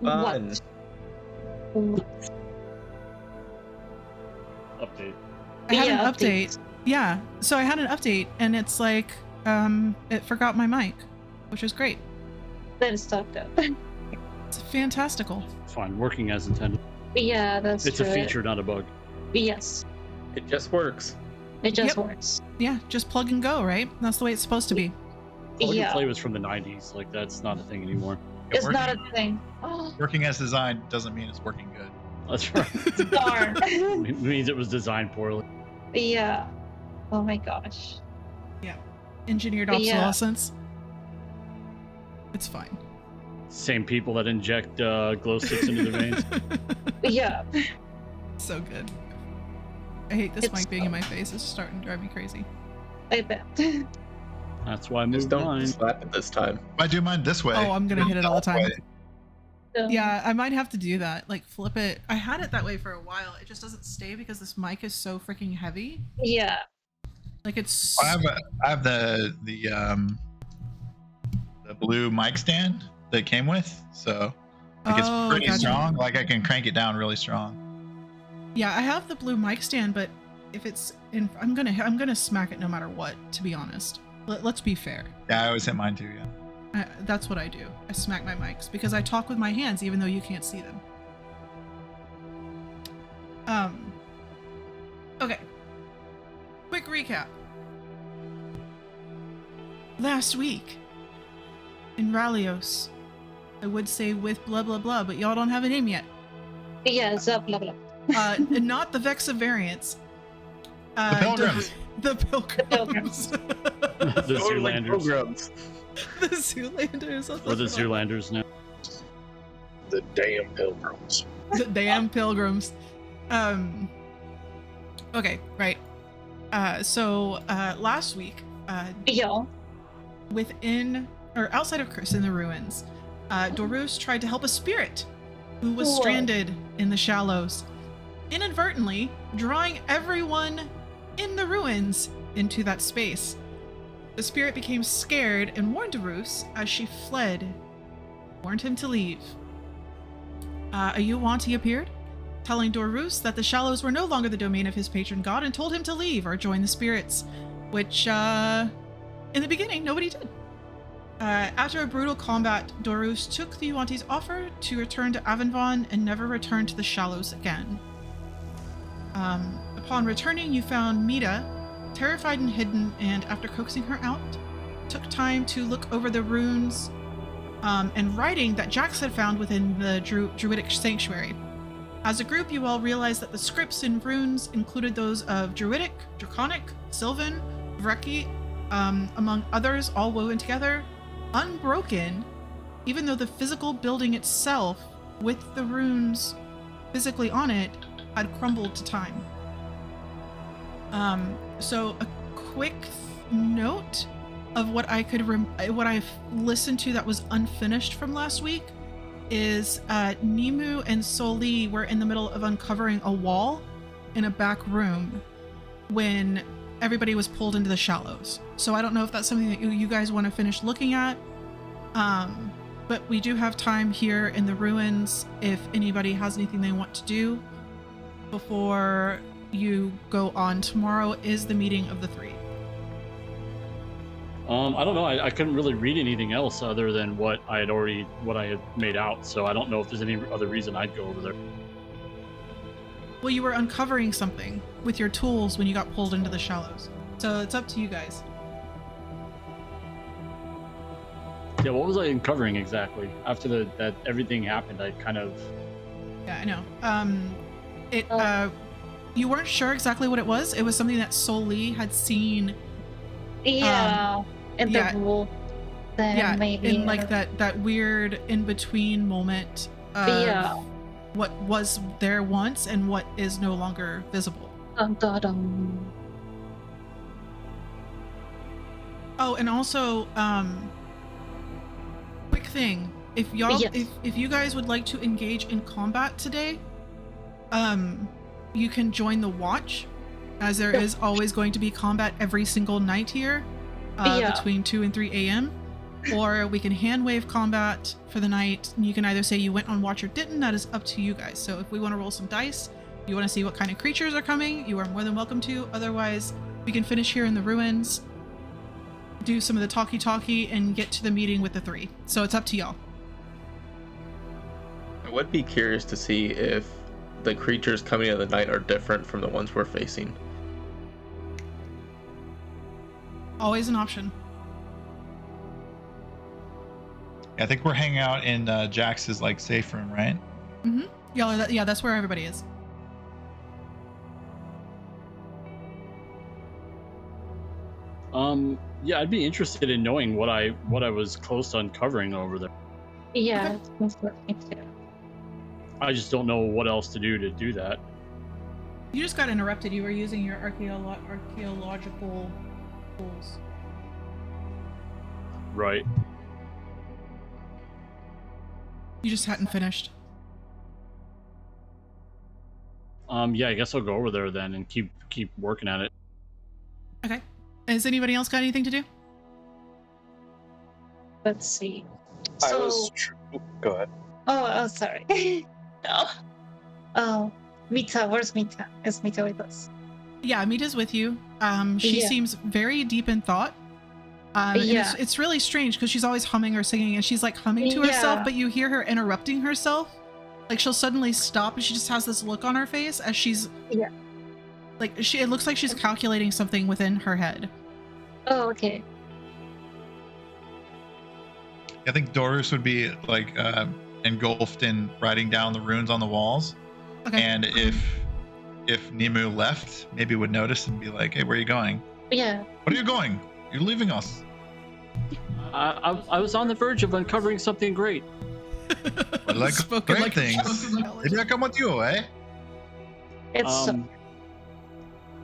Fun. What? Update. I had Yeah, an update. Yeah, so I had an update, and it's like, it forgot my mic, which is great. That is fucked up. It's fantastical. Fine, working as intended. Yeah, that's It's true. a feature, not a bug. Yes, It just works. it just Yep. works. Yeah, just plug and go, right? That's the way it's supposed to be. Plug Yeah. and play was from the 90s. Like, that's not a thing anymore. It's working, not a thing. Oh, working as designed doesn't mean it's working good. That's right. darn. It means it was designed poorly. Yeah. Oh my gosh. Engineered Yeah. obsolescence. It's fine. Same people that inject glow sticks into their veins. Yeah. So good. I hate this It's mic being in my face. It's starting to drive me crazy. I bet. That's why I Just moved don't mine. slap it this time. If I do mine this way. Oh, I'm gonna hit it all the time. Way. Yeah, I might have to do that. Like flip it. I had it that way for a while. It just doesn't stay because this mic is so freaking heavy. Yeah. Like it's. I have the blue mic stand that it came with, so like it's Oh, pretty gotcha. strong. Like I can crank it down really strong. Yeah, I have the blue mic stand, but if it's in, I'm gonna smack it no matter what. To be honest, let's be fair. Yeah, I always hit mine too. Yeah. That's what I do. I smack my mics because I talk with my hands even though you can't see them. Okay. Quick recap. Last week in Ralios, I would say with blah blah blah, but y'all don't have a name yet. Yeah, so blah blah. Not the Vexa variants. The Pilgrims. The Pilgrims. The Totally Zoolanders. programs. The Zoolanders. Or the Zoolanders now. The damn pilgrims. The damn Pilgrims. Okay, right. So last week, Yeah. within or outside of Chris in the ruins, Dorus tried to help a spirit who was Cool. stranded in the shallows, inadvertently drawing everyone in the ruins into that space. The spirit became scared and warned Dorus as she fled, warned him to leave. A Yuanti appeared, telling Dorus that the shallows were no longer the domain of his patron god and told him to leave or join the spirits, which, in the beginning, nobody did. After a brutal combat, Dorus took the Yuanti's offer to return to Avenvon and never return to the shallows again. Upon returning, you found Mita, terrified and hidden, and after coaxing her out, took time to look over the runes and writing that Jax had found within the Druidic sanctuary. As a group, you all realized that the scripts and runes included those of Druidic, Draconic, Sylvan, Vreki, among others, all woven together, unbroken, even though the physical building itself, with the runes physically on it, had crumbled to time. So a quick note of what I could what I've listened to that was unfinished from last week is Nimu and Soli were in the middle of uncovering a wall in a back room when everybody was pulled into the shallows. So I don't know if that's something that you guys want to finish looking at. But we do have time here in the ruins if anybody has anything they want to do before you go on. Tomorrow is the meeting of the three. I don't know. I couldn't really read anything else other than what I had made out. So I don't know if there's any other reason I'd go over there. Well, you were uncovering something with your tools when you got pulled into the shallows. So it's up to you guys. Yeah, what was I uncovering exactly? After that everything happened, I kind of... Yeah, I know. You weren't sure exactly what it was. It was something that Soli had seen. Yeah. In the yeah. rule. Then Yeah, maybe. in like that weird in-between moment of Yeah. what was there once and what is no longer visible. Dun, dun, dun. Oh, and also, quick thing. If y'all, Yes. if you guys would like to engage in combat today, you can join the watch, as there is always going to be combat every single night here, Yeah. between 2 and 3 a.m. or we can hand wave combat for the night. And you can either say you went on watch or didn't. That is up to you guys. So if we want to roll some dice, you want to see what kind of creatures are coming, you are more than welcome to. Otherwise, we can finish here in the ruins, do some of the talkie-talkie, and get to the meeting with the 3. So it's up to y'all. I would be curious to see if the creatures coming in the night are different from the ones we're facing. Always an option. I think we're hanging out in Jax's like safe room, right? Mm-hmm. Yeah, that's where everybody is. Yeah, I'd be interested in knowing what I was close to uncovering over there. Yeah, that's what me too. I just don't know what else to do that. You just got interrupted. You were using your archaeological tools. Right. You just hadn't finished. Yeah, I guess I'll go over there then and keep working at it. Okay. Has anybody else got anything to do? Let's see. Go ahead. Oh, sorry. No. Oh, Mita, where's Mita? Is Mita with us? Yeah, Mita's with you. She Yeah. seems very deep in thought. And Yeah. it's really strange because she's always humming or singing, and she's like humming to herself, Yeah. but you hear her interrupting herself. Like she'll suddenly stop, and she just has this look on her face as she's like it looks like she's calculating something within her head. Oh, okay. I think Dorus would be like engulfed in writing down the runes on the walls. Okay. And if Nimu left, maybe would notice and be like, "Hey, where are you going? Yeah. Where are you going? You're leaving us." I was on the verge of uncovering something great. I like Spoken great like a things. child of college. Maybe I come with you, eh? It's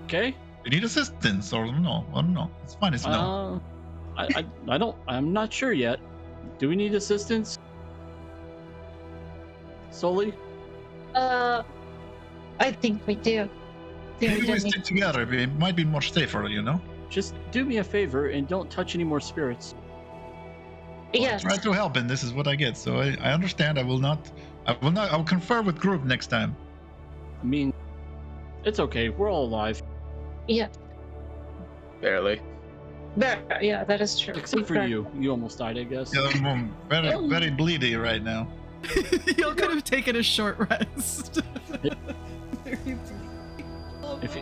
Okay. You need assistance or no? I don't know. It's fine. It's no. I'm not sure yet. Do we need assistance? Solely? I think we do. Maybe we stick together. It might be more safer, you know. Just do me a favor and don't touch any more spirits. Yes. Try to help, and this is what I get. So I understand. I will confer with group next time. I mean, it's okay. We're all alive. Yeah. Barely. Yeah, that is true. Except for you. You almost died, I guess. Yeah, I'm very, very bleedy right now. Y'all could have taken a short rest.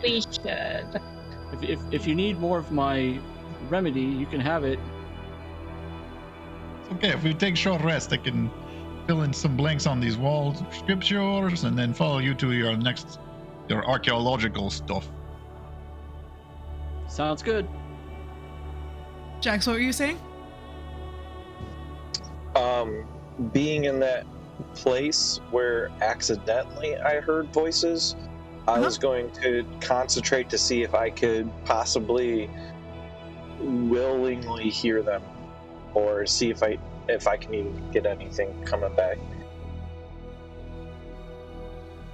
We should. If you need more of my remedy, you can have it. It's okay. If we take short rest, I can fill in some blanks on these walls, scriptures, and then follow you to your archaeological stuff. Sounds good. Jax, what were you saying? Being in that place where accidentally I heard voices, I was going to concentrate to see if I could possibly willingly hear them, or see if I can even get anything coming back.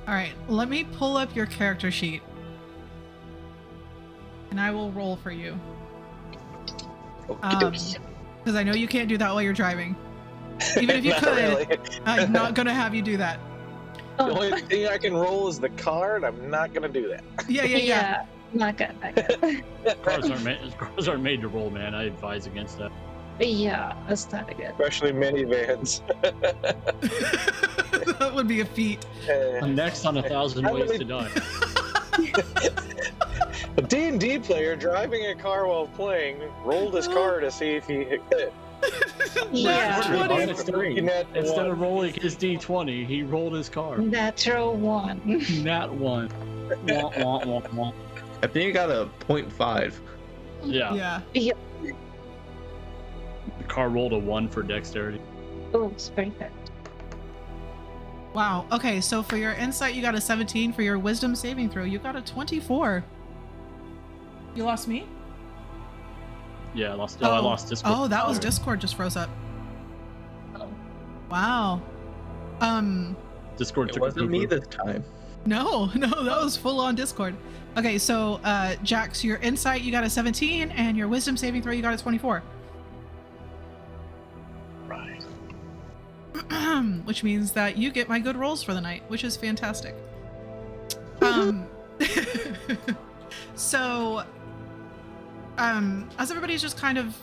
All right, let me pull up your character sheet, and I will roll for you. Because I know you can't do that while you're driving. Even if you Not could, really. I'm not going to have you do that. The only thing I can roll is the card. I'm not gonna do that. Yeah. Not good. Not good. Cars aren't made to roll, man. I advise against that. Yeah, that's not good. Especially minivans. That would be a feat. I'm next on 1,000 How ways many- to die. A D&D player driving a car while playing rolled his car to see if he hit it. Yeah. Instead of rolling his D20, he rolled his car. Natural one. Nat 1. Wah, wah, wah, wah. I think you got a 0.5. Yeah. Yeah. The car rolled a 1 for dexterity. Oh, it's very good. Wow. Okay, so for your insight, you got a 17. For your wisdom saving throw, you got a 24. You lost me? Yeah, I lost. I lost Discord. Oh, that was Discord just froze up. Oh. Wow. Discord It took a wasn't me poo-poo. this time. No, that was full on Discord. Okay, so Jax, your insight, you got a 17, and your wisdom saving throw, you got a 24. which means that you get my good rolls for the night, which is fantastic. So, as everybody's just kind of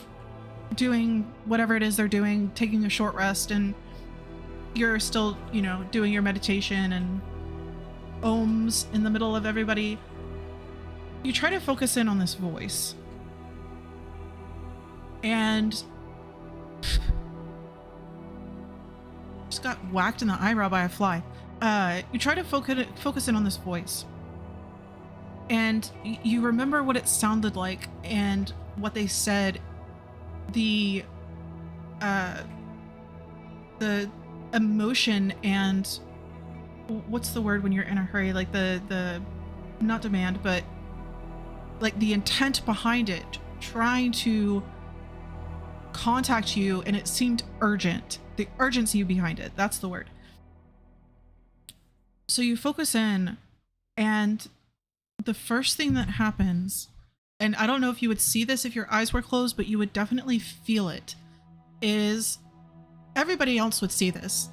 doing whatever it is they're doing, taking a short rest, and you're still, you know, doing your meditation and ohms in the middle of everybody, you try to focus in on this voice. And just got whacked in the eyebrow by a fly. You try to focus in on this voice. And you remember what it sounded like and what they said. The emotion and what's the word when you're in a hurry? Like the not demand, but like the intent behind it, trying to contact you, and it seemed urgent. The urgency behind it, that's the word. So you focus in, and the first thing that happens, and I don't know if you would see this if your eyes were closed, but you would definitely feel it, is everybody else would see this.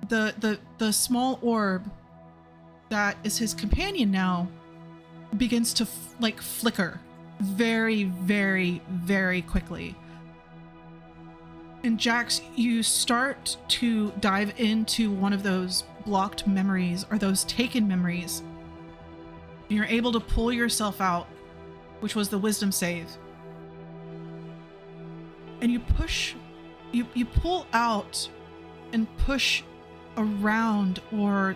The small orb that is his companion now begins to flicker very, very, very quickly. And Jax, you start to dive into one of those blocked memories, or those taken memories. And you're able to pull yourself out, which was the wisdom save. And you pull out and push around or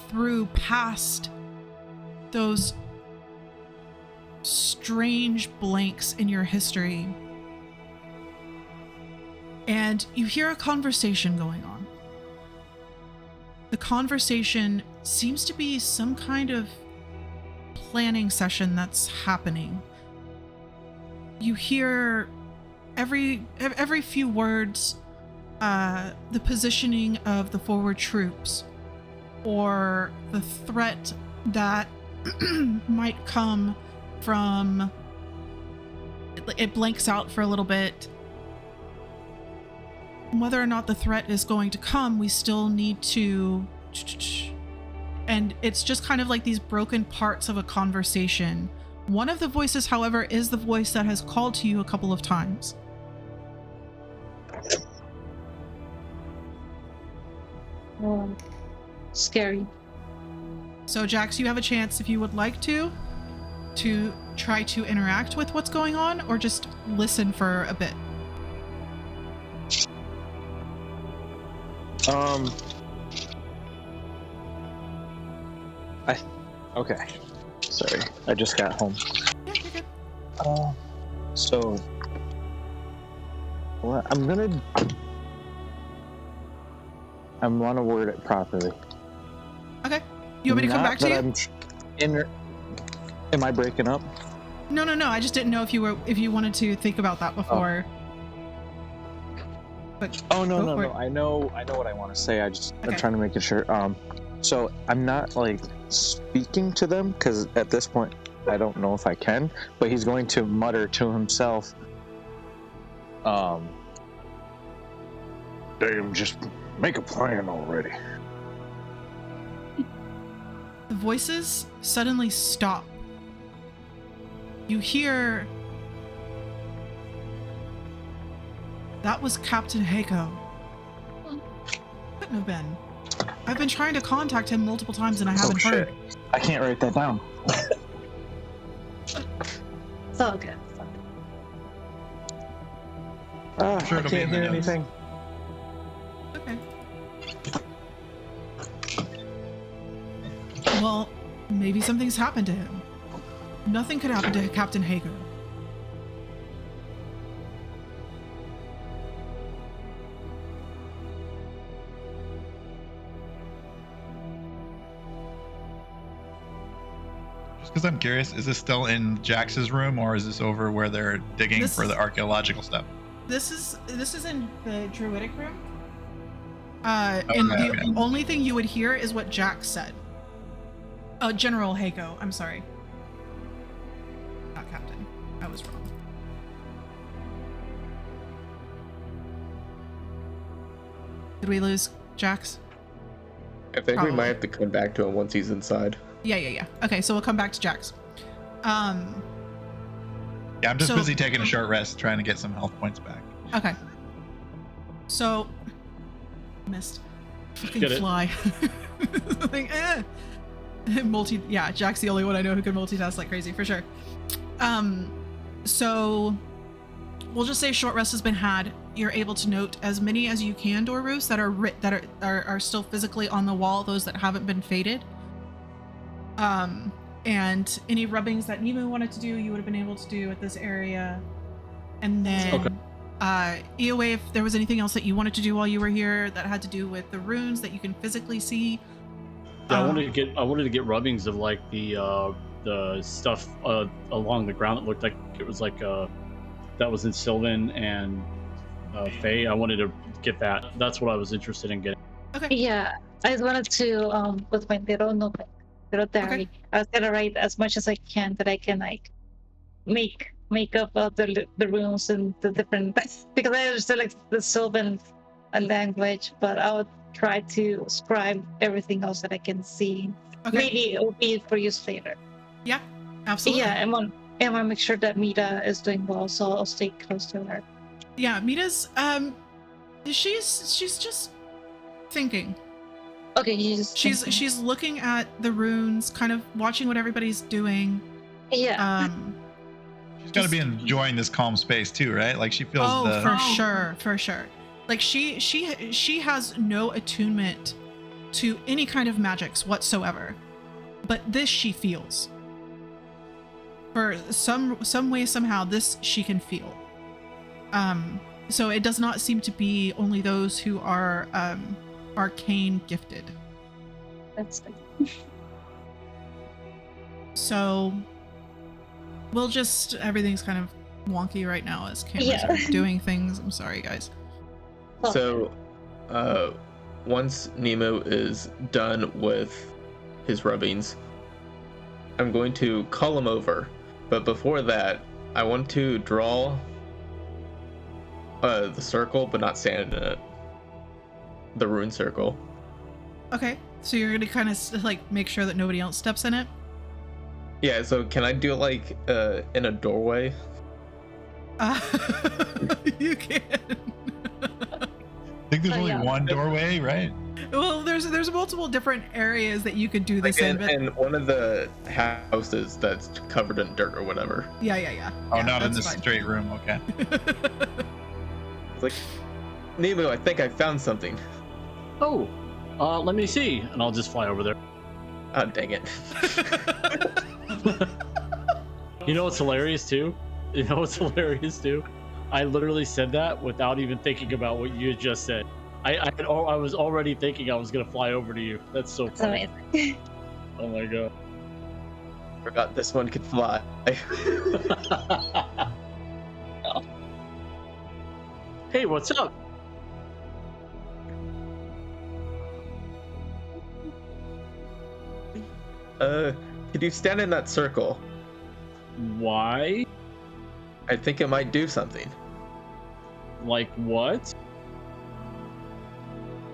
through past those strange blanks in your history. And you hear a conversation going on. The conversation seems to be some kind of planning session that's happening. You hear every few words, the positioning of the forward troops, or the threat that might come from. It blanks out for a little bit. Whether or not the threat is going to come, we still need to. And it's just kind of like these broken parts of a conversation. One of the voices, however, is the voice that has called to you a couple of times. Scary. So Jax, you have a chance, if you would like to try to interact with what's going on, or just listen for a bit. Okay. Sorry, I just got home. Yeah, you're good. So, well, I want to word it properly. Okay. You want me to come back to you? Am I breaking up? No. I just didn't know if you wanted to think about that before. But No. I know what I want to say. I'm trying to make it sure. So I'm not like speaking to them, because at this point I don't know if I can. But he's going to mutter to himself. Damn, just make a plan already. The voices suddenly stop. You hear... That was Captain Heiko. Couldn't have been. I've been trying to contact him multiple times and I haven't heard. I can't write that down. It's all good. Sure I it'll be can't in the hear notes. anything. Okay. Well, maybe something's happened to him. Nothing could happen to Captain Hager. Just because I'm curious, is this still in Jax's room, or is this over where they're digging for the archaeological stuff? This is in the druidic room. And the only thing you would hear is what Jax said. General Heiko, I'm sorry. Not Captain. I was wrong. Did we lose Jax? I think we might have to come back to him once he's inside. Yeah. Okay, so we'll come back to Jax. Yeah, I'm just busy taking a short rest, trying to get some health points back. Okay. So, missed. Fucking Get it. fly. Like, yeah, Jack's the only one I know who can multitask like crazy, for sure. So we'll just say short rest has been had. You're able to note as many as you can, Dorus, that are still physically on the wall, those that haven't been faded. And any rubbings that Nemu wanted to do, you would have been able to do at this area. And then EOA, if there was anything else that you wanted to do while you were here that had to do with the runes that you can physically see. Yeah, I wanted to get rubbings of like the stuff along the ground that looked like it was like that was in Sylvan and Faye. I wanted to get that. That's what I was interested in getting. Okay. Yeah, I just wanted to with my little notebook, little diary. Okay. I was gonna write as much as I can that I can like make up of the runes and the different, because I understood like the Sylvan language, but I would try to scribe everything else that I can see. Okay. Maybe it will be for use later. Yeah, absolutely. Yeah, I want to make sure that Mita is doing well, so I'll stay close to her. Yeah, Mita's she's just thinking. Okay, she's looking at the runes, kind of watching what everybody's doing. Yeah. She's got to be enjoying this calm space too, right? Like she feels. For sure. Like she has no attunement to any kind of magics whatsoever, but this she feels. For some way, somehow, this she can feel. So it does not seem to be only those who are arcane gifted. That's good. So we'll just, everything's kind of wonky right now as cameras are doing things. I'm sorry, guys. So once Nemo is done with his rubbings, I'm going to call him over. But before that, I want to draw the circle, but not stand in it. The rune circle. Okay, so you're gonna kind of like make sure that nobody else steps in it? Yeah, so can I do it like in a doorway? You can. I think there's only one doorway, right? Well, there's multiple different areas that you could do this in. And one of the houses that's covered in dirt or whatever. Yeah. Oh, not in this straight room, okay. It's like, Nemo, I think I found something. Oh, let me see. And I'll just fly over there. Oh, dang it. You know what's hilarious too? I literally said that without even thinking about what you had just said. I was already thinking I was gonna fly over to you. That's so funny. Amazing. Oh my god. Forgot this one could fly. Hey, what's up? Could you stand in that circle? Why? I think it might do something. Like what?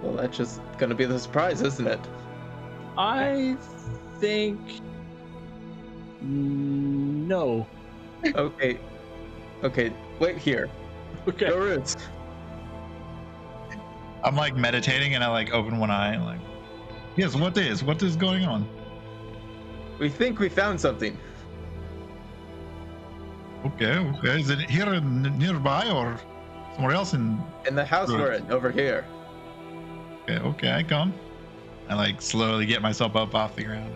Well, that's just gonna be the surprise, isn't it? I think... no. Okay, wait here. Okay. No roots. I'm like meditating and I like open one eye and like, yes, what is going on? We think we found something. Okay. Is it here nearby or somewhere else in the house we're in, over here. Okay, I come. I like slowly get myself up off the ground,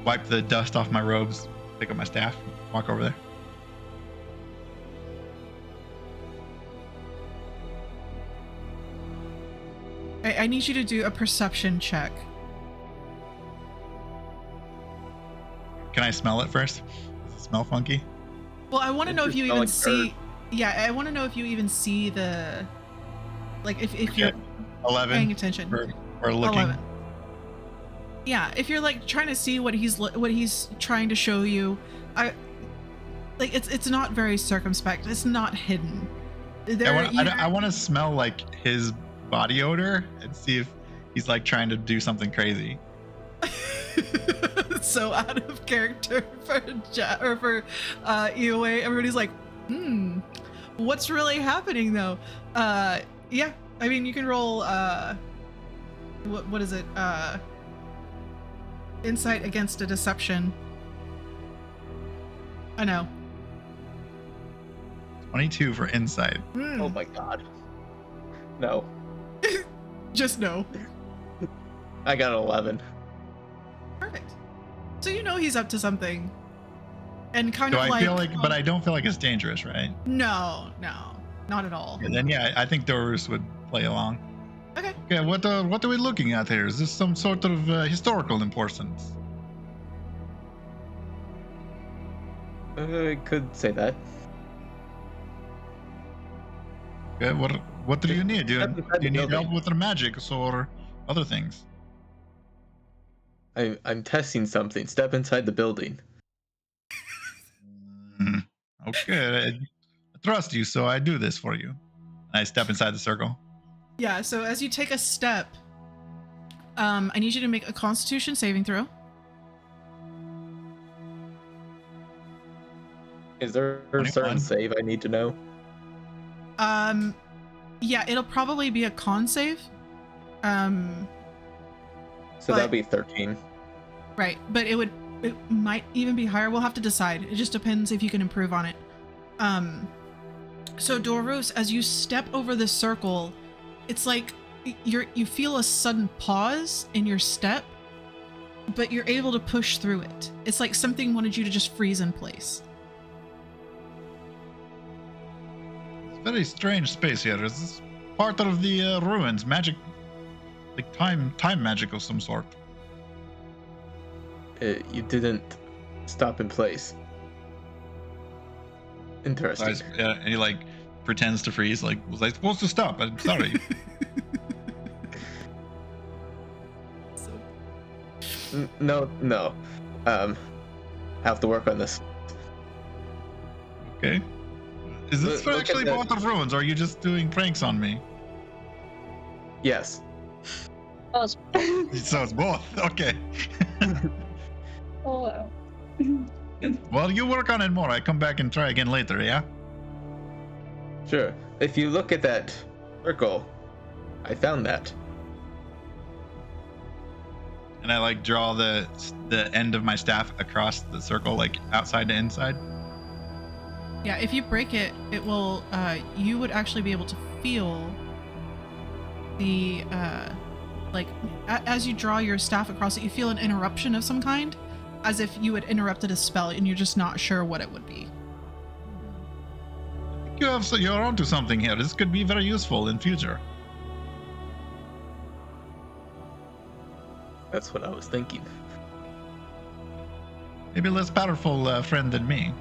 wipe the dust off my robes, pick up my staff, walk over there. I need you to do a perception check. Can I smell it first? Does it smell funky? Well, I want to know if you even like see... dirt. Yeah, I want to know if you even see the... Like, if you're 11 paying attention. or looking. 11. Yeah, if you're like trying to see what he's trying to show you, it's not very circumspect. It's not hidden. I want to smell like his body odor and see if he's like trying to do something crazy. So out of character for EOA. Everybody's like, what's really happening though? Yeah, I mean you can roll what is it? Insight against a deception. I know. 22 for insight. Oh my god. No. Just no. I got an 11. Perfect. So you know he's up to something. And kind Do of I like... feel like, but I don't feel like it's dangerous, right? No, not at all. And then yeah, I think Dorus would play along. Okay. Okay, what are we looking at here? Is this some sort of historical importance? I could say that. Okay, what do you need? Do you need help with the magic or other things? I'm testing something. Step inside the building. Okay, I trust you, so I do this for you. I step inside the circle. Yeah, so as you take a step, I need you to make a Constitution saving throw. Is there a certain save I need to know? Yeah, it'll probably be a con save. So that'd be 13. Right, but it might even be higher. We'll have to decide. It just depends if you can improve on it. So Dorus, as you step over the circle, it's like you feel a sudden pause in your step, but you're able to push through it. It's like something wanted you to just freeze in place. Very strange space here. Is this part of the ruins? Magic, like time magic of some sort? You didn't stop in place. Interesting. And he like pretends to freeze. Like, was I supposed to stop? I'm sorry. No. Have to work on this. Okay. Is this for actually part of ruins, or are you just doing pranks on me? Yes. Oh, So it's both. Okay. wow. Well, you work on it more. I come back and try again later, yeah? Sure. If you look at that circle, I found that. And I like draw the end of my staff across the circle, like outside to inside. Yeah, if you break it, it will, you would actually be able to feel the, like, as you draw your staff across it, you feel an interruption of some kind, as if you had interrupted a spell and you're just not sure what it would be. You're onto something here. This could be very useful in future. That's what I was thinking. Maybe a less powerful friend than me.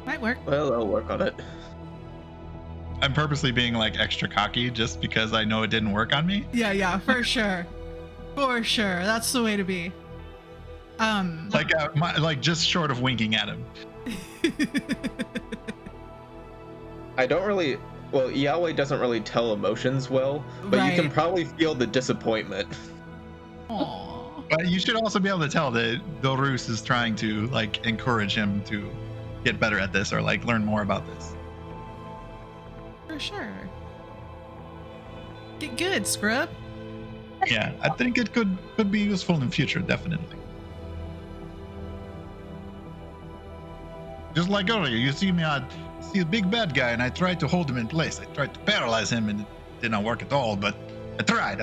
Might work. Well, I'll work on it. I'm purposely being like extra cocky just because I know it didn't work on me. Yeah, for sure. For sure. That's the way to be. Like just short of winking at him. I don't really... Well, Yahweh doesn't really tell emotions well, but you can probably feel the disappointment. Aww. But you should also be able to tell that Dorus is trying to like encourage him to get better at this or like learn more about this. For sure. Get good, scrub. Yeah, I think it could be useful in future, definitely. Just like earlier, you see me, I see a big bad guy and I tried to hold him in place. I tried to paralyze him and it did not work at all, but I tried.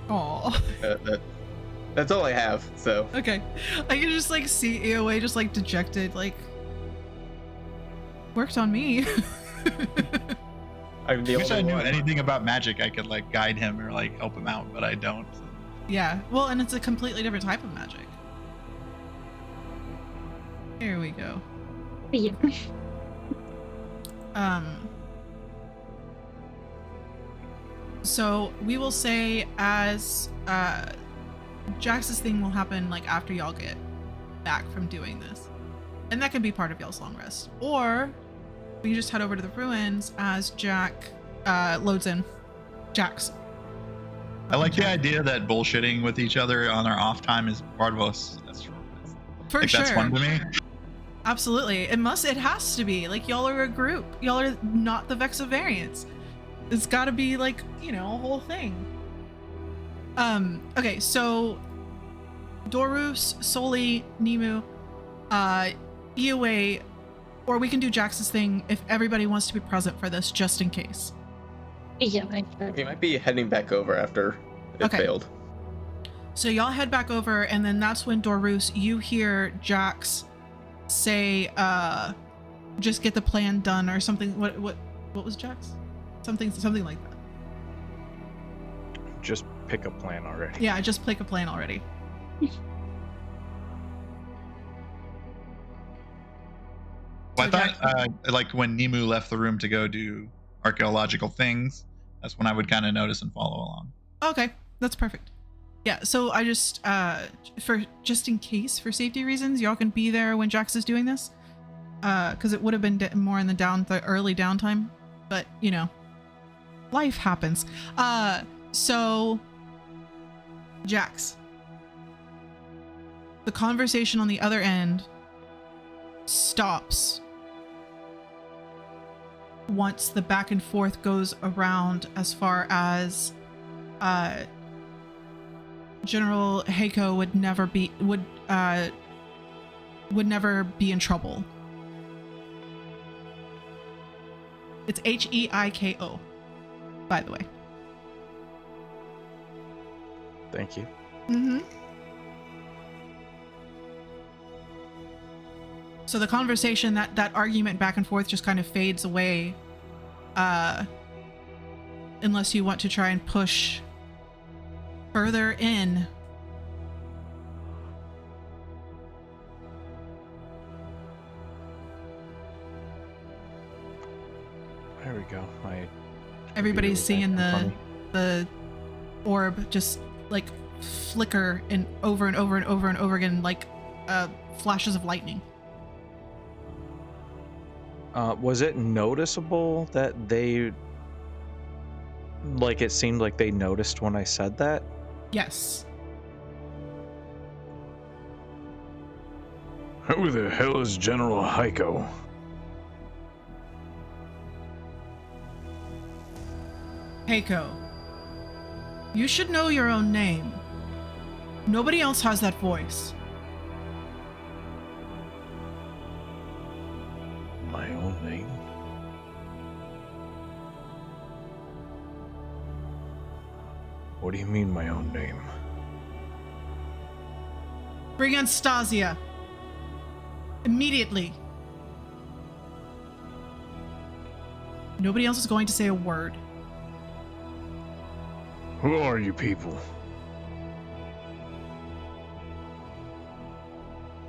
Aw. That's all I have, so... Okay. I can just like see EOA just like dejected, like... Worked on me. I'm the I wish I only knew one. anything about magic. I could like guide him or like help him out, but I don't. Yeah, well, and it's a completely different type of magic. Here we go. Yeah. So we will say as Jax's thing will happen like after y'all get back from doing this. And that can be part of y'all's long rest. Or we can just head over to the ruins as Jack loads in. Jax. I like the idea that bullshitting with each other on our off time is part of us. That's true. For sure. That's fun to me. Absolutely. It has to be. Like, y'all are a group. Y'all are not the Vexa variants. It's got to be like, a whole thing. Okay, so Dorus, Soli, Nemu, EOA, or we can do Jax's thing if everybody wants to be present for this, just in case. Yeah, We might be heading back over after it failed. So y'all head back over, and then that's when Dorus, you hear Jax say, just get the plan done or something. What was Jax? Something like that. Just pick a plan already. Yeah, just pick a plan already. Well, I thought, like when Nemu left the room to go do archaeological things, that's when I would kind of notice and follow along. Okay, that's perfect. Yeah, so I just, just in case, for safety reasons, y'all can be there when Jax is doing this. Because it would have been more in the early downtime, but, life happens. So, Jax. The conversation on the other end stops once the back and forth goes around as far as General Heiko would never be in trouble. It's Heiko, by the way. Thank you. Mm-hmm. So the conversation, that argument back and forth just kind of fades away, unless you want to try and push further in. There we go. Everybody's seeing the orb just like flicker and over and over and over and over again, like flashes of lightning. Was it noticeable that they, like, it seemed like they noticed when I said that? Yes. Who the hell is General Heiko? Heiko, you should know your own name. Nobody else has that voice. My own name? What do you mean, my own name? Bring Anastasia. Immediately. Nobody else is going to say a word. Who are you people?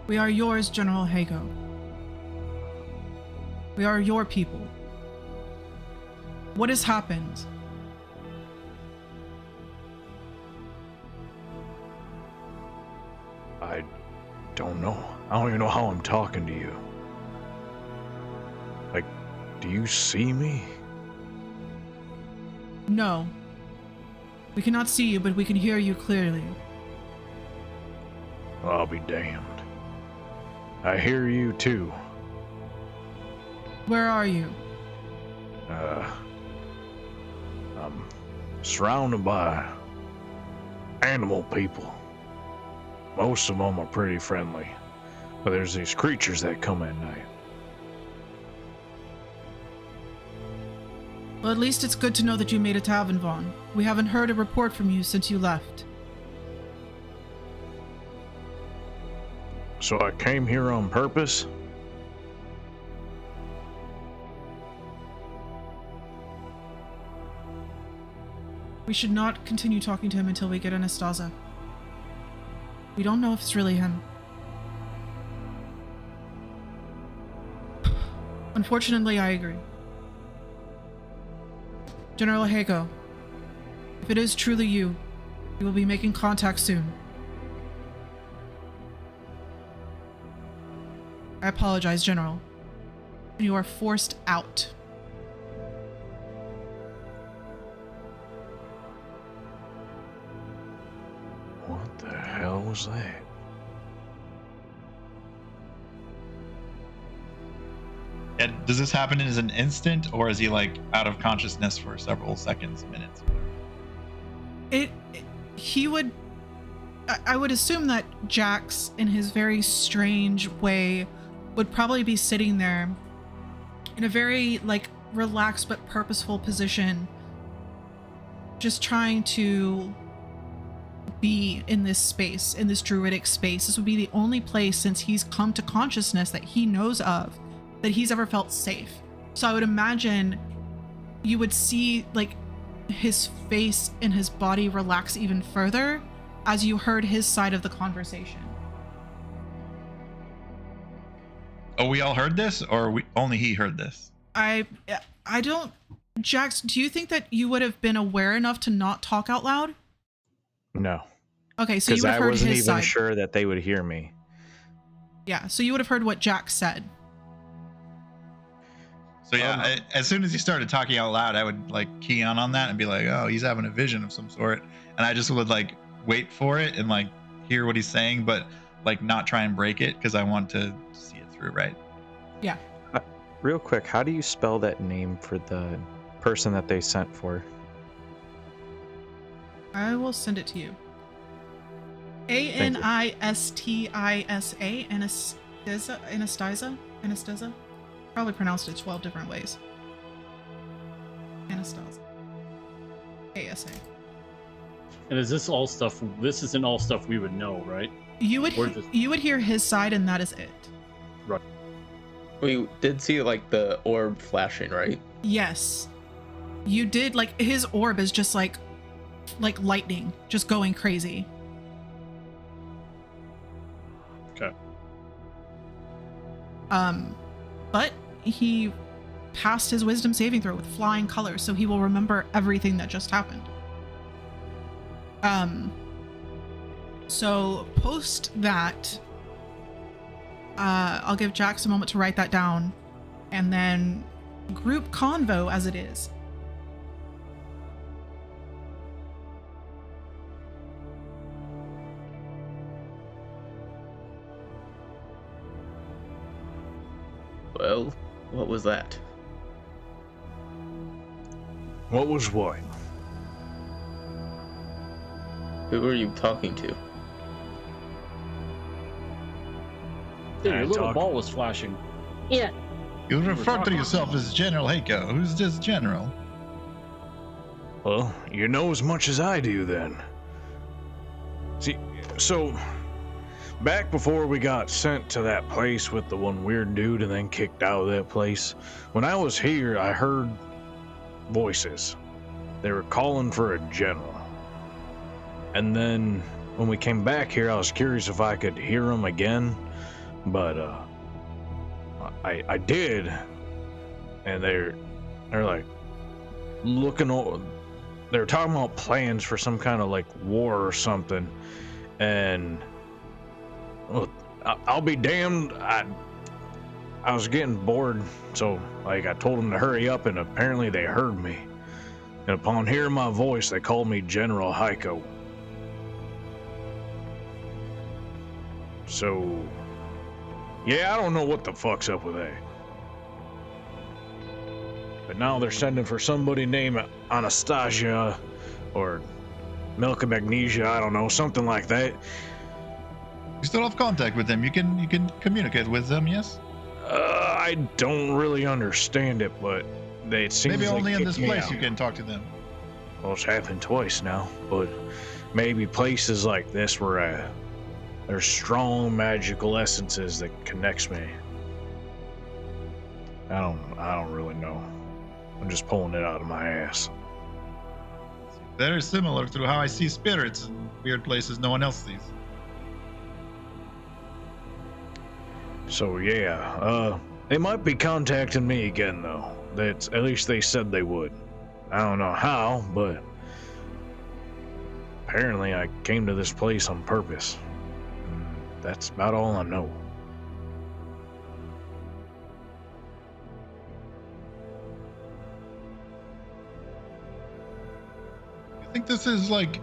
We are yours, General Heiko. We are your people. What has happened? I don't know. I don't even know how I'm talking to you. Like, do you see me? No. We cannot see you, but we can hear you clearly. I'll be damned. I hear you too. Where are you? I'm surrounded by animal people. Most of them are pretty friendly, but there's these creatures that come at night. Well, at least it's good to know that you made it to Avonvon. We haven't heard a report from you since you left. So I came here on purpose? We should not continue talking to him until we get Anastasia. We don't know if it's really him. Unfortunately, I agree. General Heiko, if it is truly you, we will be making contact soon. I apologize, General. And you are forced out. What the hell was that? And does this happen as an instant, or is he like out of consciousness for several seconds, minutes? He would, I would assume that Jax, in his very strange way, would probably be sitting there in a very like relaxed but purposeful position, just trying to be in this space, in this druidic space. This would be the only place since he's come to consciousness that he knows of that he's ever felt safe. So I would imagine you would see like his face and his body relax even further as you heard his side of the conversation. Oh, we all heard this, or only he heard this? I don't. Jax, do you think that you would have been aware enough to not talk out loud? No. Okay, so you would have I heard wasn't his even side. sure that they would hear me. Yeah, so you would have heard what Jax said. So yeah, as soon as he started talking out loud, I would like key on that and be like, oh, he's having a vision of some sort. And I just would like wait for it and like hear what he's saying, but like not try and break it because I want to see it through, right? Yeah. Real quick, how do you spell that name for the person that they sent for? I will send it to you. Anistisa, Anastasia. Probably pronounced it 12 different ways. Anastasia. ASA. And is this all stuff? This isn't all stuff we would know, right? You would hear his side, and that is it. Right. We did see like the orb flashing, right? Yes, you did. Like his orb is just like lightning, just going crazy. Okay. But he passed his wisdom saving throw with flying colors, so he will remember everything that just happened. So post that, I'll give Jax a moment to write that down, and then group convo as it is. Well, what was that? What was what? Who were you talking to? Yeah, your I little talk- ball was flashing. Yeah. You refer to yourself as General Heiko. Who's this general? Well, you know as much as I do then. See, so back before we got sent to that place with the one weird dude and then kicked out of that place, when I was here, I heard voices. They were calling for a general. And then when we came back here, I was curious if I could hear them again, but I did, and they're like looking over. They're talking about plans for some kind of like war or something, and well, I'll be damned. I was getting bored, so like I told them to hurry up, and apparently they heard me. And upon hearing my voice, they called me General Heiko. So, yeah, I don't know what the fuck's up with that. But now they're sending for somebody named Anastasia or Milk and Magnesia, I don't know, something like that. You still have contact with them. You can communicate with them, yes? I don't really understand it, but it seems Maybe like only in this kicked me place out. you can talk to them. Well, it's happened twice now, but maybe places like this where there's strong magical essences that connects me. I don't really know. I'm just pulling it out of my ass. Very similar to how I see spirits in weird places no one else sees. So yeah, they might be contacting me again though. That's at least they said they would. I don't know how, but apparently I came to this place on purpose. That's about all I know. think this is like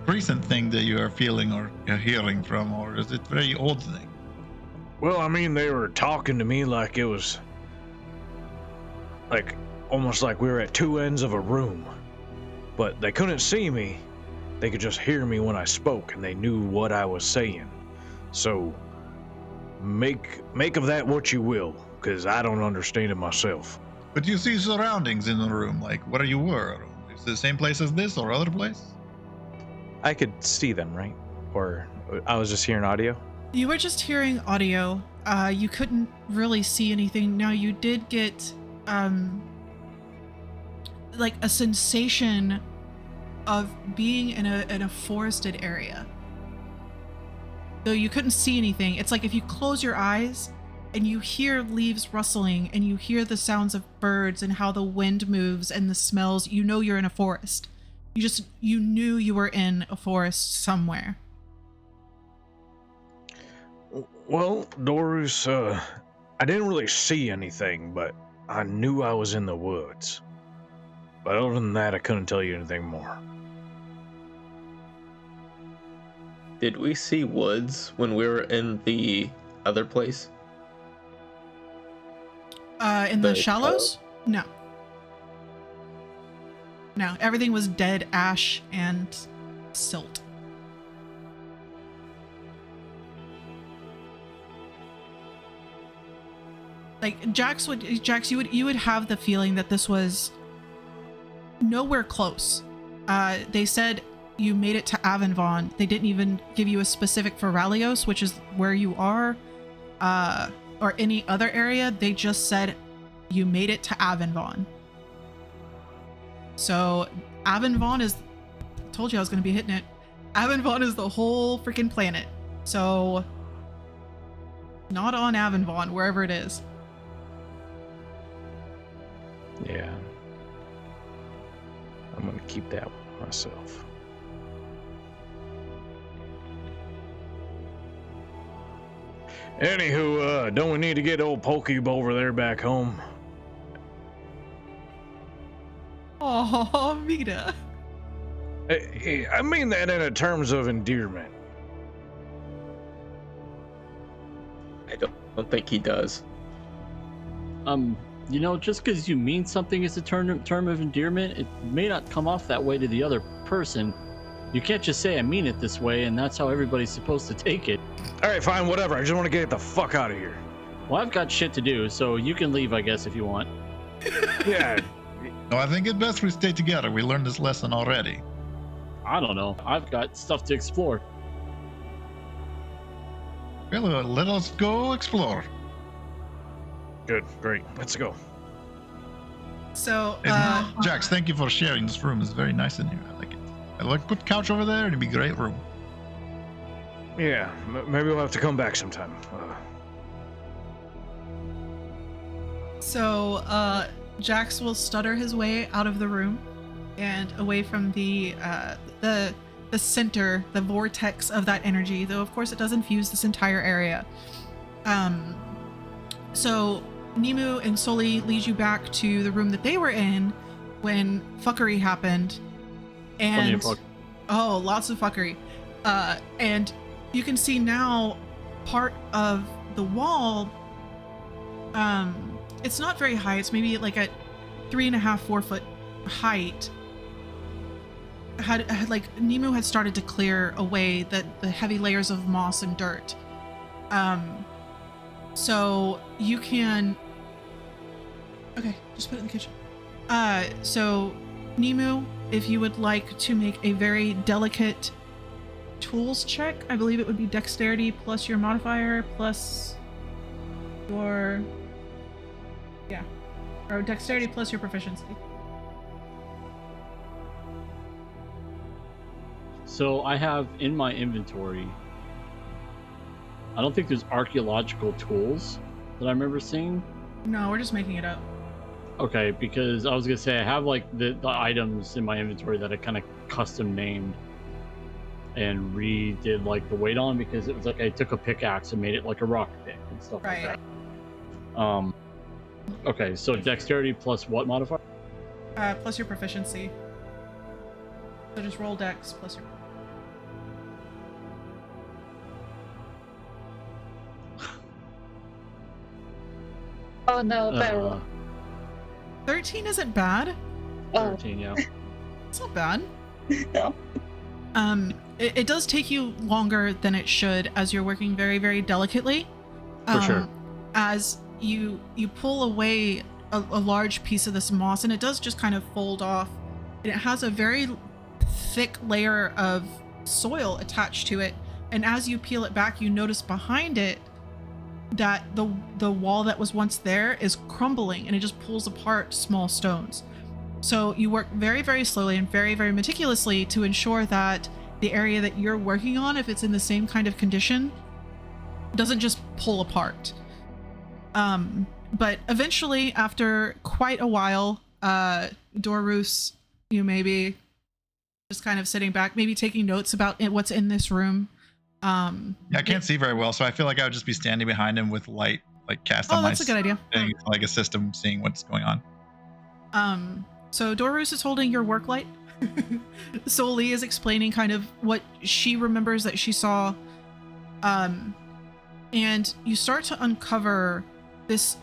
recent thing that you are feeling or you're hearing from, or is it very old thing? Well, I mean, they were talking to me like it was like almost like we were at two ends of a room, but they couldn't see me. They could just hear me when I spoke, and they knew what I was saying. So make of that what you will, because I don't understand it myself. But you see surroundings in the room, like where you were. Is it the same place as this or other place? I could see them, right? Or I was just hearing audio? You were just hearing audio. You couldn't really see anything. Now you did get like a sensation of being in a forested area. Though you couldn't see anything, it's like if you close your eyes and you hear leaves rustling and you hear the sounds of birds and how the wind moves and the smells, you know you're in a forest. You knew you were in a forest somewhere. Well, Doris, I didn't really see anything, but I knew I was in the woods. But other than that, I couldn't tell you anything more. Did we see woods when we were in the other place? In the shallows? No. No, everything was dead ash and silt. Like Jax, you would have the feeling that this was nowhere close. They said you made it to Avenvon. They didn't even give you a specific for Ralios, which is where you are, or any other area. They just said you made it to Avenvon. So Avenvon is, I told you I was going to be hitting it. Avenvon is the whole freaking planet. So not on Avenvon, wherever it is. Yeah. I'm gonna keep that one myself. Anywho, don't we need to get old Pokey over there back home? Oh, Vita. I mean that in a terms of endearment. I don't think he does. You know, just because you mean something is a term of endearment, it may not come off that way to the other person. You can't just say I mean it this way, and that's how everybody's supposed to take it. All right, fine, whatever. I just want to get the fuck out of here. Well, I've got shit to do, so you can leave, I guess, if you want. Yeah. No, I think it's best we stay together. We learned this lesson already. I don't know. I've got stuff to explore. Well, let us go explore. Good, great. Let's go. So, And Jax, thank you for sharing this room. It's very nice in here. I like it. I like put couch over there. It'd be a great room. Yeah, maybe we'll have to come back sometime. So, Jax will stutter his way out of the room and away from the center, the vortex of that energy, though of course it does infuse this entire area. So Nemu and Soli lead you back to the room that they were in when fuckery happened. And oh, lots of fuckery. And you can see now part of the wall. It's not very high. It's maybe like at 3.5, 4 foot height. Had like Nemu had started to clear away the heavy layers of moss and dirt. So you can. Okay, just put it in the kitchen. So Nemu, if you would like to make a very delicate tools check, I believe it would be dexterity plus your modifier plus your. Yeah. Or dexterity plus your proficiency. So I have in my inventory, I don't think there's archaeological tools that I remember seeing. No, we're just making it up. Okay, because I was gonna say I have like the items in my inventory that I kind of custom named and redid like the weight on, because it was like I took a pickaxe and made it like a rock pick and stuff like that. Okay, so dexterity plus what modifier? Plus your proficiency. So just roll dex plus your. Oh no, barrel. 13 isn't bad. Oh, 13, yeah. It's not bad. no. It does take you longer than it should as you're working very, very delicately. For sure. As you pull away a large piece of this moss, and it does just kind of fold off, and it has a very thick layer of soil attached to it. And as you peel it back, you notice behind it that the wall that was once there is crumbling, and it just pulls apart small stones. So you work very, very slowly and very, very meticulously to ensure that the area that you're working on, if it's in the same kind of condition, doesn't just pull apart. But eventually, after quite a while, Dorus, you maybe just kind of sitting back, maybe taking notes about what's in this room. Yeah, I can't see very well, so I feel like I would just be standing behind him with light, like cast on my that's a good idea. thing, like assist him seeing what's going on. So Dorus is holding your work light. Soli is explaining kind of what she remembers that she saw. And you start to uncover this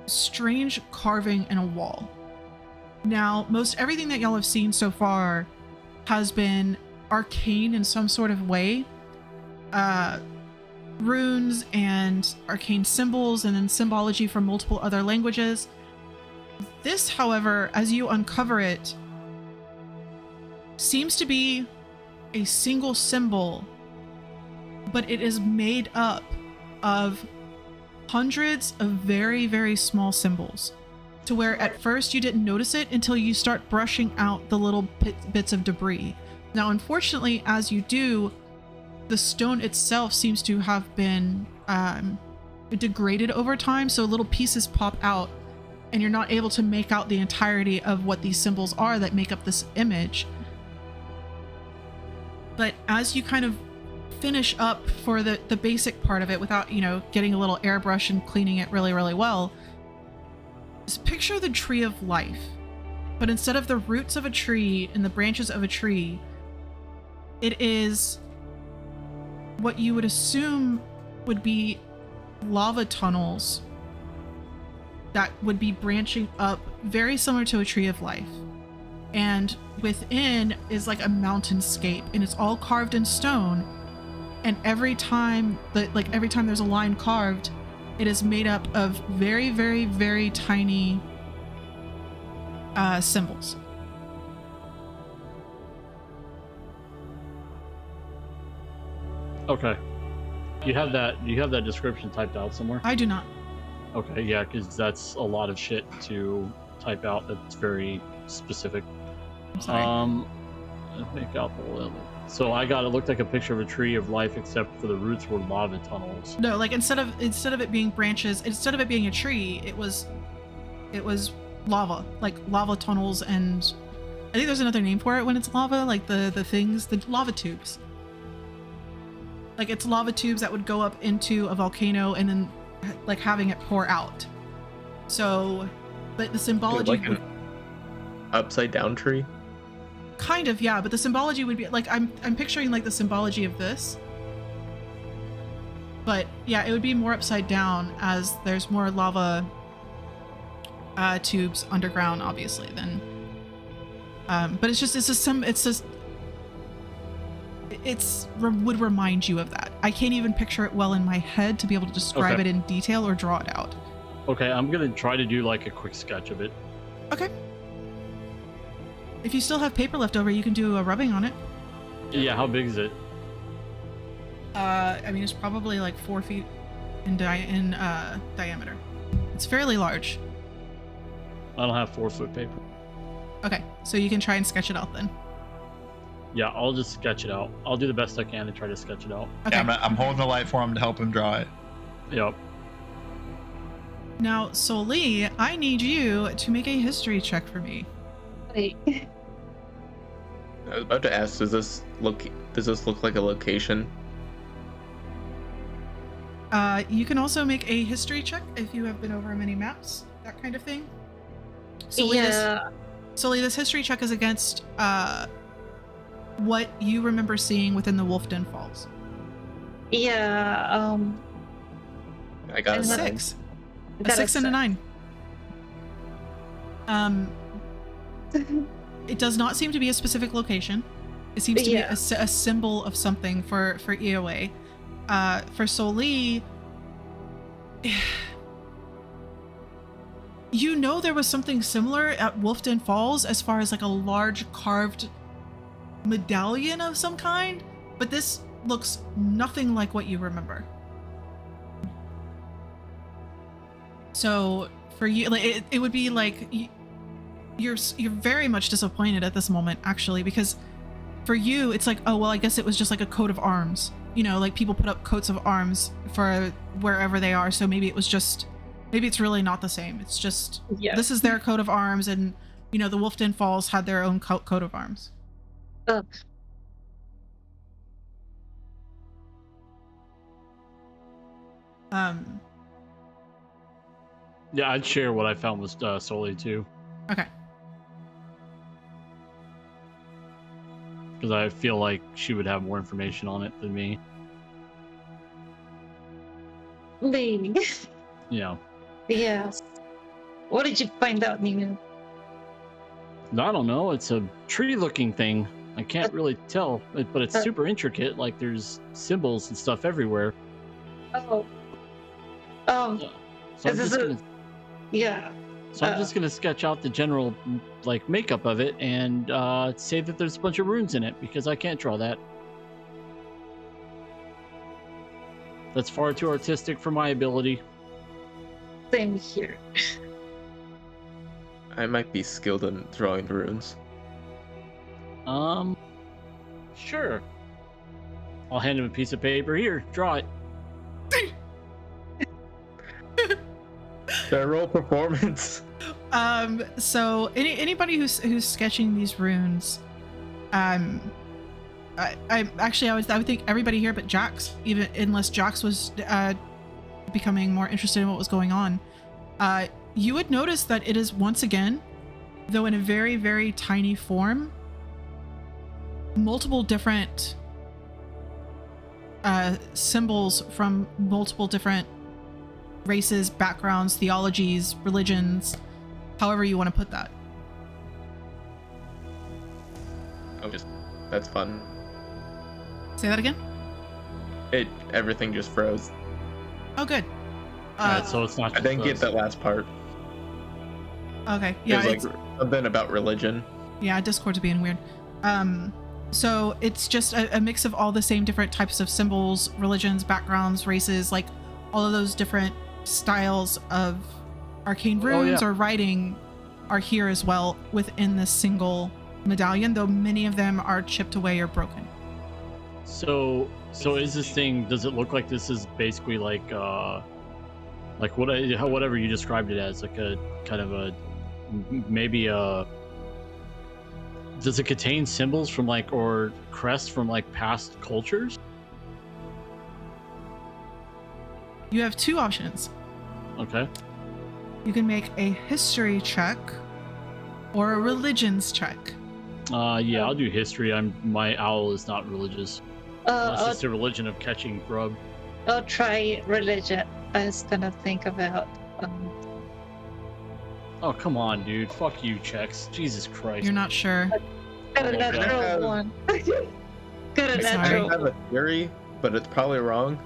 strange carving in a wall. Now, most everything that y'all have seen so far has been arcane in some sort of way. Runes and arcane symbols, and then symbology from multiple other languages. This, however, as you uncover it, seems to be a single symbol, but it is made up of hundreds of very, very small symbols, to where at first you didn't notice it until you start brushing out the little bits of debris. Now, unfortunately, as you do, the stone itself seems to have been degraded over time, so little pieces pop out, and you're not able to make out the entirety of what these symbols are that make up this image. But as you kind of finish up for the basic part of it without, getting a little airbrush and cleaning it really, really well, just picture the tree of life. But instead of the roots of a tree and the branches of a tree, it is what you would assume would be lava tunnels that would be branching up, very similar to a tree of life. And within is like a mountainscape, and it's all carved in stone. And every time there's a line carved, it is made up of very, very, very tiny symbols. Okay. You have that description typed out somewhere? I do not. Okay, yeah, because that's a lot of shit to type out. That's very specific. I'm sorry. Make out the level. So it looked like a picture of a tree of life, except for the roots were lava tunnels. No, like instead of it being branches, instead of it being a tree, it was lava, like lava tunnels, and I think there's another name for it when it's lava, like the lava tubes. Like it's lava tubes that would go up into a volcano and then like having it pour out. So, but the symbology like an upside down tree. Kind of, yeah, but the symbology would be like I'm picturing like the symbology of this. But yeah, it would be more upside down as there's more lava tubes underground, obviously, than but would remind you of that. I can't even picture it well in my head to be able to describe it in detail or draw it out. Okay, I'm gonna try to do like a quick sketch of it. Okay. If you still have paper left over, you can do a rubbing on it. Yeah, how big is it? I mean, it's probably like 4 feet in diameter. It's fairly large. I don't have 4-foot paper. Okay, so you can try and sketch it out then. Yeah, I'll just sketch it out. I'll do the best I can to try to sketch it out. Okay. Yeah, I'm holding the light for him to help him draw it. Yep. Now, Soli, I need you to make a history check for me. Wait. I was about to ask, does this look like a location? You can also make a history check if you have been over many maps, that kind of thing. Soli, Yeah. this history check is against what you remember seeing within the Wolf Den Falls. Yeah. I got A a 6. A Got a 6 and a 9. It does not seem to be a specific location. It seems to be a symbol of something for EOA. For Soli, you know there was something similar at Wolfden Falls as far as like a large carved medallion of some kind, but this looks nothing like what you remember. So for you, like it would be like you're very much disappointed at this moment, actually, because for you it's like, oh well, I guess it was just like a coat of arms. You know, like people put up coats of arms for wherever they are, so maybe it's really not the same. It's just this is their coat of arms, and you know the Wolfden Falls had their own coat of arms. Yeah, I'd share what I found with Soli too. Okay. Because I feel like she would have more information on it than me. Maybe. Yeah. Yeah. What did you find out, Nina? I don't know. It's a tree-looking thing. I can't really tell, but it's super intricate. Like there's symbols and stuff everywhere. Oh. So I'm just gonna, yeah. So I'm just gonna sketch out the general like makeup of it and say that there's a bunch of runes in it because I can't draw that. That's far too artistic for my ability. Same here. I might be skilled in drawing runes. Sure. I'll hand him a piece of paper. Here, draw it. Should I roll performance? So anybody who's sketching these runes, I would think everybody here but Jax, even unless Jax was becoming more interested in what was going on, you would notice that it is once again, though in a very, very tiny form, multiple different symbols from multiple different races, backgrounds, theologies, religions, however you want to put that. That's fun. Say that again? Everything just froze. Oh, good. Alright, so it's not. I didn't get that last part. Okay, yeah. It was like something about religion. Yeah, Discord's being weird. So it's just a mix of all the same different types of symbols, religions, backgrounds, races, like all of those different styles of arcane runes or writing are here as well within this single medallion, though many of them are chipped away or broken. So is this thing, does it look like this is basically like whatever you described it as, like a kind of a, maybe a, does it contain symbols from like, or crests from like past cultures? You have two options. Okay. You can make a history check or a religions check. Yeah, I'll do history. My owl is not religious. It's just a religion of catching grub. I'll try religion. I was gonna think about. Oh come on, dude! Fuck you, checks. Jesus Christ. You're not sure. Got a natural one. Got a natural. I have a theory, but it's probably wrong.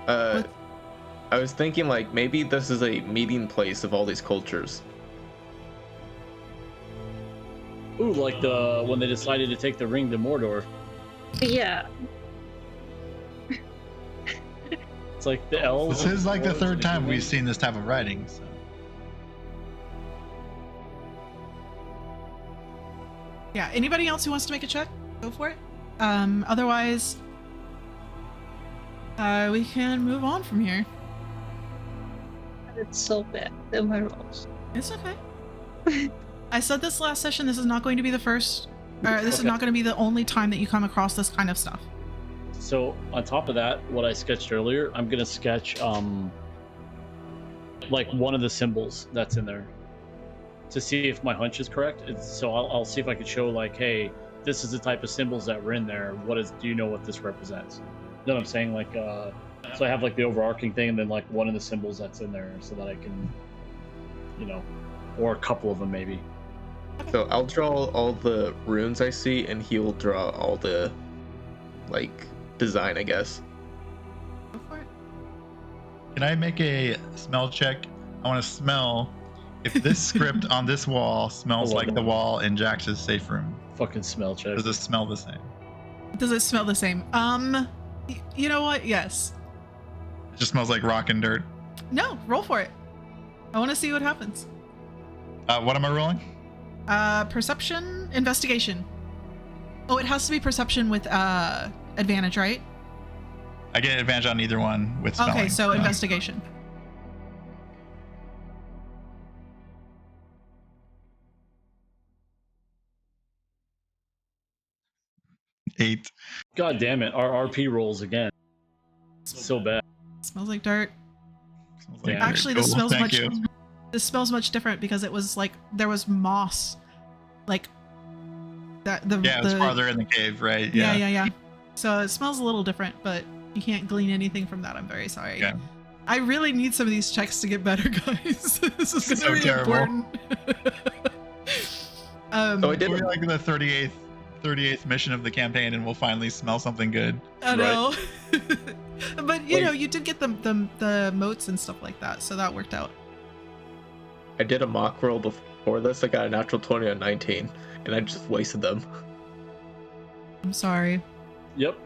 I was thinking like maybe this is a meeting place of all these cultures. Ooh, like when they decided to take the ring to Mordor. Yeah. It's like the elves. This is like the third time we've seen this type of writing. So. Yeah, anybody else who wants to make a check, go for it. Otherwise, we can move on from here. It's so bad in my rolls. It's okay. I said this last session, this is not going to be the first, this is not going to be the only time that you come across this kind of stuff. So on top of that, what I sketched earlier, I'm gonna sketch like one of the symbols that's in there to see if my hunch is correct. So I'll see if I can show like, hey, this is the type of symbols that were in there. Do you know what this represents? You know what I'm saying? Like, so I have like the overarching thing, and then like one of the symbols that's in there, so that I can, or a couple of them maybe. So I'll draw all the runes I see, and he'll draw all the, design, I guess. Go for it. Can I make a smell check? I want to smell if this script on this wall smells like the wall in Jax's safe room. Fucking smell check. Does it smell the same? Does it smell the same? You know what? Yes. It just smells like rock and dirt. No, roll for it. I want to see what happens. What am I rolling? Perception, investigation. Oh, it has to be perception with advantage, right? I get advantage on either one with smelling. Okay, so investigation. Eight. God damn it! Our RP rolls again. So bad. Smells like dirt. Smells like Actually, dirt. this Cool, smells thank much. you. This smells much different because it was like there was moss, like that. Yeah, it's farther in the cave, right? Yeah. So it smells a little different, but you can't glean anything from that. I'm very sorry. Yeah. I really need some of these checks to get better, guys. This is gonna So be terrible. important. So I did We'll be like in the 38th mission of the campaign, and we'll finally smell something good. I know. But you did get the moats and stuff like that, so that worked out. I did a mock roll before this. I got a natural 20 on 19, and I just wasted them. I'm sorry. Yep.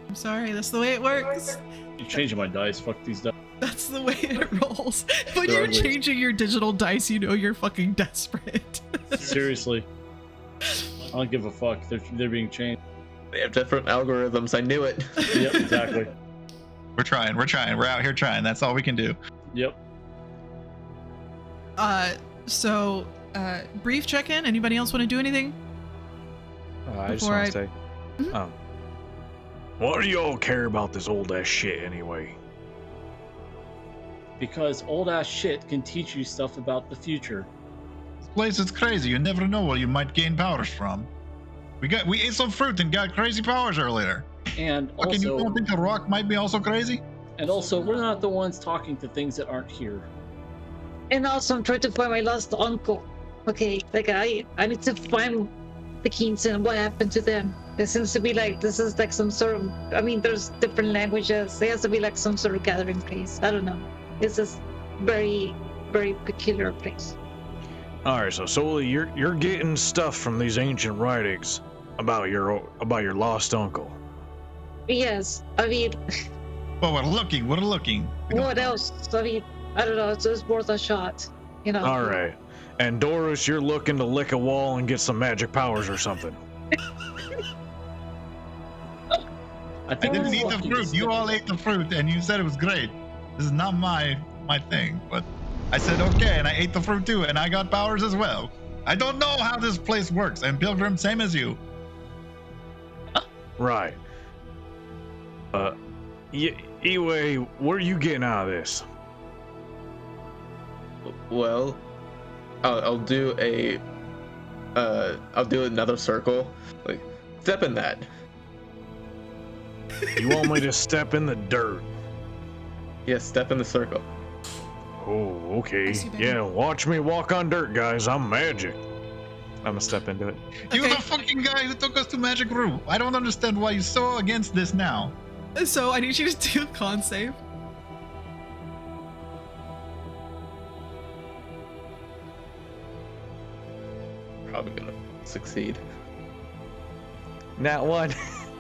I'm sorry. That's the way it works. You're changing my dice. Fuck these dice. That's the way it rolls. When They're you're ugly. changing your digital dice, you know you're fucking desperate. Seriously. I don't give a fuck. They're being changed. They have different algorithms. I knew it. Yep, exactly. We're trying. We're out here trying. That's all we can do. Yep. So brief check-in. Anybody else want to do anything? I just Before want I- to say, Mhm. What do y'all care about this old ass shit anyway? Because old ass shit can teach you stuff about the future. This place is crazy. You never know where you might gain powers from. We ate some fruit and got crazy powers earlier. And Fucking, you also, don't think the rock might be also crazy? we're not the ones talking to things that aren't here. And also, I'm trying to find my lost uncle. Okay, like I need to find the Keens and what happened to them. There seems to be this is like some sort of, there's different languages. There has to be like some sort of gathering place. I don't know. This is very, very peculiar place. All right, so Soli, you're getting stuff from these ancient writings about your lost uncle. Yes, Well, we're looking. We don't what know. else? I don't know. It's worth a shot. All right, and Doris, you're looking to lick a wall and get some magic powers or something. I didn't eat the fruit. You all ate the fruit, and you said it was great. This is not my thing, but I said okay, and I ate the fruit too, and I got powers as well. I don't know how this place works. I'm Pilgrim, same as you. Right. Anyway, what are you getting out of this? Well, I'll do another circle. Like, step in that. You want me to step in the dirt? Yes, step in the circle. Oh, okay. I see, baby. Yeah, watch me walk on dirt, guys. I'm magic. I'm gonna step into it. You're Okay. the fucking guy who took us to Magic Room. I don't understand why you're so against this now. So I need you to do a con save. Probably gonna succeed. Nat 1.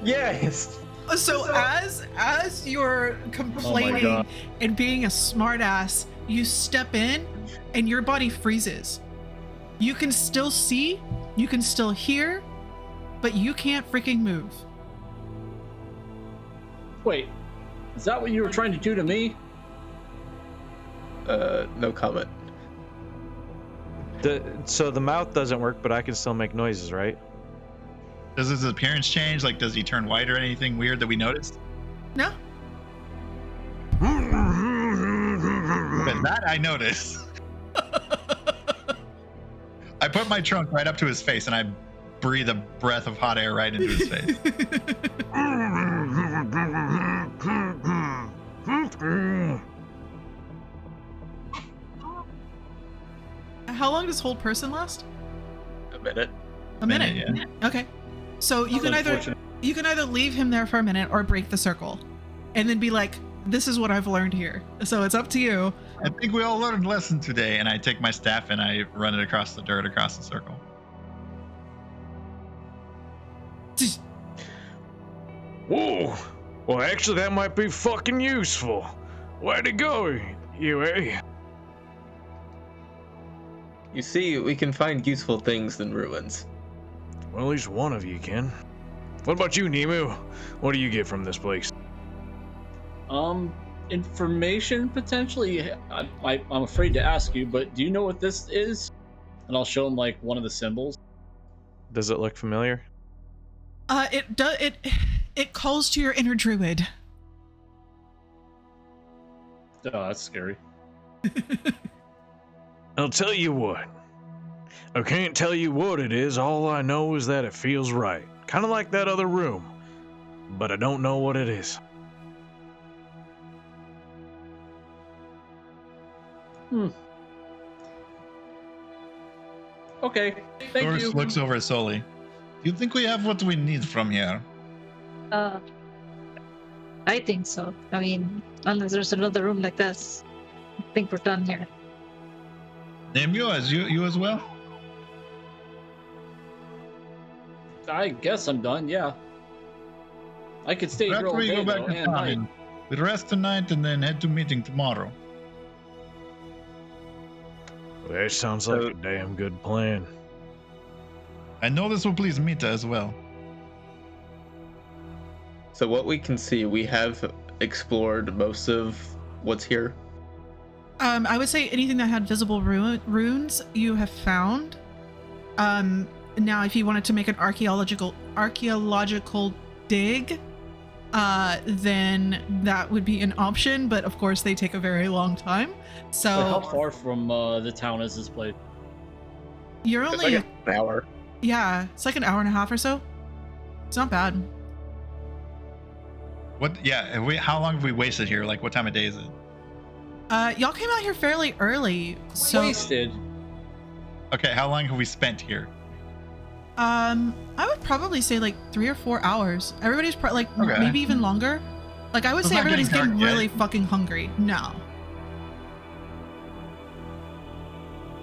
Yes. So as you're complaining God. and being a smartass, you step in and your body freezes. You can still see, you can still hear, but you can't freaking move. Wait, is that what you were trying to do to me? No comment. So the mouth doesn't work, but I can still make noises, right? Does his appearance change? Like, does he turn white or anything weird that we noticed? No? But that I noticed. I put my trunk right up to his face and I breathe a breath of hot air right into his face. How long does hold person last? A minute. A minute. Yeah. Okay. So you can either leave him there for a minute or break the circle, and then be like, "This is what I've learned here." So it's up to you. I think we all learned a lesson today, and I take my staff and I run it across the dirt across the circle. Whoa! Well, actually, that might be fucking useful. Way to go, you, eh? You see, we can find useful things in ruins. Well, at least one of you can. What about you, Nemu? What do you get from this place? Information potentially. I'm afraid to ask you, but do you know what this is? And I'll show him like one of the symbols. Does it look familiar? It calls to your inner druid. Oh, that's scary. I'll tell you what. I can't tell you what it is. All I know is that it feels right. Kind of like that other room. But I don't know what it is. Okay, thank Doris you. looks over at Sully. Do you think we have what we need from here? I think so. I mean, unless there's another room like this, I think we're done here. Name you as well? I guess I'm done. Yeah. I could stay here After all we day go back though, to and night. town, we rest tonight and then head to meeting tomorrow. That sounds like a damn good plan. I know this will please Mita as well. So what we can see, we have explored most of what's here. I would say anything that had visible runes you have found. Now, if you wanted to make an archaeological dig, then that would be an option. But of course, they take a very long time. So How far from the town is this place? You're It's only like an hour. Yeah, it's like an hour and a half or so. It's not bad. What? Yeah. How long have we wasted here? Like, what time of day is it? Y'all came out here fairly early, so Wasted. Okay. How long have we spent here? I would probably say like 3 or 4 hours. Everybody's like Okay. maybe even longer. Like I would It's say not everybody's getting getting dark yet. really fucking hungry. No.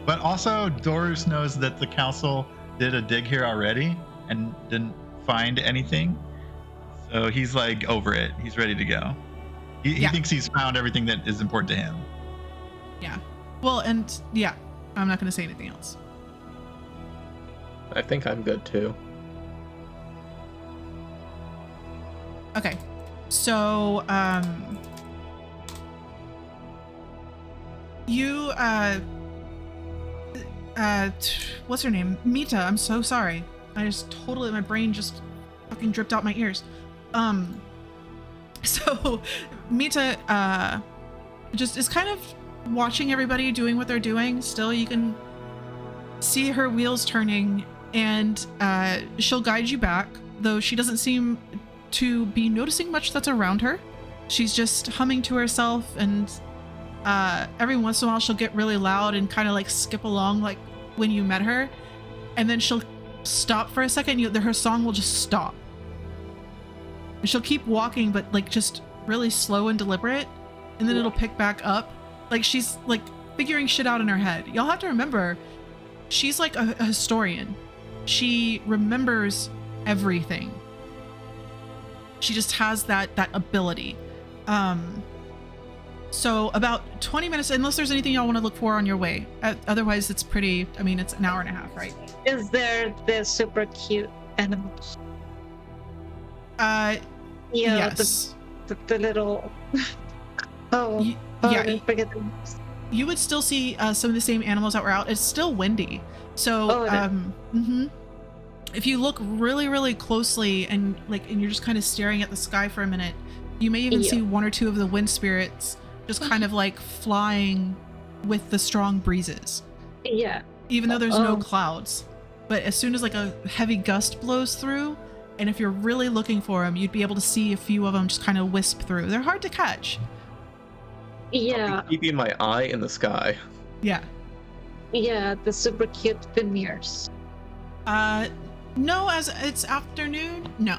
But also, Dorus knows that the council did a dig here already and didn't find anything. So he's like over it. He's ready to go. He Yeah. thinks he's found everything that is important to him. Yeah. Well, and yeah, I'm not going to say anything else. I think I'm good too. Okay. So, you, what's her name? Mita, I'm so sorry. My brain just fucking dripped out my ears. So Mita, just is kind of watching everybody doing what they're doing. Still, you can see her wheels turning, and she'll guide you back, though she doesn't seem to be noticing much that's around her. She's just humming to herself, and every once in a while she'll get really loud and kind of like skip along like when you met her, and then she'll stop for a second. Her song will just stop, and she'll keep walking, but like just really slow and deliberate, and then it'll pick back up. Like she's like figuring shit out in her head. Y'all have to remember, she's like a historian. She remembers everything. She just has that ability. So about 20 minutes, unless there's anything y'all want to look for on your way. Otherwise, it's pretty, I mean, it's an hour and a half, right? Is there the super cute animals? Yes. The little. I forget the names. You would still see some of the same animals that were out. It's still windy. So, if you look really, really closely and you're just kind of staring at the sky for a minute, you may even see one or two of the wind spirits just kind of like flying with the strong breezes. Yeah. Even though there's no clouds. but as soon as like a heavy gust blows through, and if you're really looking for them, you'd be able to see a few of them just kind of wisp through. They're hard to catch. Yeah. I'll be keeping my eye in the sky. Yeah. Yeah, the super cute veneers. No, as it's afternoon, no.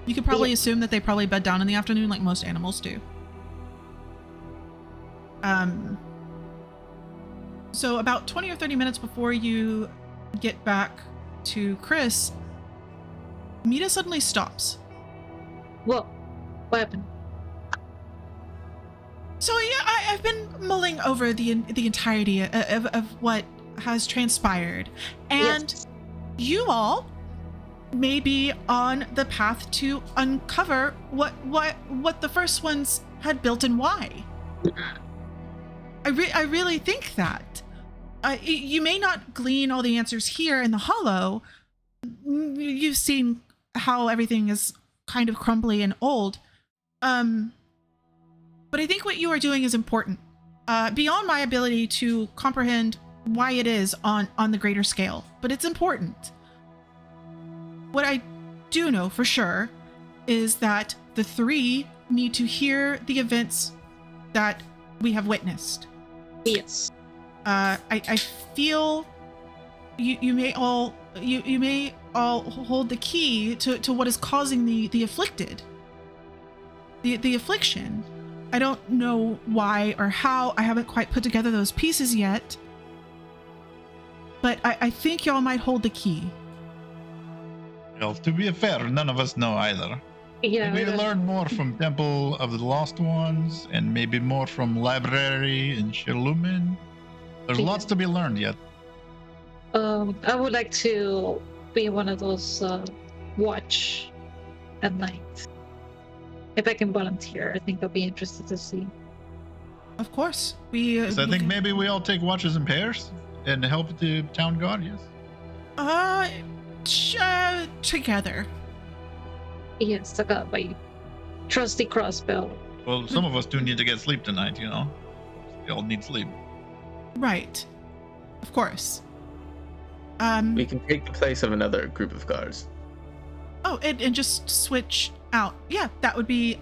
You could probably assume that they probably bed down in the afternoon like most animals do. So about 20 or 30 minutes before you get back to Chris, Mita suddenly stops. Whoa, what happened? So yeah, I've been mulling over the entirety of what has transpired, and Yes. you all may be on the path to uncover what the first ones had built and why. I really think that. You may not glean all the answers here in the Hollow. You've seen how everything is kind of crumbly and old. But I think what you are doing is important. Beyond my ability to comprehend why it is on the greater scale, but it's important. What I do know for sure is that the three need to hear the events that we have witnessed. Yes. I feel you may all hold the key to what is causing the afflicted. The affliction. I don't know why or how. I haven't quite put together those pieces yet. But I think y'all might hold the key. Well, to be fair, none of us know either. Yeah. Maybe learn more from Temple of the Lost Ones, and maybe more from Library in Shirlumin. There's lots to be learned yet. I would like to be one of those watch at night. If I can volunteer, I think I'll be interested to see. Of course. We. So I think maybe we all take watches in pairs and help the town guard, yes? Together. Yes, I got my trusty crossbow. Well, some of us do need to get sleep tonight, you know? We all need sleep. Right. Of course. We can take the place of another group of guards. Oh, and just switch out. Yeah, that would be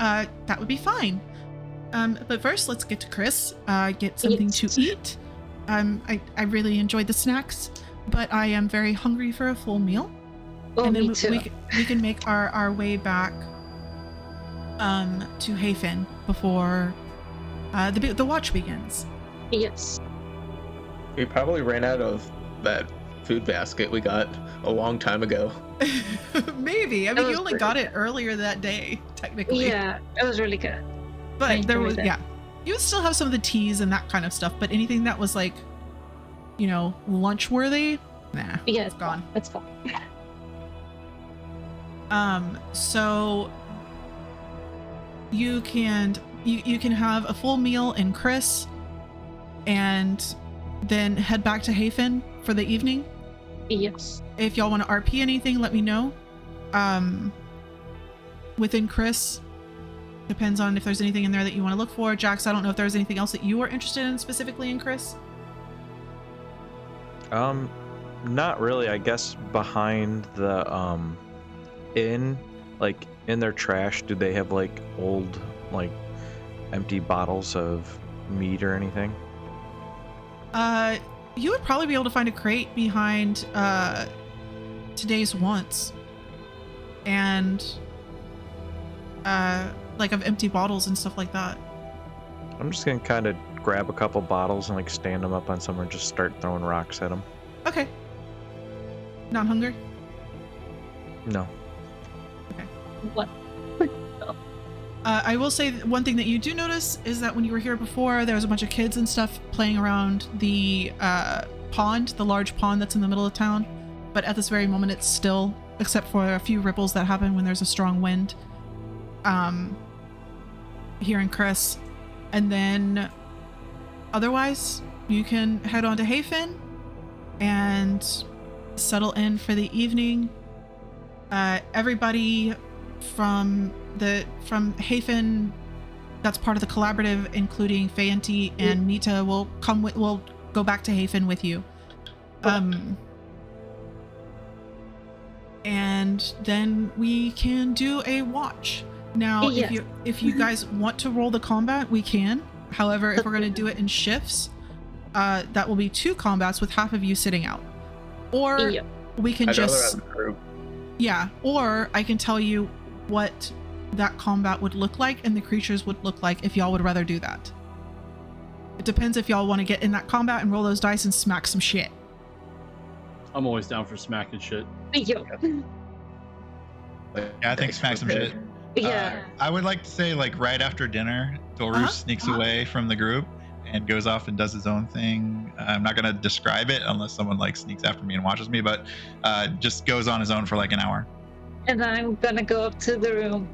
fine. But first, let's get to Chris. Get something to eat. I really enjoyed the snacks, but I am very hungry for a full meal. Oh, and then me too. we can make our way back to Hafen before the watch begins. Yes. We probably ran out of that food basket we got a long time ago. Maybe. I That mean, you was only pretty got it earlier that day, technically. Yeah, it was really good. I But there enjoyed was, it. yeah. You would still have some of the teas and that kind of stuff, but anything that was like, you know, lunch worthy, nah, Yeah, it's gone. It's fine. So you can have a full meal in Chris and then head back to Hafen for the evening. Yes. If y'all want to RP anything, let me know. Within Chris, depends on if there's anything in there that you want to look for. Jax, I don't know if there's anything else that you are interested in specifically in Chris. Not really. I guess behind the inn, like in their trash, do they have like old, like empty bottles of meat or anything? You would probably be able to find a crate behind today's wants, and like of empty bottles and stuff like that. I'm just gonna kind of grab a couple bottles and like stand them up on somewhere and just start throwing rocks at them. Okay. Not hungry? No. What? I will say one thing that you do notice is that when you were here before, there was a bunch of kids and stuff playing around the pond, the large pond that's in the middle of town. But at this very moment, it's still, except for a few ripples that happen when there's a strong wind. Here in Chris. And then otherwise, you can head on to Hafen and settle in for the evening. Everybody from Hafen that's part of the collaborative, including Fayanti and Mita, will go back to Hafen with you. and then we can do a watch. Now, Yes. if you guys want to roll the combat, we can. However, if we're going to do it in shifts, that will be 2 combats with half of you sitting out. Or Yeah. we can I'd rather just have a group. yeah, or I can tell you what that combat would look like and the creatures would look like if y'all would rather do that. It depends if y'all want to get in that combat and roll those dice and smack some shit. I'm always down for smacking shit. Yeah. Like, Yeah, I think smack some shit. Yeah. I would like to say, like, right after dinner, Doru sneaks away from the group and goes off and does his own thing. I'm not going to describe it unless someone, like, sneaks after me and watches me, but just goes on his own for, like, an hour. And I'm gonna go up to the room,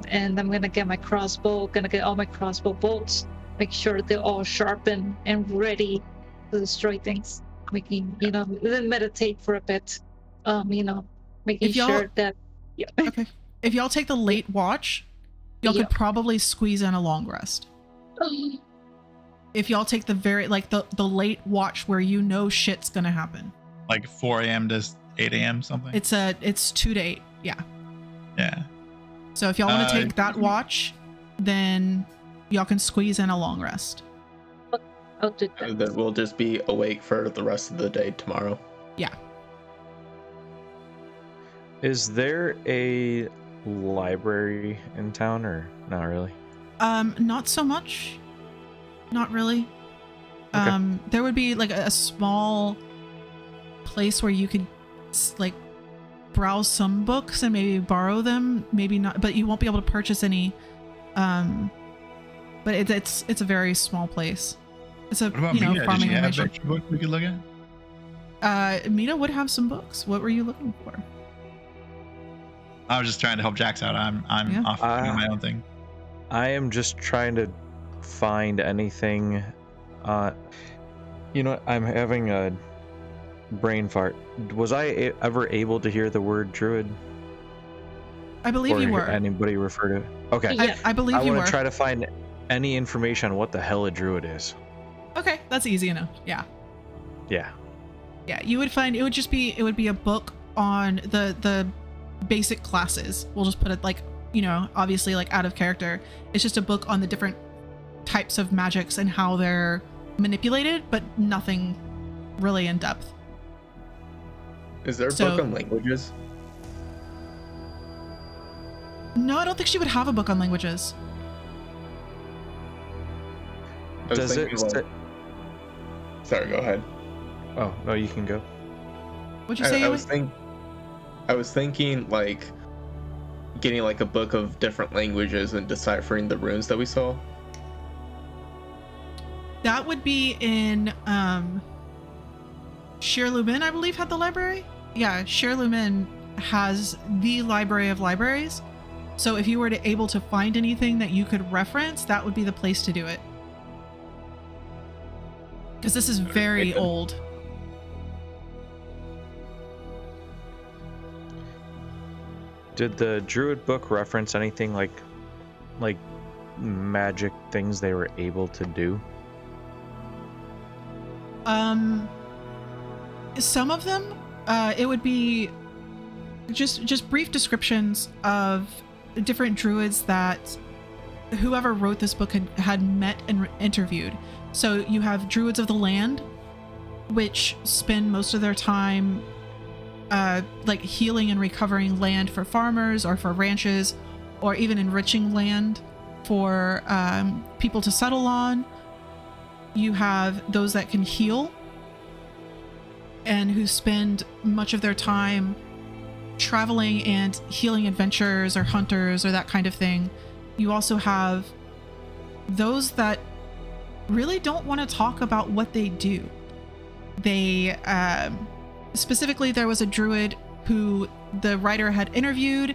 and I'm gonna get my crossbow, gonna get all my crossbow bolts, make sure they're all sharpened and ready to destroy things. Making, then meditate for a bit. Making sure that. Yeah. Okay. If y'all take the late watch, y'all Yeah. could probably squeeze in a long rest. If y'all take the the late watch where you know shit's gonna happen. Like 4 a.m. to 8 a.m. something? It's 2 to 8. Yeah. Yeah. So if y'all want to take that watch, then y'all can squeeze in a long rest. I'll do that. Then we'll just be awake for the rest of the day tomorrow. Yeah. Is there a library in town or not really? Not so much. Not really. Okay. There would be like a small place where you could like browse some books and maybe borrow them, maybe not, but you won't be able to purchase any. But it's a very small place. It's a What about Mita? Did farming she have location. extra books we could look at? Mita would have some books. What were you looking for? I was just trying to help Jax out. I'm Yeah. off doing my own thing. I am just trying to find anything. I'm having a brain fart. Was I ever able to hear the word druid? I believe or you were. Anybody refer to it? Okay. Yeah. I believe I you want were. to try to find any information on what the hell a druid is. Okay, that's easy enough. Yeah. Yeah. Yeah, you would find it would be a book on the basic classes. We'll just put it like, obviously like out of character. It's just a book on the different types of magics and how they're manipulated, but nothing really in depth. Is there a So- book on languages? No, I don't think she would have a book on languages. I was Does it? thinking, like- Sorry, go ahead. Oh no, you can go. What'd you say? I was thinking like getting like a book of different languages and deciphering the runes that we saw. That would be in Shir Lumin, I believe, had the library. Yeah, Shir Lumin has the library of libraries. So if you were able to find anything that you could reference, that would be the place to do it. Because this is very Okay. old. Did the druid book reference anything like magic things they were able to do? Some of them, it would be just brief descriptions of different druids that whoever wrote this book had met and interviewed. So you have druids of the land, which spend most of their time like healing and recovering land for farmers or for ranches, or even enriching land for people to settle on. You have those that can heal and who spend much of their time traveling and healing adventurers or hunters or that kind of thing. You also have those that really don't want to talk about what they do. They specifically, there was a druid who the writer had interviewed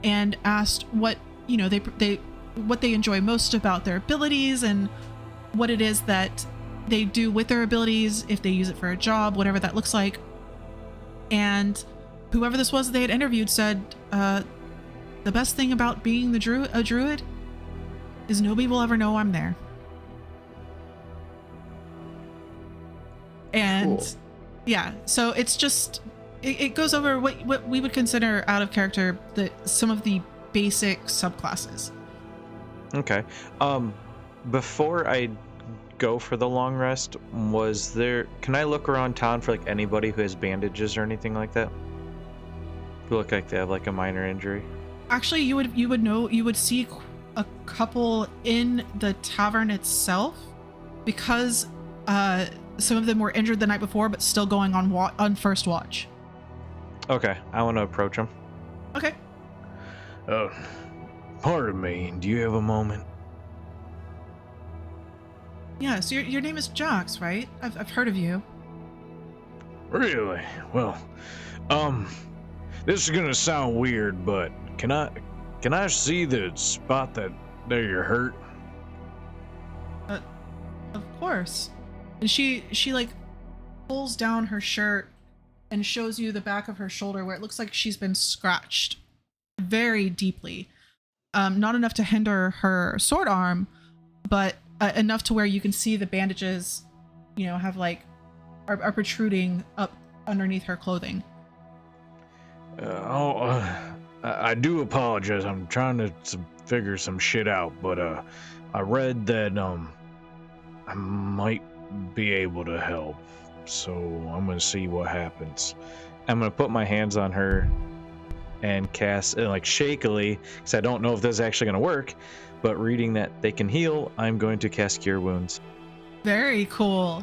and asked what what they enjoy most about their abilities and what it is that they do with their abilities, if they use it for a job, whatever that looks like. And whoever this was they had interviewed said, the best thing about being a druid is nobody will ever know I'm there. And Cool. yeah, so it's just it goes over what we would consider out of character, some of the basic subclasses. Okay. Before I go for the long rest, can I look around town for like anybody who has bandages or anything like that? Who look like they have like a minor injury? Actually, you would see a couple in the tavern itself, because some of them were injured the night before but still going on first watch. Okay, I want to approach them. Okay. Pardon me, do you have a moment? Yeah, so your name is Jax, right? I've heard of you. Really? Well, this is gonna sound weird, but can I see the spot that you're hurt? Of course. And she like pulls down her shirt and shows you the back of her shoulder where it looks like she's been scratched very deeply. Not enough to hinder her sword arm, but enough to where you can see the bandages, have are protruding up underneath her clothing. I do apologize. I'm trying to figure some shit out, but I read that I might be able to help, so I'm gonna see what happens. I'm gonna put my hands on her and cast like shakily, because I don't know if this is actually gonna work, but reading that they can heal, I'm going to cast Cure Wounds. Very cool.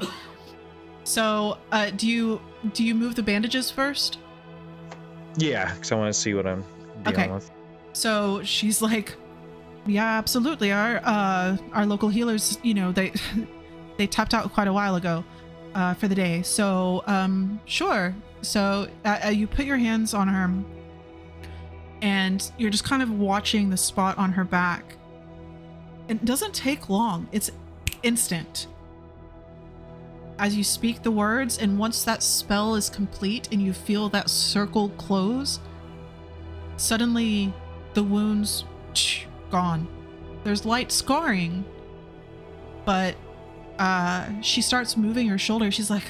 So, do you move the bandages first? Yeah, because I want to see what I'm dealing with. So she's like, yeah, absolutely. Our local healers, they tapped out quite a while ago for the day. So, sure. So you put your hands on her and you're just kind of watching the spot on her back. It doesn't take long. It's instant. As you speak the words, and once that spell is complete and you feel that circle close, suddenly the wounds gone. There's light scarring, but she starts moving her shoulder. She's like,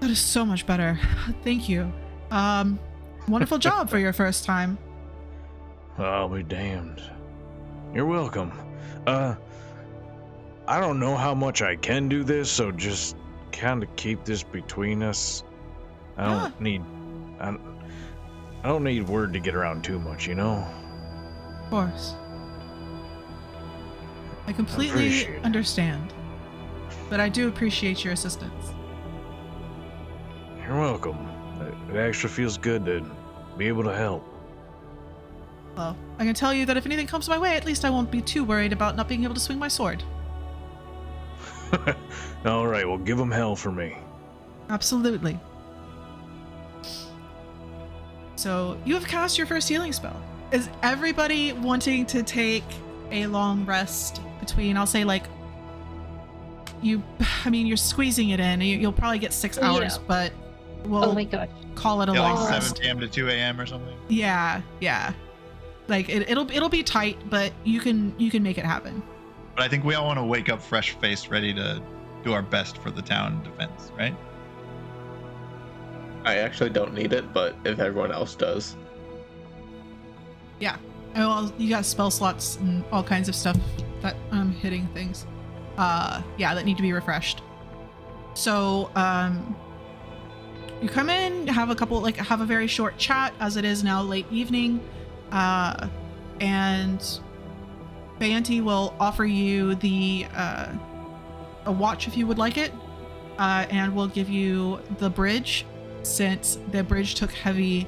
that is so much better. Thank you. Wonderful job for your first time. I'll be damned. You're welcome. I don't know how much I can do this, so just kind of keep this between us. I don't need word to get around too much, Of course. I completely understand, but I do appreciate your assistance. You're welcome. It actually feels good to be able to help. Well, I can tell you that if anything comes my way, at least I won't be too worried about not being able to swing my sword. All right, well, give them hell for me. Absolutely. So you have cast your first healing spell. Is everybody wanting to take a long rest between, I'll say, you're squeezing it in. You'll probably get 6 hours, but we'll oh my God. call it a long like rest. 7 p.m. to 2 a.m. or something. Yeah. Like it'll be tight, but you can make it happen. But I think we all want to wake up fresh-faced, ready to do our best for the town defense, right? I actually don't need it, but if everyone else does. Yeah. Well, you got spell slots and all kinds of stuff that hitting things. That need to be refreshed. So, you come in, have a very short chat, as it is now late evening, and Banty will offer you a watch if you would like it, and we'll give you the bridge, since the bridge took heavy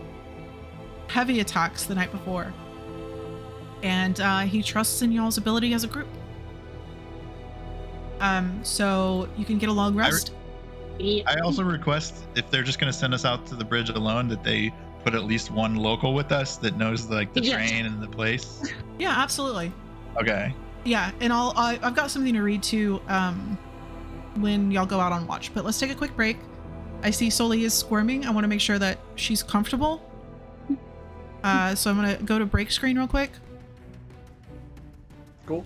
attacks the night before, and he trusts in y'all's ability as a group. So you can get a long rest. I also request, if they're just going to send us out to the bridge alone, that they put at least one local with us that knows the train and the place. Yeah, absolutely. Okay. Yeah, and I've got something to read too when y'all go out on watch. But let's take a quick break. I see Soli is squirming. I want to make sure that she's comfortable. So I'm gonna go to break screen real quick. Cool.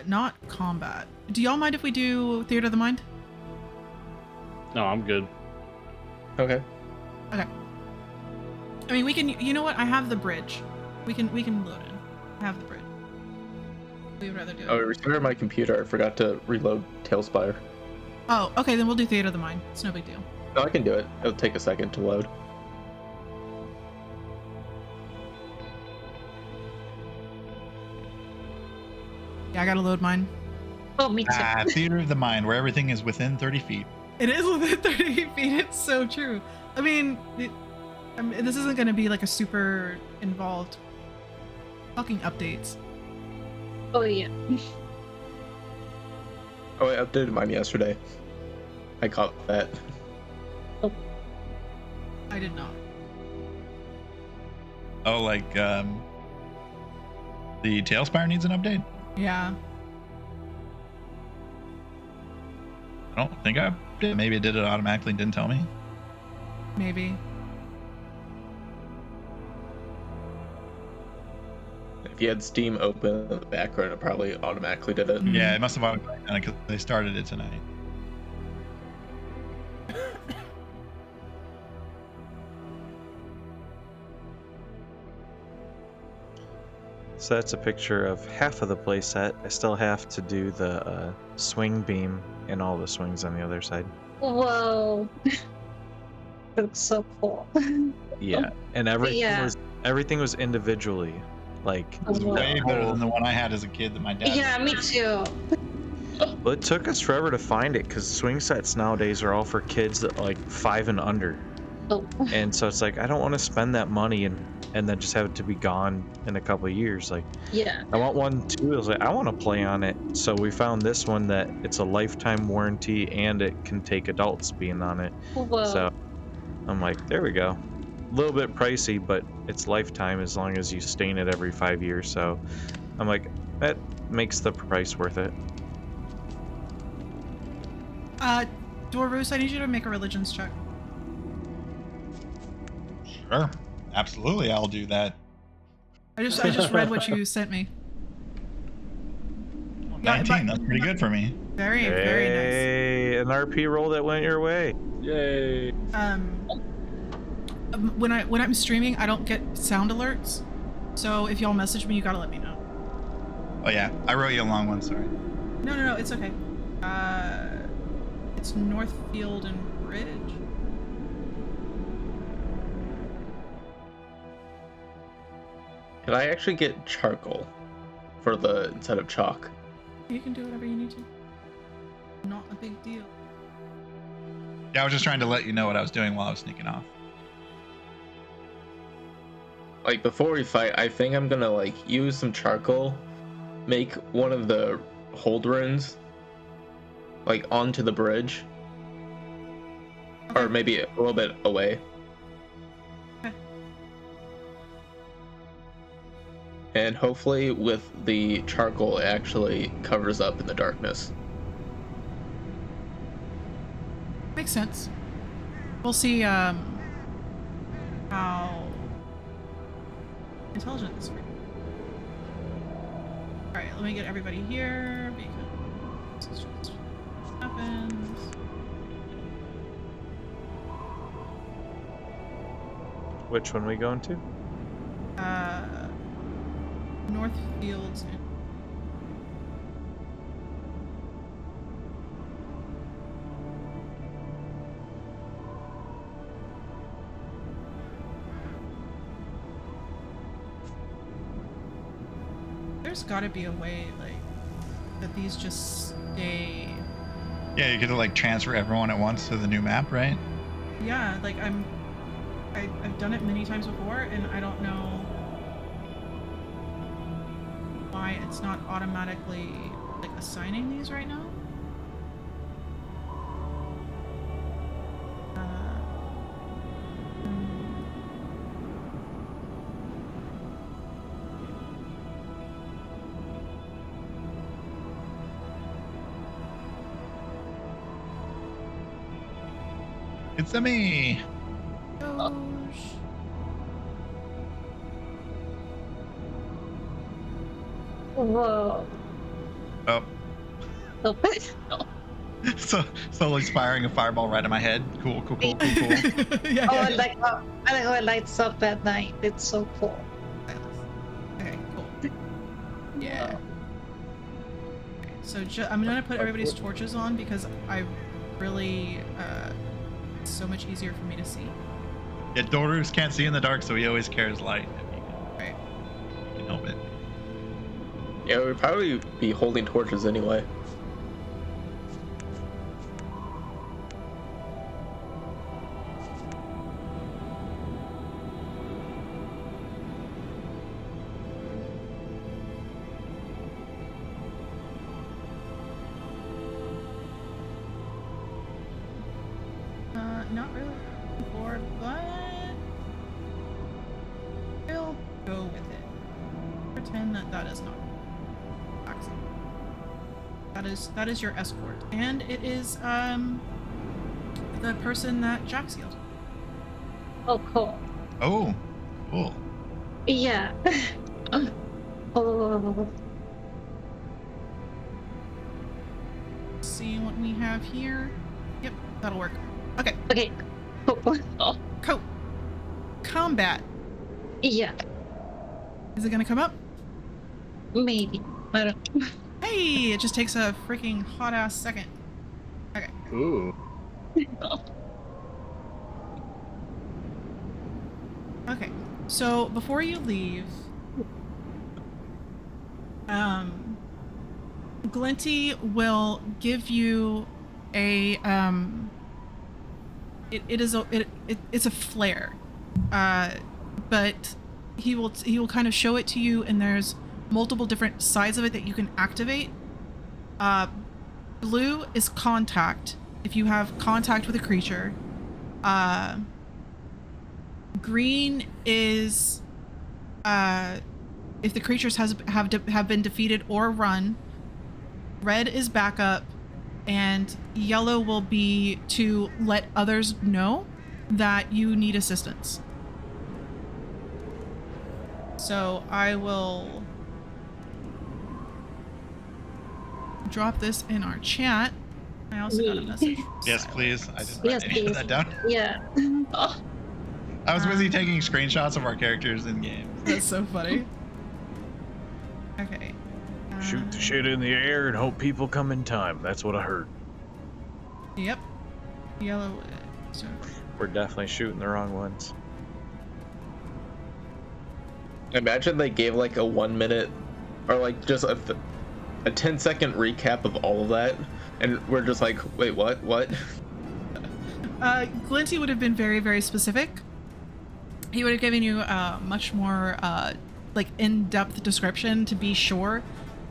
Not combat. Do y'all mind if we do Theater of the Mind? No, I'm good. Okay. Okay. I mean, we can. You know what? I have the bridge. We can load in. I have the bridge. We would rather do it. Oh, I restarted my computer. I forgot to reload Tailspire. Oh, okay. Then we'll do Theater of the Mind. It's no big deal. No, I can do it. It'll take a second to load. Yeah, I gotta load mine. Oh, me too. Theater of the mind, where everything is within 30 feet. It is within 30 feet. It's so true. I mean, this isn't gonna be like a super involved fucking updates. Oh, yeah. Oh, I updated mine yesterday. I caught that. I did not. Oh, like the Tailspire needs an update? Yeah. I don't think I did. Maybe it did it automatically and didn't tell me. Maybe. If you had Steam open in the background, it probably automatically did it. Yeah, it must have automatically done it because they started it tonight. So that's a picture of half of the play set. I still have to do the swing beam and all the swings on the other side. Whoa. Looks so cool. Yeah, and everything Yeah. was individually, like. Oh, wow. Way better than the one I had as a kid that my dad. Yeah, me too. Well, it took us forever to find it because swing sets nowadays are all for kids that like 5 and under, Oh. and so it's like I don't want to spend that money and then just have it to be gone in a couple of years. Like, Yeah. I want one too. I was like, I want to play on it. So we found this one that it's a lifetime warranty and it can take adults being on it. Whoa. So I'm like, there we go. A little bit pricey, but it's lifetime as long as you stain it every 5 years. So I'm like, that makes the price worth it. Dorus, I need you to make a religions check. Sure. Absolutely, I'll do that. I just read what you sent me. Yeah, 19, that's pretty good for me. Very nice. Hey, an RP roll that went your way. Yay. When I'm streaming, I don't get sound alerts. So if y'all message me, you gotta let me know. Oh yeah, I wrote you a long one, sorry. No, it's okay. It's Northfield and Bridge. Can I actually get charcoal for the instead of chalk? You can do whatever you need to. Not a big deal. Yeah, I was just trying to let you know what I was doing while I was sneaking off. Like before we fight, I think I'm gonna like use some charcoal, make one of the hold runes like onto the bridge, or maybe a little bit away. Okay. And hopefully with the charcoal it actually covers up in the darkness. Makes sense. We'll see how intelligent this is. Alright, let me get everybody here because this is just what happens. Which one we going to? Northfields and there's gotta be a way like that these just stay. Yeah, you could like transfer everyone at once to the new map, right? Yeah, like I've done it many times before and I don't know why it's not automatically like assigning these right now. It's a me. Whoa. Oh, Oh, so slowly firing a fireball right in my head. Cool. Yeah, I like how it lights up at night. It's so cool. Okay, cool. Yeah. Okay, so I'm gonna put everybody's torches on because I really it's so much easier for me to see. Yeah, Dorus can't see in the dark, so he always carries light. Right. If you can help it. Yeah, we'd probably be holding torches anyway. Not really looking forward, but I'll go with it. Pretend that is not toxic. That is your escort, and it is the person that Jack sealed. Oh, cool. Oh, cool. Yeah. Oh. See what we have here. Yep, that'll work. Okay, Okay. Oh, cool. Combat. yeah. Is it gonna come up? Maybe. I don't. Hey, it just takes a freaking hot ass second. Okay. Ooh. Okay. So before you leave, Glinty will give you a it's a flare, but he will kind of show it to you, and there's multiple different sides of it that you can activate. Blue is contact if you have contact with a creature. Green is if the creatures have been defeated or run. Red is backup, and yellow will be to let others know that you need assistance. So I will drop this in our chat. I also got a message. Yes, please. I didn't Yes, write any of please. that down. Yeah. Oh, I was busy taking screenshots of our characters in game. That's so funny. Okay. Shoot the shit in the air and hope people come in time. That's what I heard. Yep. Yellow. So We're definitely shooting the wrong ones. Imagine they gave like a 1 minute or like just a 10-second recap of all of that, and we're just like, wait, what? Glinty would have been very, very specific. He would have given you a much more like in-depth description to be sure.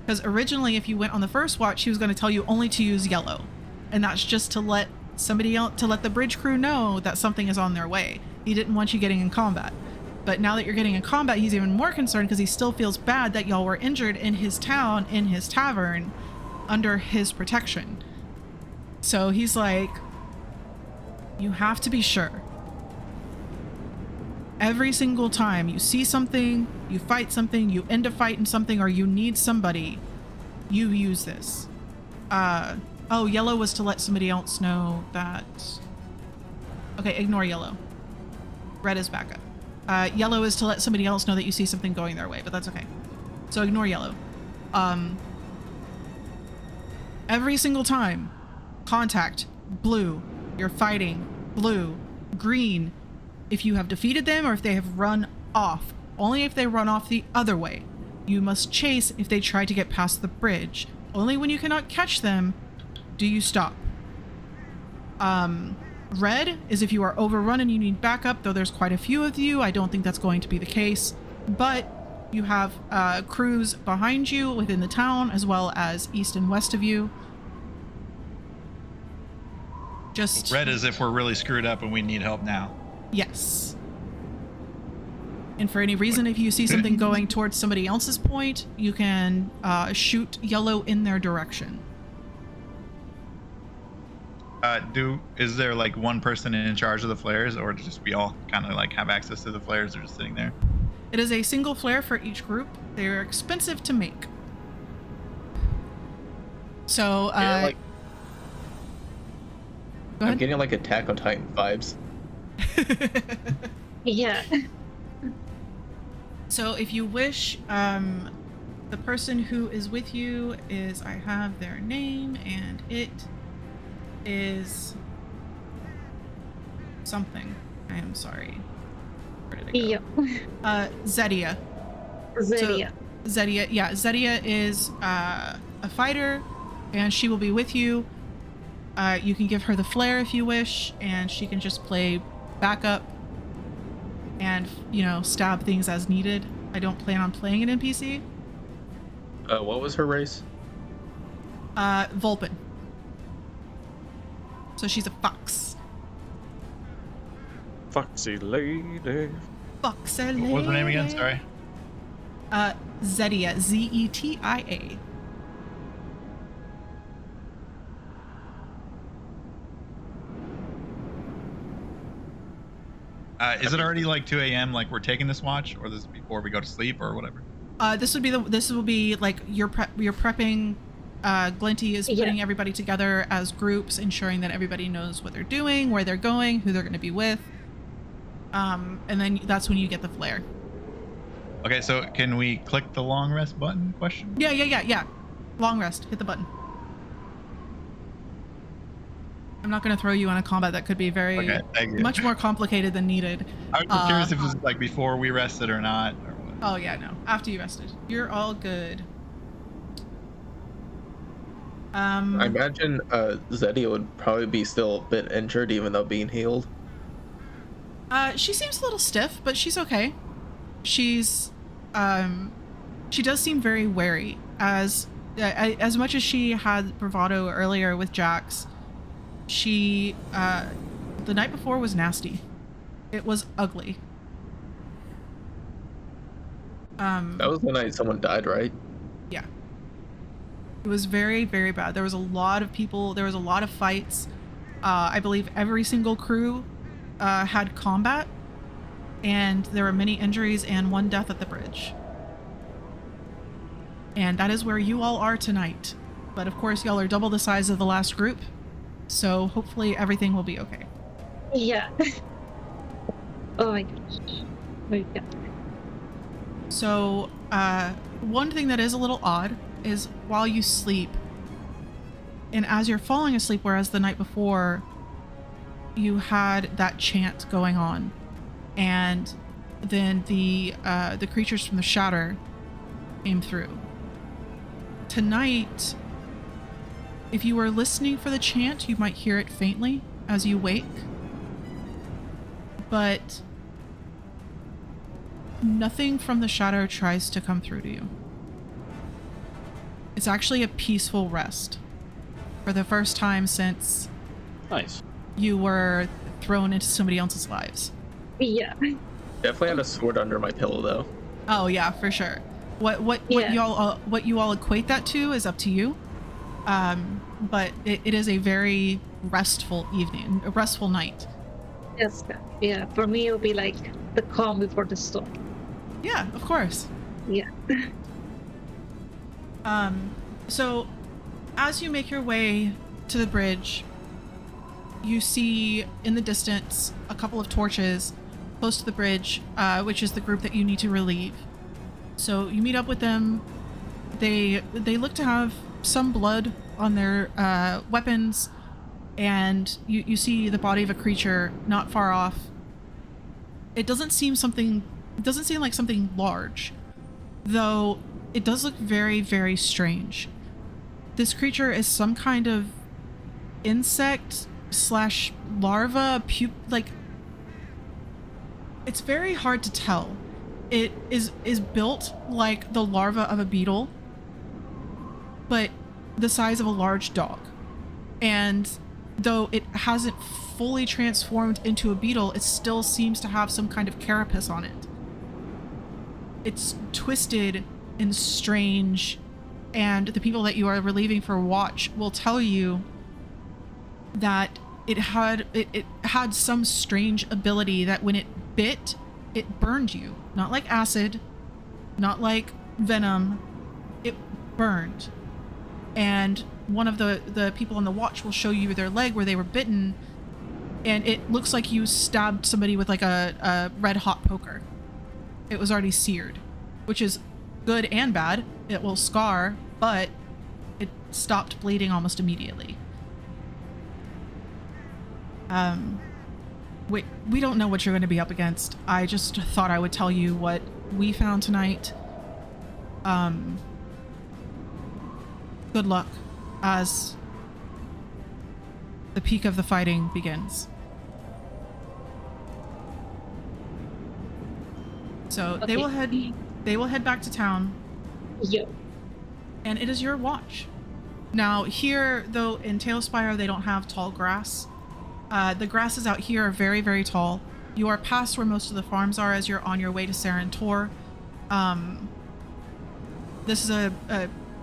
Because originally, if you went on the first watch, he was going to tell you only to use yellow, and that's just to let somebody else, to let the bridge crew know that something is on their way. He didn't want you getting in combat. But now that you're getting in combat, he's even more concerned because he still feels bad that y'all were injured in his town, in his tavern, under his protection. So he's like, you have to be sure. Every single time you see something, you fight something, you end a fight in something, or you need somebody, you use this. Oh, yellow was to let somebody else know that... Okay, ignore yellow. Red is backup. Yellow is to let somebody else know that you see something going their way, but that's okay. So ignore yellow. Every single time, contact, blue, you're fighting, blue, green, if you have defeated them or if they have run off. Only if they run off the other way. You must chase if they try to get past the bridge. Only when you cannot catch them do you stop. Red is if you are overrun and you need backup, though there's quite a few of you. I don't think that's going to be the case. But you have crews behind you within the town, as well as east and west of you. Just... Red is if we're really screwed up and we need help now. Yes. And for any reason, if you see something going towards somebody else's point, you can shoot yellow in their direction. Is there like one person in charge of the flares, or just we all kind of like have access to the flares? They're just sitting there. It is a single flare for each group. They are expensive to make. So, Yeah, go I'm ahead. getting like Attack on Titan vibes. Yeah. So if you wish, the person who is with you is, I have their name, and it is something. I am sorry. Where did it go? Yeah. Zedia. Zedia. Zedia, yeah. Zedia is a fighter, and she will be with you. You can give her the flare if you wish, and she can just play backup and, you know, stab things as needed. I don't plan on playing an NPC. What was her race? Vulpin. So she's a fox. Foxy lady. Foxy What was her name again? lady. Sorry. Zedia. Zetia. Is it already like 2 a.m. like we're taking this watch, or this is before we go to sleep or whatever? This will be like you're prepping. Glinty is putting everybody together as groups, ensuring that everybody knows what they're doing, where they're going, who they're going to be with. And then that's when you get the flare. Okay, so can we click the long rest button? Question. Yeah. Long rest. Hit the button. I'm not going to throw you on a combat that could be very much more complicated than needed. I was just curious if it was like before we rested or not. Or what. Oh yeah, no. After you rested, you're all good. I imagine Zedia would probably be still a bit injured, even though being healed. She seems a little stiff, but she's okay. She's, she does seem very wary. As much as she had bravado earlier with Jax, she, the night before was nasty. It was ugly. That was the night someone died, right? Yeah. It was very, very bad. There was a lot of people. There was a lot of fights. I believe every single crew had combat, and there were many injuries and one death at the bridge. And that is where you all are tonight. But of course, y'all are double the size of the last group, so hopefully everything will be okay. Yeah. Oh my gosh. My God. So, one thing that is a little odd is while you sleep, and as you're falling asleep, whereas the night before you had that chant going on, and then the creatures from the shatter came through. Tonight, if you were listening for the chant, you might hear it faintly as you wake, but nothing from the shadow tries to come through to you. It's actually a peaceful rest for the first time since Nice. you were thrown into somebody else's lives. Yeah. Definitely had a sword under my pillow, though. Oh yeah, for sure. What you all equate that to is up to you. But it is a very restful evening, a restful night. Yes. Yeah. For me, it'll be like the calm before the storm. Yeah, of course. Yeah. So as you make your way to the bridge, you see in the distance a couple of torches close to the bridge, which is the group that you need to relieve. So you meet up with them. They look to have some blood on their weapons, and you see the body of a creature not far off. It doesn't seem like something large, though it does look very, very strange. This creature is some kind of insect / larva, it's very hard to tell. It is built like the larva of a beetle, but the size of a large dog. And though it hasn't fully transformed into a beetle, it still seems to have some kind of carapace on it. It's twisted and strange, and the people that you are relieving for watch will tell you that it had some strange ability that when it bit, it burned you. Not like acid, not like venom. It burned. and one of the people on the watch will show you their leg where they were bitten, and it looks like you stabbed somebody with like a red hot poker. It was already seared, which is good and bad. It will scar, but it stopped bleeding almost immediately. We don't know what you're going to be up against. I just thought I would tell you what we found tonight. Good luck as the peak of the fighting begins. So Okay. they will head back to town. Yep. And it is your watch. Now here, though, in Tailspire they don't have tall grass. The grasses out here are very, very tall. You are past where most of the farms are as you're on your way to Sarentor. This is a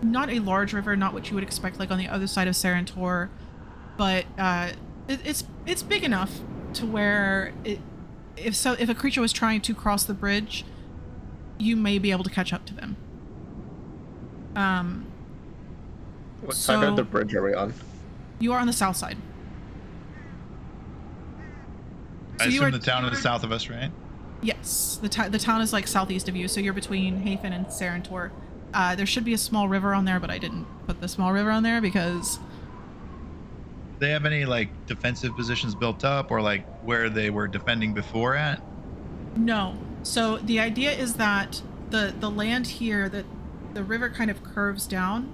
not a large river, not what you would expect like on the other side of Sarentor, but it's big enough to where if a creature was trying to cross the bridge, you may be able to catch up to them. What side of the bridge are we on? You are on the south side. I assume the town is south of us, right? Yes, the town is like southeast of you, so you're between Hafen and Sarentor. There should be a small river on there, but I didn't put the small river on there because... Do they have any like defensive positions built up, or like where they were defending before at? No. So the idea is that the land here, that the river kind of curves down,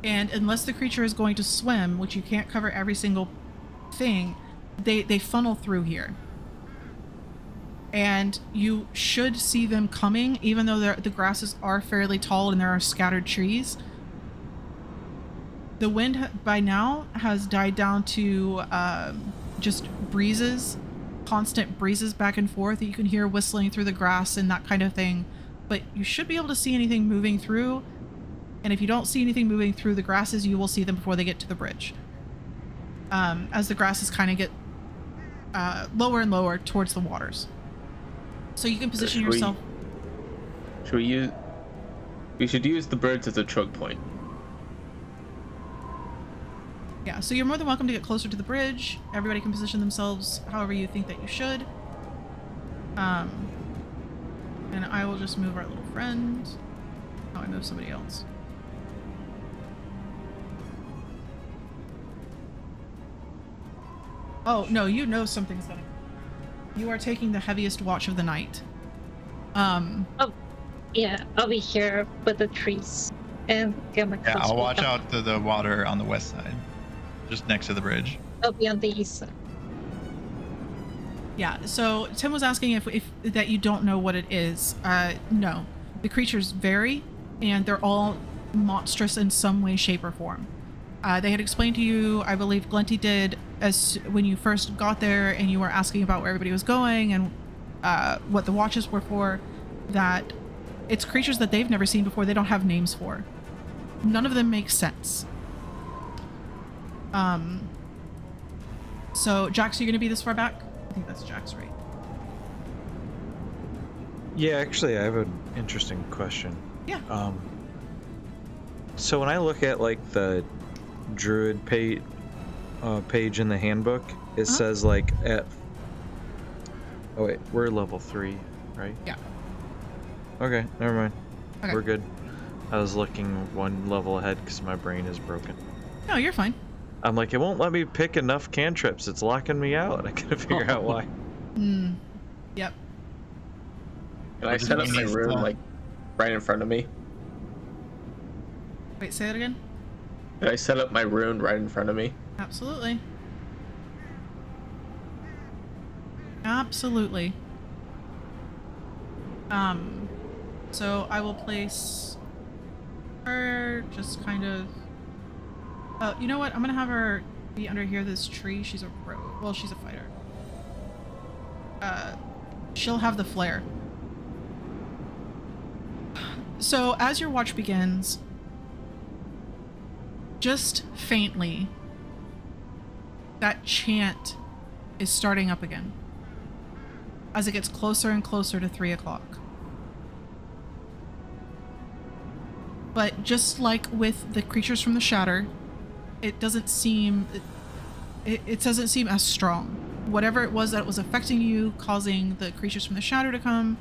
and unless the creature is going to swim, which you can't cover every single thing, they funnel through here. And you should see them coming, even though the grasses are fairly tall and there are scattered trees. The wind by now has died down to just breezes, constant breezes back and forth that you can hear whistling through the grass and that kind of thing. But you should be able to see anything moving through. And if you don't see anything moving through the grasses, you will see them before they get to the bridge. As the grasses kind of get lower and lower towards the waters. So you can position yourself. We should use the birds as a choke point. Yeah, so you're more than welcome to get closer to the bridge. Everybody can position themselves however you think that you should. And I will just move our little friend. Oh, I moved somebody else. Oh, no, you know something's gonna... You are taking the heaviest watch of the night. Oh, yeah, I'll be here with the trees and get my Yeah, clothes I'll watch pulled up. out to the water on the west side, just next to the bridge. I'll be on the east side. Yeah, so Tim was asking if that you don't know what it is. No. The creatures vary, and they're all monstrous in some way, shape, or form. They had explained to you, I believe Glenty did, as when you first got there and you were asking about where everybody was going and what the watches were for, that it's creatures that they've never seen before. They don't have names for. None of them make sense. So Jax, are you going to be this far back? I think that's Jax, right? Yeah, actually, I have an interesting question. Yeah. So when I look at like the druid page in the handbook, it says like at... Oh wait, we're level 3, right? Yeah. Okay, never mind. Okay. We're good. I was looking one level ahead because my brain is broken. No, you're fine. I'm like, it won't let me pick enough cantrips. It's locking me out. I gotta figure out why. Yep. Can I set up my room like right in front of me? Wait, say that again? Did I set up my rune right in front of me? Absolutely. Absolutely. So I will place her just kind of... Oh, you know what? I'm gonna have her be under here, this tree. She's a rogue. Well, she's a fighter. She'll have the flare. So as your watch begins, just faintly, that chant is starting up again as it gets closer and closer to 3 o'clock. But just like with the creatures from the Shatter, it doesn't seem it doesn't seem as strong. Whatever it was that was affecting you, causing the creatures from the Shatter to come,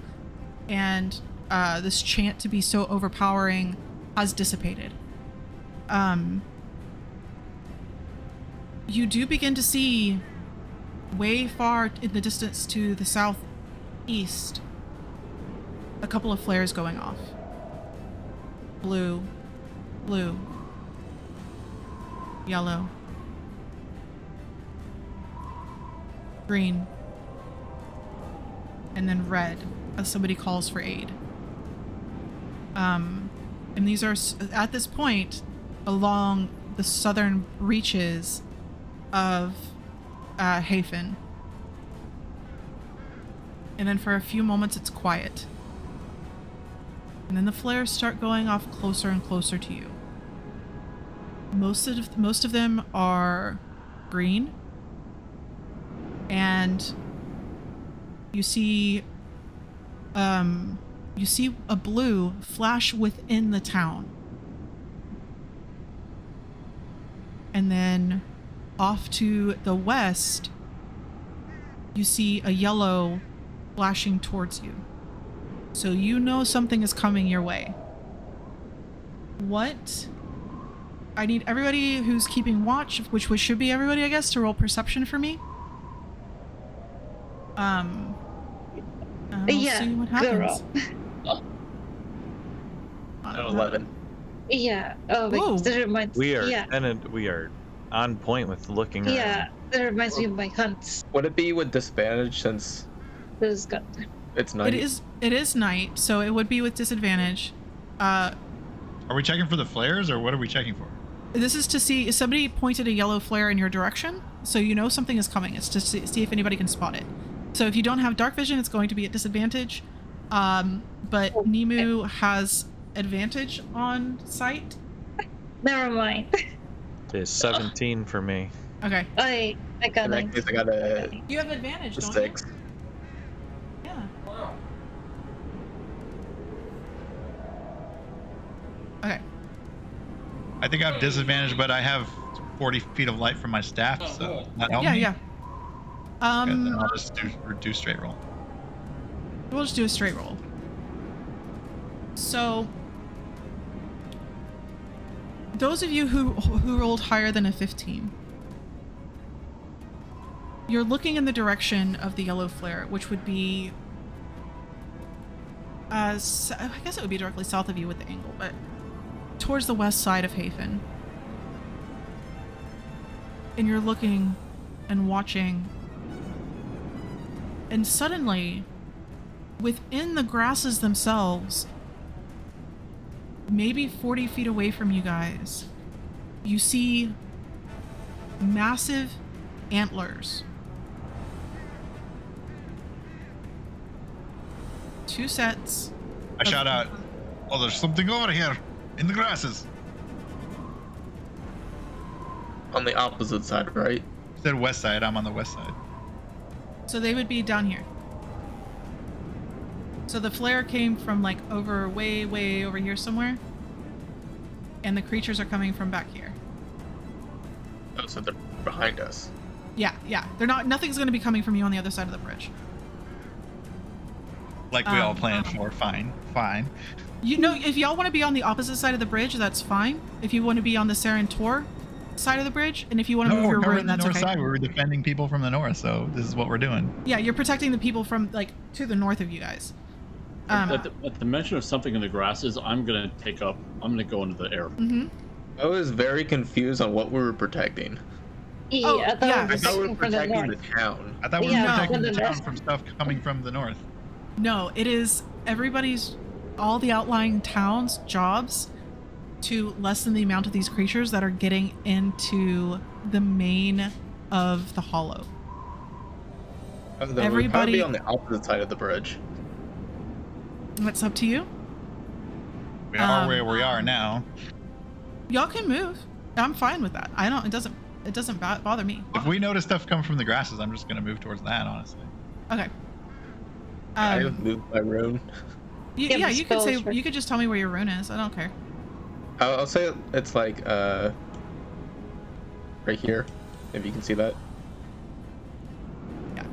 and this chant to be so overpowering, has dissipated. You do begin to see way far in the distance to the southeast a couple of flares going off. Blue, blue, yellow, green, and then red as somebody calls for aid. And these are at this point along the southern reaches of Hafen. And then for a few moments it's quiet. And then the flares start going off closer and closer to you. Most of them are green. And you see a blue flash within the town. And then off to the west, you see a yellow flashing towards you. So you know something is coming your way. What? I need everybody who's keeping watch, which should be everybody, I guess, to roll perception for me. We'll see what happens. 11. Yeah. Oh, Whoa. that reminds We are Yeah. we are on point with looking around. Yeah. That reminds me of my hunts. Would it be with disadvantage since Those got. it's night? It is night, so it would be with disadvantage. Are we checking for the flares, or what are we checking for? This is to see if somebody pointed a yellow flare in your direction, so you know something is coming. It's to see if anybody can spot it. So if you don't have dark vision, it's going to be at disadvantage. But Nemu has advantage on sight. Never mind. It's 17 for me. Okay. I got In that like. case, I got a You have advantage, don't 6. you? Yeah. Okay. I think I have disadvantage, but I have 40 feet of light from my staff, so that help Yeah, me? yeah. Okay, then I'll just do straight roll. We'll just do a straight roll. So, those of you who rolled higher than a 15, you're looking in the direction of the yellow flare, which would be, I guess it would be directly south of you with the angle, but towards the west side of Hafen. And you're looking and watching, and suddenly, within the grasses themselves, maybe 40 feet away from you guys, you see massive antlers. 2 sets. I shout out, "Oh, there's something over here in the grasses." On the opposite side, right? You said west side. I'm on the west side. So they would be down here. So the flare came from like over way over here somewhere. And the creatures are coming from back here. Oh, so they're behind us. Yeah. They're not, nothing's gonna be coming from you on the other side of the bridge. Like we all planned for. Fine. You know, if y'all want to be on the opposite side of the bridge, that's fine. If you want to be on the Sarentor side of the bridge, and if you want to No, move we're your covering rune, the that's north okay. side. We're defending people from the north, so this is what we're doing. Yeah, you're protecting the people from like to the north of you guys. At the mention of something in the grasses, I'm gonna go into the air. Mm-hmm. I was very confused on what we were protecting. Yeah, Oh, I thought yeah. we I thought we were from the protecting the north. town. I thought we were Yeah, protecting from the the town north. from stuff coming from the north. No, it is all the outlying towns' jobs to lessen the amount of these creatures that are getting into the main of the hollow. Oh, then we'd probably Everybody- be on the opposite side of the bridge. That's up to you. We are where we are now. Y'all can move. I'm fine with that. It doesn't bother me. If we notice stuff come from the grasses, I'm just gonna move towards that, honestly. Okay. I have moved my rune. You Yeah, could the say spells for- you could just tell me where your rune is. I don't care. I'll say it's like right here, if you can see that. Yeah.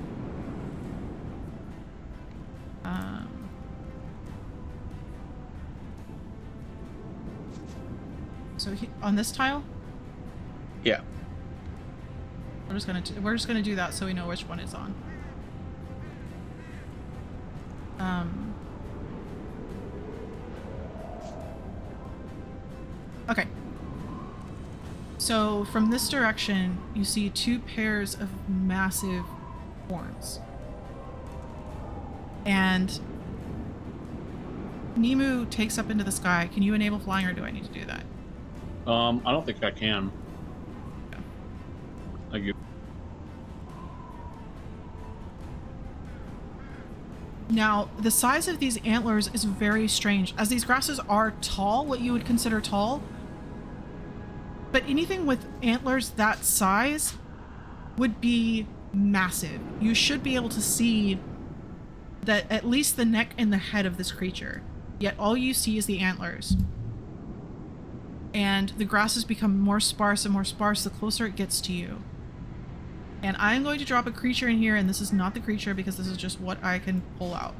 So on this tile, Yeah. we're just gonna do that so we know which one it's on. Okay. So from this direction, you see two pairs of massive horns. And Nemu takes up into the sky. Can you enable flying, or do I need to do that? I don't think I can. Okay. Like you. Now, the size of these antlers is very strange, as these grasses are tall, what you would consider tall. But anything with antlers that size would be massive. You should be able to see that at least the neck and the head of this creature. Yet all you see is the antlers. And the grasses become more sparse and more sparse the closer it gets to you. And I'm going to drop a creature in here, and this is not the creature because this is just what I can pull out.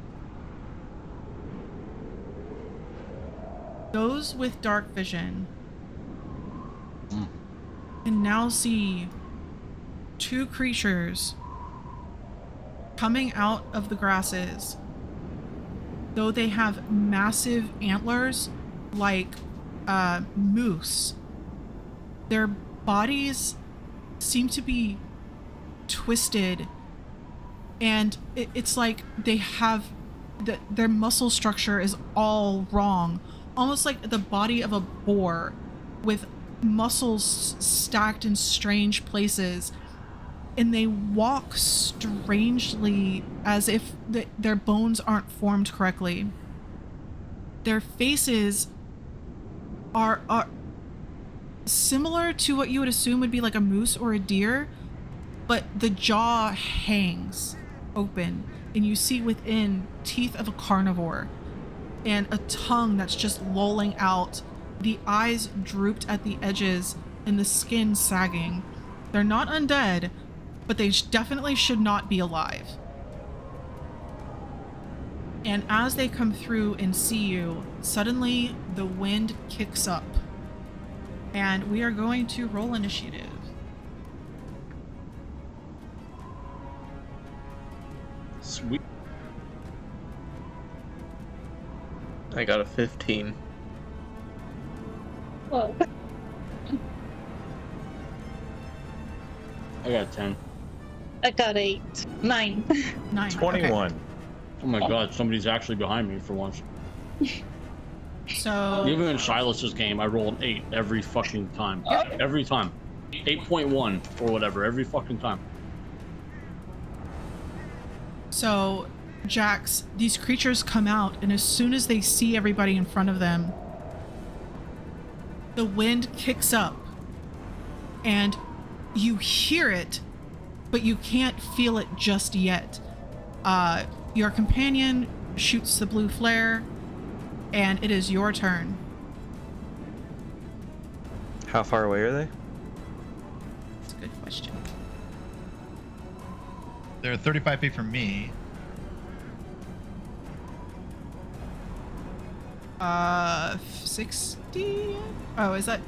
Those with dark vision can now see two creatures coming out of the grasses. Though they have massive antlers like moose, their bodies seem to be twisted, and it's like they have their muscle structure is all wrong, almost like the body of a boar with muscles stacked in strange places, and they walk strangely as if their bones aren't formed correctly. Their faces are similar to what you would assume would be like a moose or a deer, but the jaw hangs open, and you see within teeth of a carnivore and a tongue that's just lolling out, the eyes drooped at the edges, and the skin sagging. They're not undead, but they definitely should not be alive. And as they come through and see you, suddenly the wind kicks up, and we are going to roll initiative. Sweet. I got a 15. Whoa. I got 10. I got 9. 9. 21. Okay. Oh my god, somebody's actually behind me for once. So Even in Silas's game, I roll an 8 every fucking time. Every time. 8.1 or whatever, every fucking time. So, Jax, these creatures come out, and as soon as they see everybody in front of them, the wind kicks up, and you hear it, but you can't feel it just yet. Your companion shoots the blue flare, and it is your turn. How far away are they? That's a good question. They're 35 feet from me. 60? Oh, is that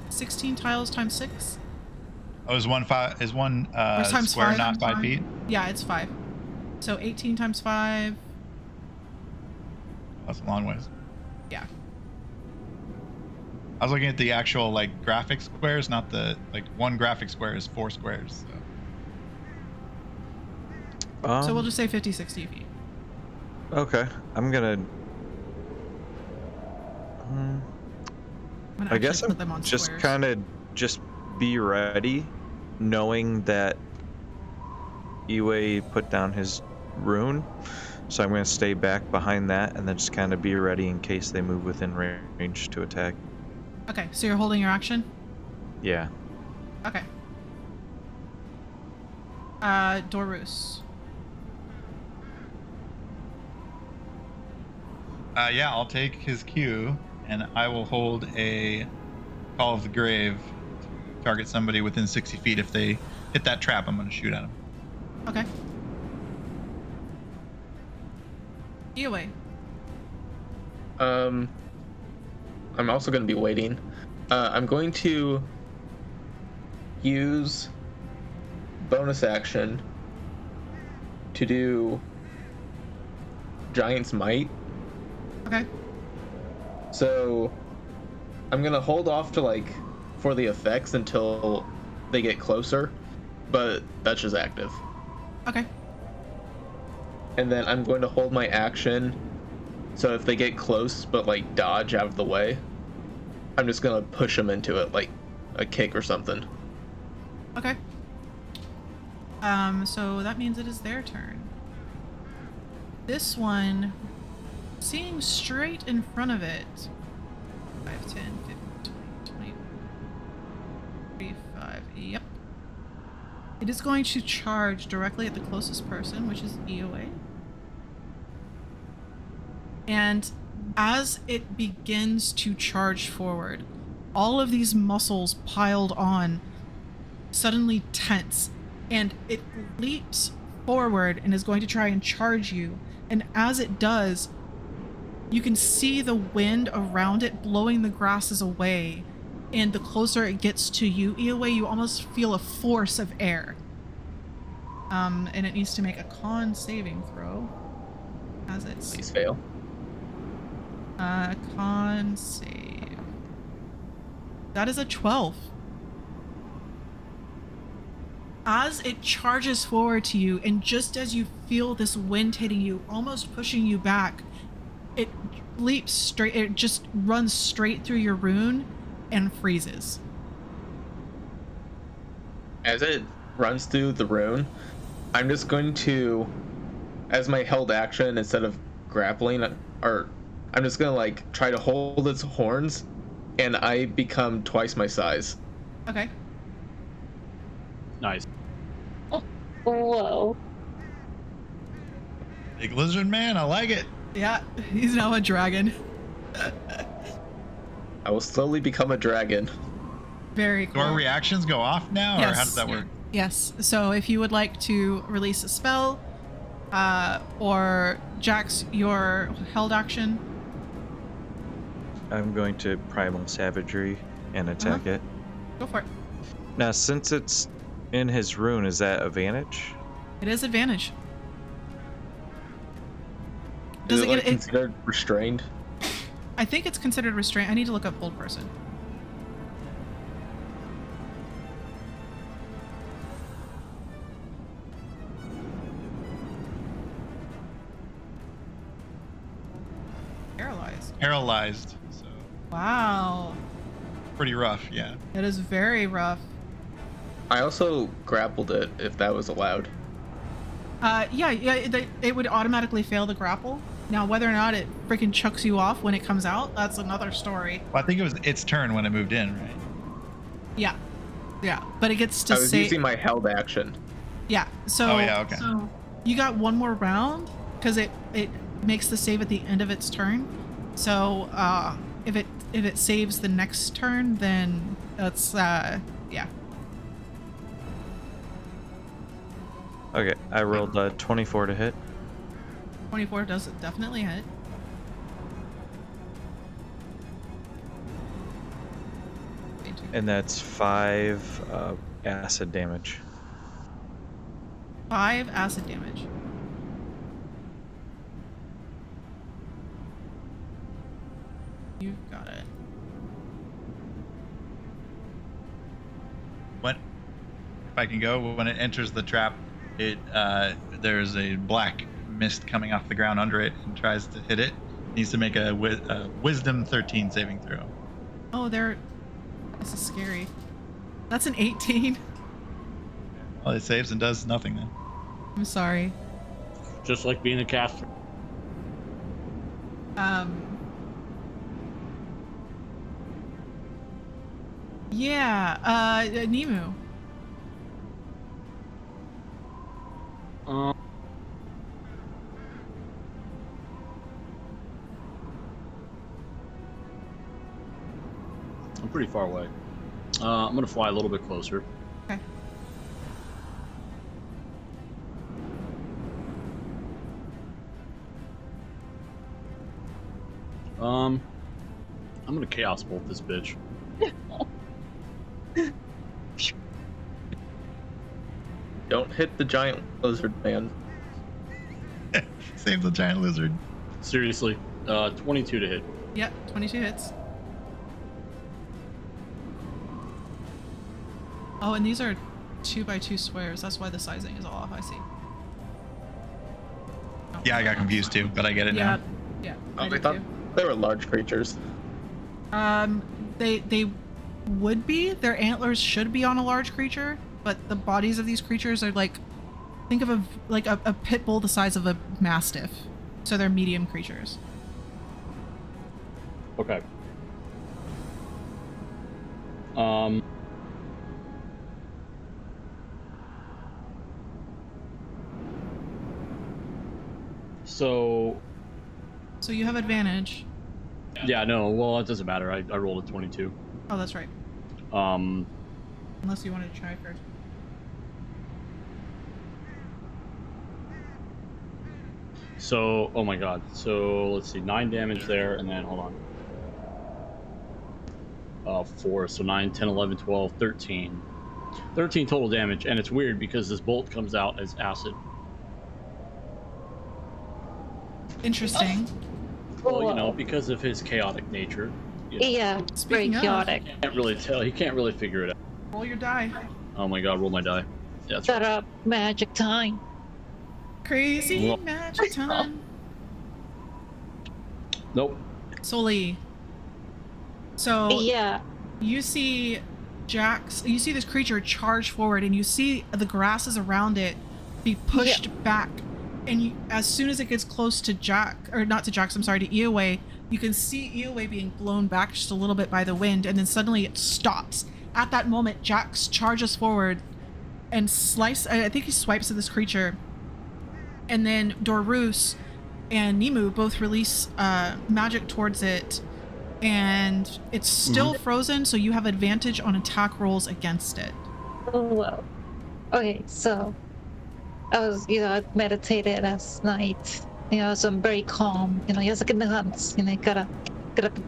16 tiles times 6? Oh, is one times square 5 not 5 feet? Yeah, it's 5. So 18 times 5. That's a long ways. Yeah. I was looking at the actual like graphic squares, not the like one graphic square is 4 squares. So. So we'll just say 50, 60 feet. Okay, I'm gonna. I'm gonna I guess put I'm them on just squares. kind of just be ready, knowing that Iwe put down his rune, so I'm gonna stay back behind that and then just kind of be ready in case they move within range to attack. Okay, so you're holding your action? Yeah. Okay. Dorus. Yeah, I'll take his cue and I will hold a Call of the Grave to target somebody within 60 feet. If they hit that trap, I'm going to shoot at them. Okay. Away. I'm also going to be waiting. I'm going to use bonus action to do Giant's Might. Okay. So I'm going to hold off to for the effects until they get closer, but that's just active. Okay. And then I'm going to hold my action, so if they get close but dodge out of the way, I'm just gonna push them into it like a kick or something. Okay. So that means it is their turn. This one, seeing straight in front of it, 5, 10, 15, 20, 25, yep. It is going to charge directly at the closest person, which is EOA. And as it begins to charge forward, all of these muscles piled on suddenly tense, and it leaps forward and is going to try and charge you. And as it does, you can see the wind around it blowing the grasses away. And the closer it gets to you, EOA, you almost feel a force of air. And it needs to make a con saving throw. As it's Please fail. Con save. That is a 12. As it charges forward to you, and just as you feel this wind hitting you, almost pushing you back, it leaps straight, it just runs straight through your rune and freezes. As it runs through the rune, I'm just going to, as my held action, instead of grappling, or I'm just gonna try to hold its horns, and I become twice my size. Okay. Nice. Whoa. Big lizard man, I like it. Yeah, he's now a dragon. I will slowly become a dragon. Very cool. Do our reactions go off now, or Yes. how does that work? Yes. So if you would like to release a spell, or Jax, your held action. I'm going to Primal Savagery and attack it. Go for it. Now, since it's in his rune, is that advantage? It is advantage. Is Does it it get it? considered restrained? I think it's considered restraint. I need to look up Hold Person. Paralyzed. Paralyzed. So Wow. pretty rough, yeah. It is very rough. I also grappled it, if that was allowed. Yeah, it would automatically fail the grapple. Now, whether or not it freaking chucks you off when it comes out, that's another story. Well, I think it was its turn when it moved in, right? Yeah. Yeah, but it gets to I was say... using my held action. Yeah, so... Oh, yeah, okay. So you got one more round, because it makes the save at the end of its turn. So, if it saves the next turn, then that's, yeah. Okay, I rolled a 24 to hit. 24 does definitely hit. And that's 5 acid damage. 5 acid damage. You've got it. If I can go, when it enters the trap, there's a black mist coming off the ground under it and tries to hit it. Needs to make a wisdom 13 saving throw. Oh, this is scary. That's an 18. Well, it saves and does nothing then. I'm sorry. Just like being a caster. Yeah, Nemu. I'm pretty far away. I'm gonna fly a little bit closer. Okay. I'm gonna chaos bolt this bitch. Don't hit the giant lizard man. Save the giant lizard. Seriously, 22 to hit. Yep, 22 hits. Oh, and these are 2x2 squares. That's why the sizing is off. I see. Oh. Yeah, I got confused too, but I get it Yeah, now. yeah. Oh, I I did thought too. they were large creatures. They would be. Their antlers should be on a large creature, but the bodies of these creatures are like, think of a pit bull the size of a mastiff. So they're medium creatures. Okay. So So you have advantage. yeah, no, well, it doesn't matter. I rolled a 22. Oh, that's right. Unless you wanted to try first. So, oh my god. So, let's see, 9 damage there, and then, hold on. 4, so 9, 10, 11, 12, 13. 13 total damage, and it's weird because this bolt comes out as acid. Interesting. Well, you know, because of his chaotic nature. You know, Yeah, it's very Speaking of- chaotic. can't really tell. He can't really figure it out. Roll your die. Oh my god, roll my die. Yeah, that's Set right. up magic time. Crazy Well- magic time. Nope. Sully. So Yeah. you see you see this creature charge forward, and you see the grasses around it be pushed back. And you, as soon as it gets close to Jack, or not to Jax, I'm sorry, to Eoway, you can see Eoway being blown back just a little bit by the wind, and then suddenly it stops. At that moment, Jax charges forward and I think he swipes at this creature. And then Dorus and Nemu both release magic towards it, and it's still frozen, so you have advantage on attack rolls against it. Oh, well. Okay, so I was, I meditated last night. So I'm very calm. Just like in the hunts, gotta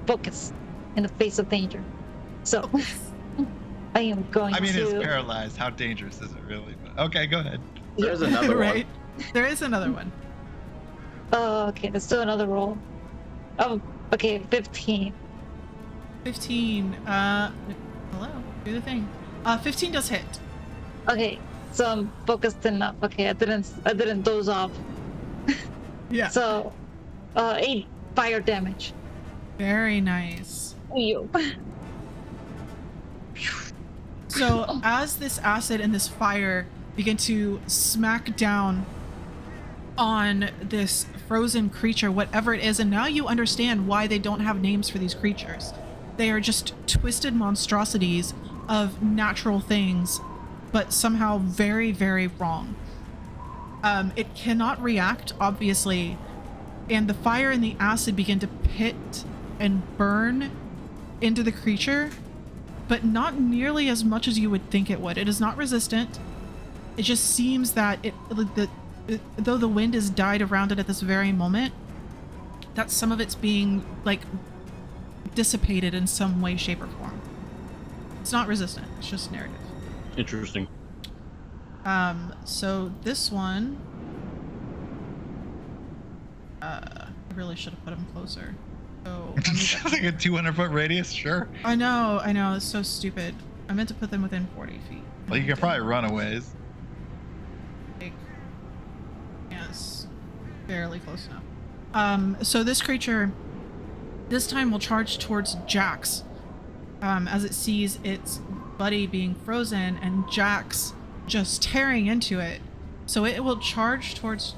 focus in the face of danger. So I am going I mean, to. it's paralyzed. How dangerous is it really? But, okay, go ahead. There's another Right? There is another one. Oh, okay. Let's do another roll. Oh, okay. 15. 15. Hello. Do the thing. 15 does hit. Okay, so I'm focused enough. Okay, I didn't doze off. Yeah. So, 8 fire damage. Very nice. Yo. So as this acid and this fire begin to smack down on this frozen creature, whatever it is, and now you understand why they don't have names for these creatures. They are just twisted monstrosities of natural things, but somehow very, very wrong. It cannot react, obviously, and the fire and the acid begin to pit and burn into the creature, but not nearly as much as you would think it would. It is not resistant. It just seems that though the wind has died around it at this very moment, that some of it's being like dissipated in some way, shape, or form. It's not resistant. It's just narrative. Interesting. So this one, I really should have put him closer. So Like a 200-foot radius, sure. I know, it's so stupid. I meant to put them within 40 feet. Well, you can probably run a ways. Like, yes, barely close enough. So this creature, this time will charge towards Jax, as it sees its buddy being frozen and Jax just tearing into it. So it will charge towards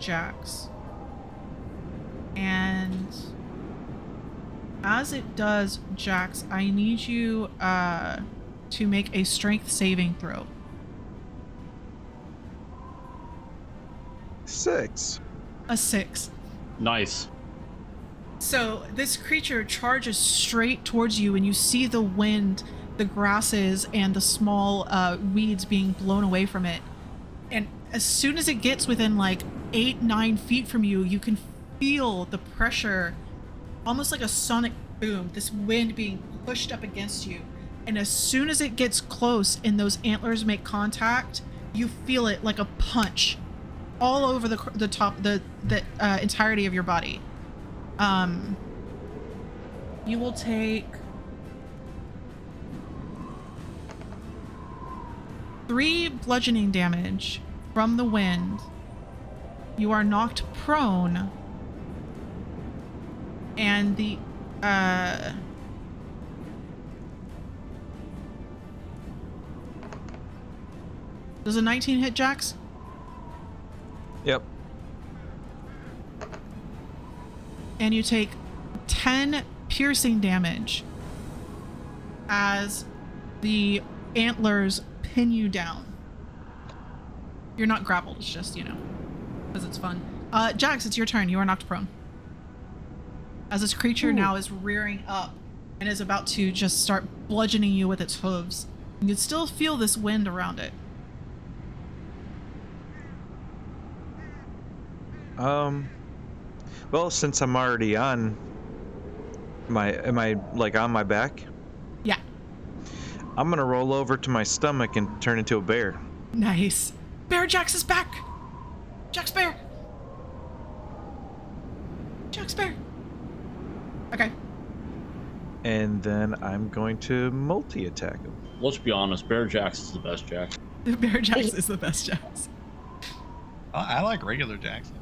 Jax. And as it does, Jax, I need you to make a strength saving throw. 6. A 6. Nice. So this creature charges straight towards you, and you see the wind, the grasses, and the small weeds being blown away from it. And as soon as it gets within like 8-9 feet from you, you can feel the pressure, almost like a sonic boom, this wind being pushed up against you. And as soon as it gets close and those antlers make contact, you feel it like a punch all over the top, the entirety of your body. You will take 3 bludgeoning damage from the wind. You are knocked prone, and the does a 19 hit, Jax? Yep. And you take 10 piercing damage as the antlers pin you down. You're not grappled, it's just, you know, because it's fun. Jax, it's your turn. You are knocked prone. As this creature now is rearing up and is about to just start bludgeoning you with its hooves. You can still feel this wind around it. Well, since I'm already on am I like on my back? Yeah. I'm gonna roll over to my stomach and turn into a bear. Nice. Bear Jax is back. Jax Bear. Jax Bear. Okay. And then I'm going to multi-attack him. Let's be honest, Bear Jax is the best Jax. Bear Jax is the best Jax. I like regular Jackson.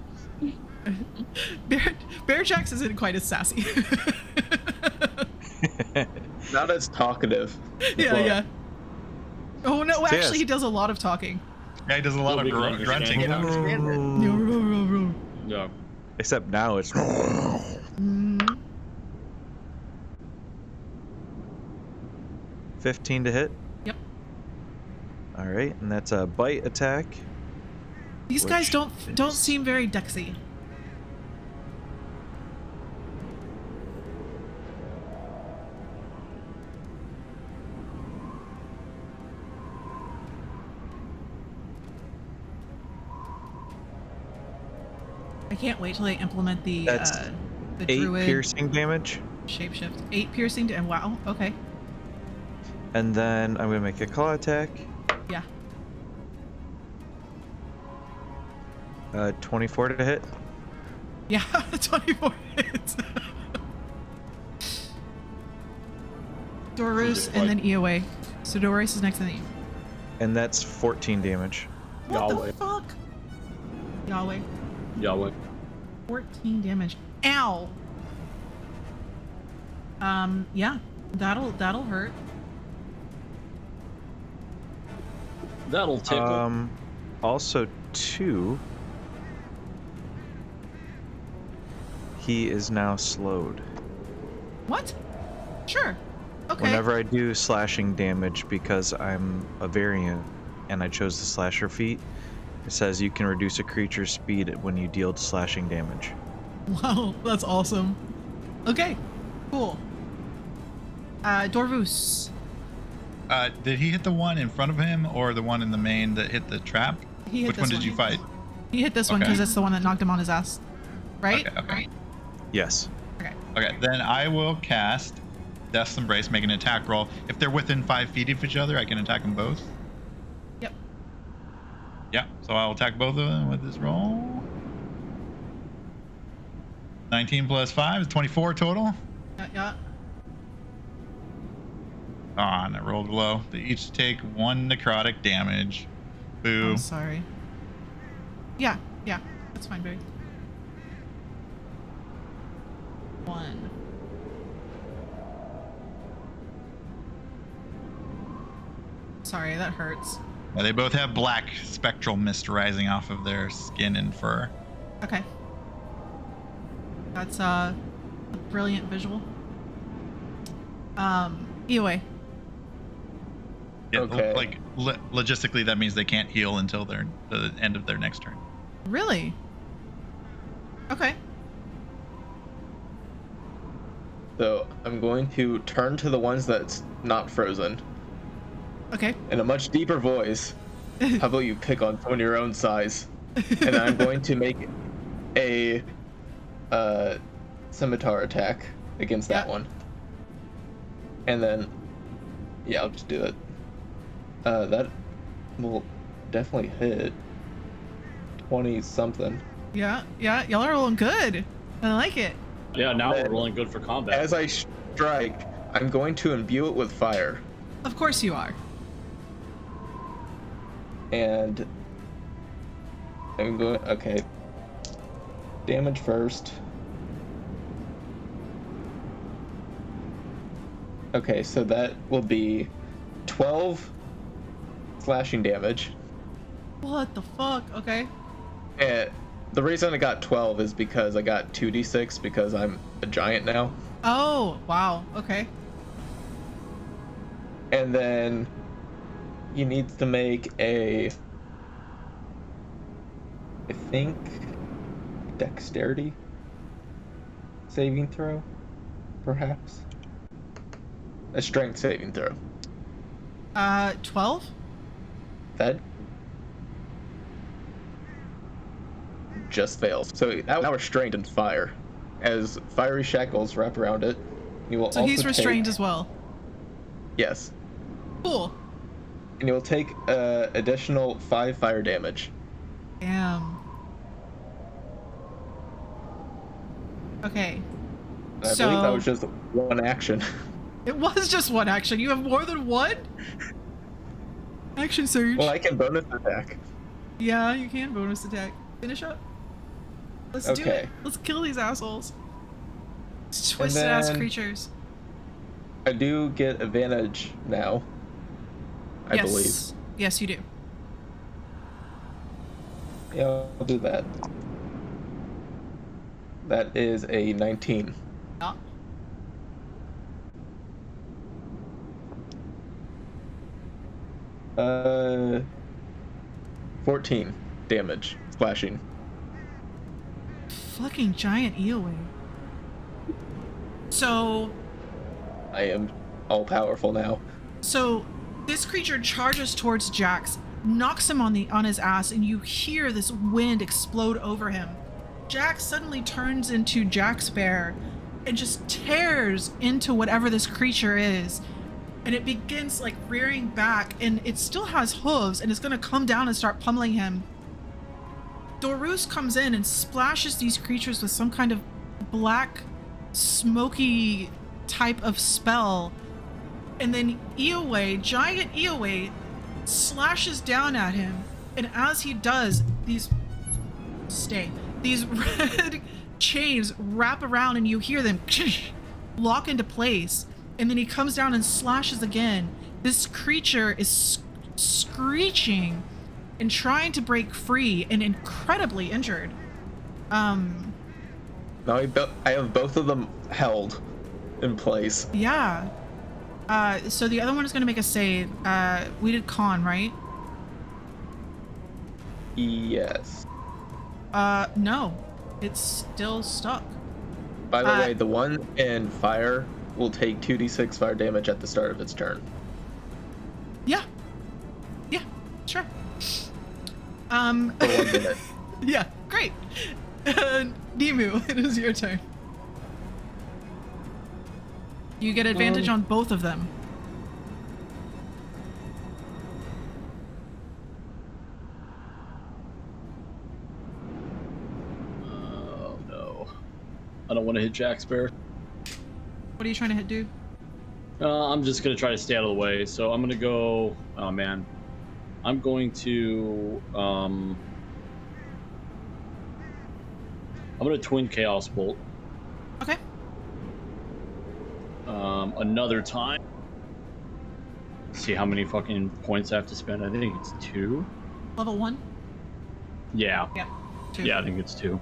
Bear Jax isn't quite as sassy. Not as talkative. Yeah, but yeah. Oh no, actually Yes. he does a lot of talking. Yeah, he does a lot of grunting. Yeah. Except now it's 15 to hit. Yep. All right, and that's a bite attack. These guys don't seem very dexy. I can't wait till they implement the That's the 8 druid piercing damage. shapeshift. 8 piercing and wow, okay. And then I'm gonna make a claw attack. Yeah. 24 to hit. Yeah, 24 hits. Dorus and then Eoway. So Dorus is next to you. And that's 14 damage. What Yahweh. the fuck? Yahweh. Yahweh. 14 damage. Ow. Yeah. That'll hurt. That'll tickle. Also 2. He is now slowed. What? Sure. Okay. Whenever I do slashing damage, because I'm a variant and I chose the slasher feat, it says you can reduce a creature's speed when you deal slashing damage. Wow, that's awesome. Okay, cool. Dorvus. Did he hit the one in front of him or the one in the main that hit the trap? He hit Which this one did you fight? He hit this one Okay. because it's the one that knocked him on his ass. Right? Okay. Yes. Okay, then I will cast Death's Embrace, make an attack roll. If they're within 5 feet of each other, I can attack them both. Yep. Yeah, so I'll attack both of them with this roll. 19 plus 5 is 24 total. Yeah. Ah, and I rolled low. They each take 1 necrotic damage. Boo. I'm sorry. Yeah, that's fine, baby. 1. Sorry, that hurts. Yeah, they both have black spectral mist rising off of their skin and fur. Okay. That's a brilliant visual. Eoway. Yeah, Okay. like logistically, that means they can't heal until the end of their next turn. Really? Okay. So I'm going to turn to the ones that's not frozen Okay. in a much deeper voice. How about you pick on someone your own size? And I'm going to make a scimitar attack against that one. And then, yeah, I'll just do it. That will definitely hit 20 something. Yeah, y'all are rolling good. I like it. Yeah, now we're rolling good for combat. As I strike, I'm going to imbue it with fire. Of course you are. And I'm going, okay. Damage first. Okay, so that will be 12 slashing damage. What the fuck? Okay. And the reason I got 12 is because I got 2d6 because I'm a giant now. Oh, wow. Okay. And then he needs to make a, I think, dexterity saving throw, perhaps. A strength saving throw. 12? That just fails. So now restrained in fire. As fiery shackles wrap around it, you will So also he's restrained take, as well. Yes. Cool. And you will take additional 5 fire damage. Damn. Okay. And I believe that was just one action. It was just one action. You have more than one? Action surge. Well, I can bonus attack. Yeah, you can bonus attack. Finish up. Let's do Okay. it. Let's kill these assholes. These twisted ass then- creatures. I do get advantage now. I Yes. believe. Yes, you do. Yeah, I'll do that. That is a 19. Yeah. Uh, 14 damage, slashing. Fucking giant Eowyn. So I am all powerful now. this creature charges towards Jax, knocks him on his ass, and you hear this wind explode over him. Jax suddenly turns into Jax Bear and just tears into whatever this creature is. And it begins like rearing back, and it still has hooves, and it's gonna come down and start pummeling him. Dorus comes in and splashes these creatures with some kind of black, smoky type of spell. And then Eowyn, giant Eowyn, slashes down at him. And as he does, these red chains wrap around, and you hear them lock into place. And then he comes down and slashes again. This creature is screeching and trying to break free and incredibly injured. Now I have both of them held in place. Yeah. So the other one is going to make a save. We did con, right? Yes. No. It's still stuck. By the way, the one in fire will take 2d6 fire damage at the start of its turn. Yeah. Yeah, sure. For 1 minute. Yeah, great. Nemu, it is your turn. You get advantage on both of them. Oh no. I don't want to hit Jack Bear. What are you trying to hit, dude? I'm just going to try to stay out of the way. So I'm going to go... Oh man. I'm going to... I'm going to Twin Chaos Bolt. Okay. Another time. See how many fucking points I have to spend. I think it's 2. Level 1? Yeah. Yeah. 2. Yeah, I think it's 2.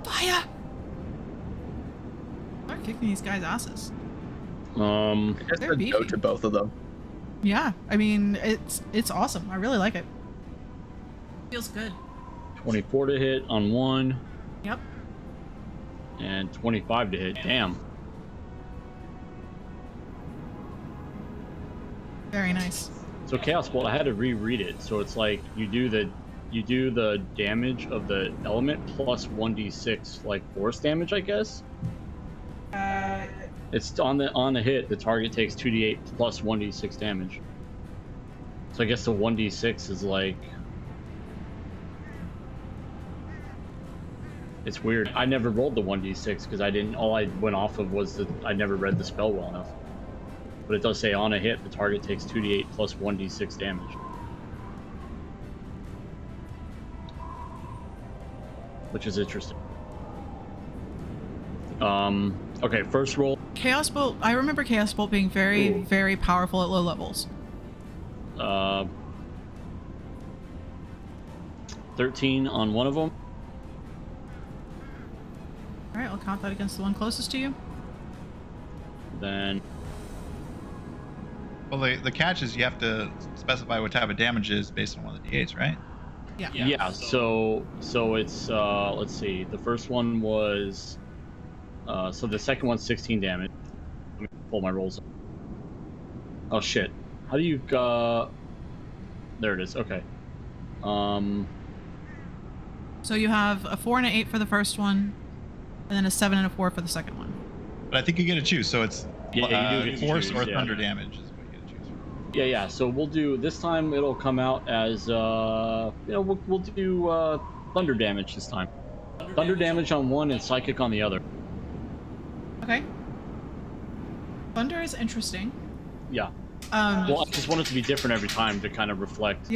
Fire! Start kicking these guys' asses. I just They're said no beefy. to both of them. Yeah, I mean, it's awesome. I really like it. Feels good. 24 to hit on one. Yep. And 25 to hit. Damn. Very nice. So Chaos Bolt, I had to reread it. So it's like you do the damage of the element plus 1d6 like force damage, I guess. It's on the hit, the target takes 2d8 plus 1d6 damage. So I guess the 1d6 is like, it's weird. I never rolled the 1d6 because I didn't. All I went off of was that I never read the spell well enough. But it does say on a hit, the target takes 2d8 plus 1d6 damage. Which is interesting. Okay, first roll. Chaos Bolt. I remember Chaos Bolt being very, very powerful at low levels. 13 on one of them. All right, I'll count that against the one closest to you. Then. Well, the catch is you have to specify what type of damage is based on one of the d8s, right? Yeah. Yeah. So it's let's see. The first one was. So the second one's 16 damage. Let me pull my rolls up. Oh shit. How do you there it is. Okay. So you have a 4 and an 8 for the first one, and then a 7 and a 4 for the second one. But I think you get to choose, so it's Yeah, you do get to force choose, or yeah. thunder damage is what you get to choose from. Yeah. So we'll do this time. It'll come out as we'll do thunder damage this time. Thunder damage on one and psychic on the other. Okay. Thunder is interesting. Yeah. Well, I just want it to be different every time to kind of reflect,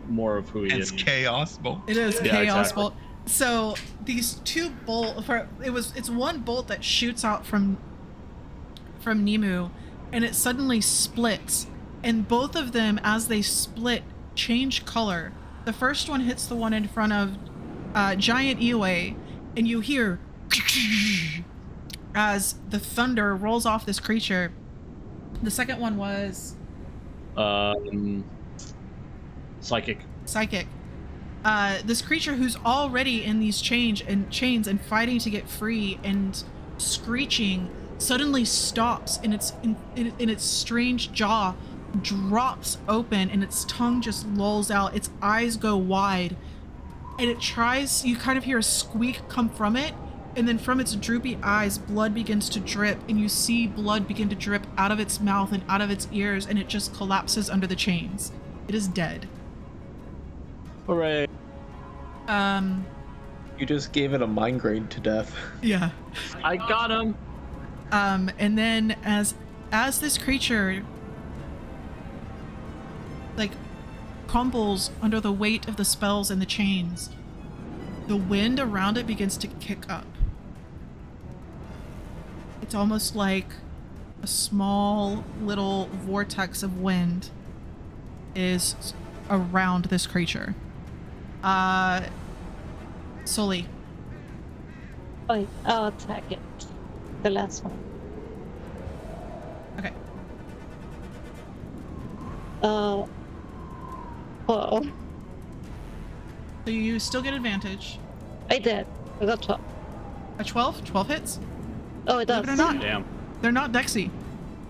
more of who he It's is. chaos bolt. It is Yeah, Chaos exactly. Bolt. So these two it's one bolt that shoots out from Nemu, and it suddenly splits, and both of them, as they split, change color. The first one hits the one in front of Giant Iwe, and you hear as the thunder rolls off this creature. The second one was Psychic. This creature who's already in these chains and fighting to get free and screeching suddenly stops, and its strange jaw drops open, and its tongue just lolls out. Its eyes go wide, and you kind of hear a squeak come from it, and then from its droopy eyes, blood begins to drip, and you see blood begin to drip out of its mouth and out of its ears, and it just collapses under the chains. It is dead. Hooray. You just gave it a migraine to death. Yeah. I got him. And then as this creature crumbles under the weight of the spells and the chains, the wind around it begins to kick up. It's almost like a small little vortex of wind is around this creature. Sully. Oh, I'll attack it. The last one. Okay. Well. So you still get advantage. I did. I got 12. A 12? 12 hits? Oh, it does. Believe it or not, Damn. they're not Dexy.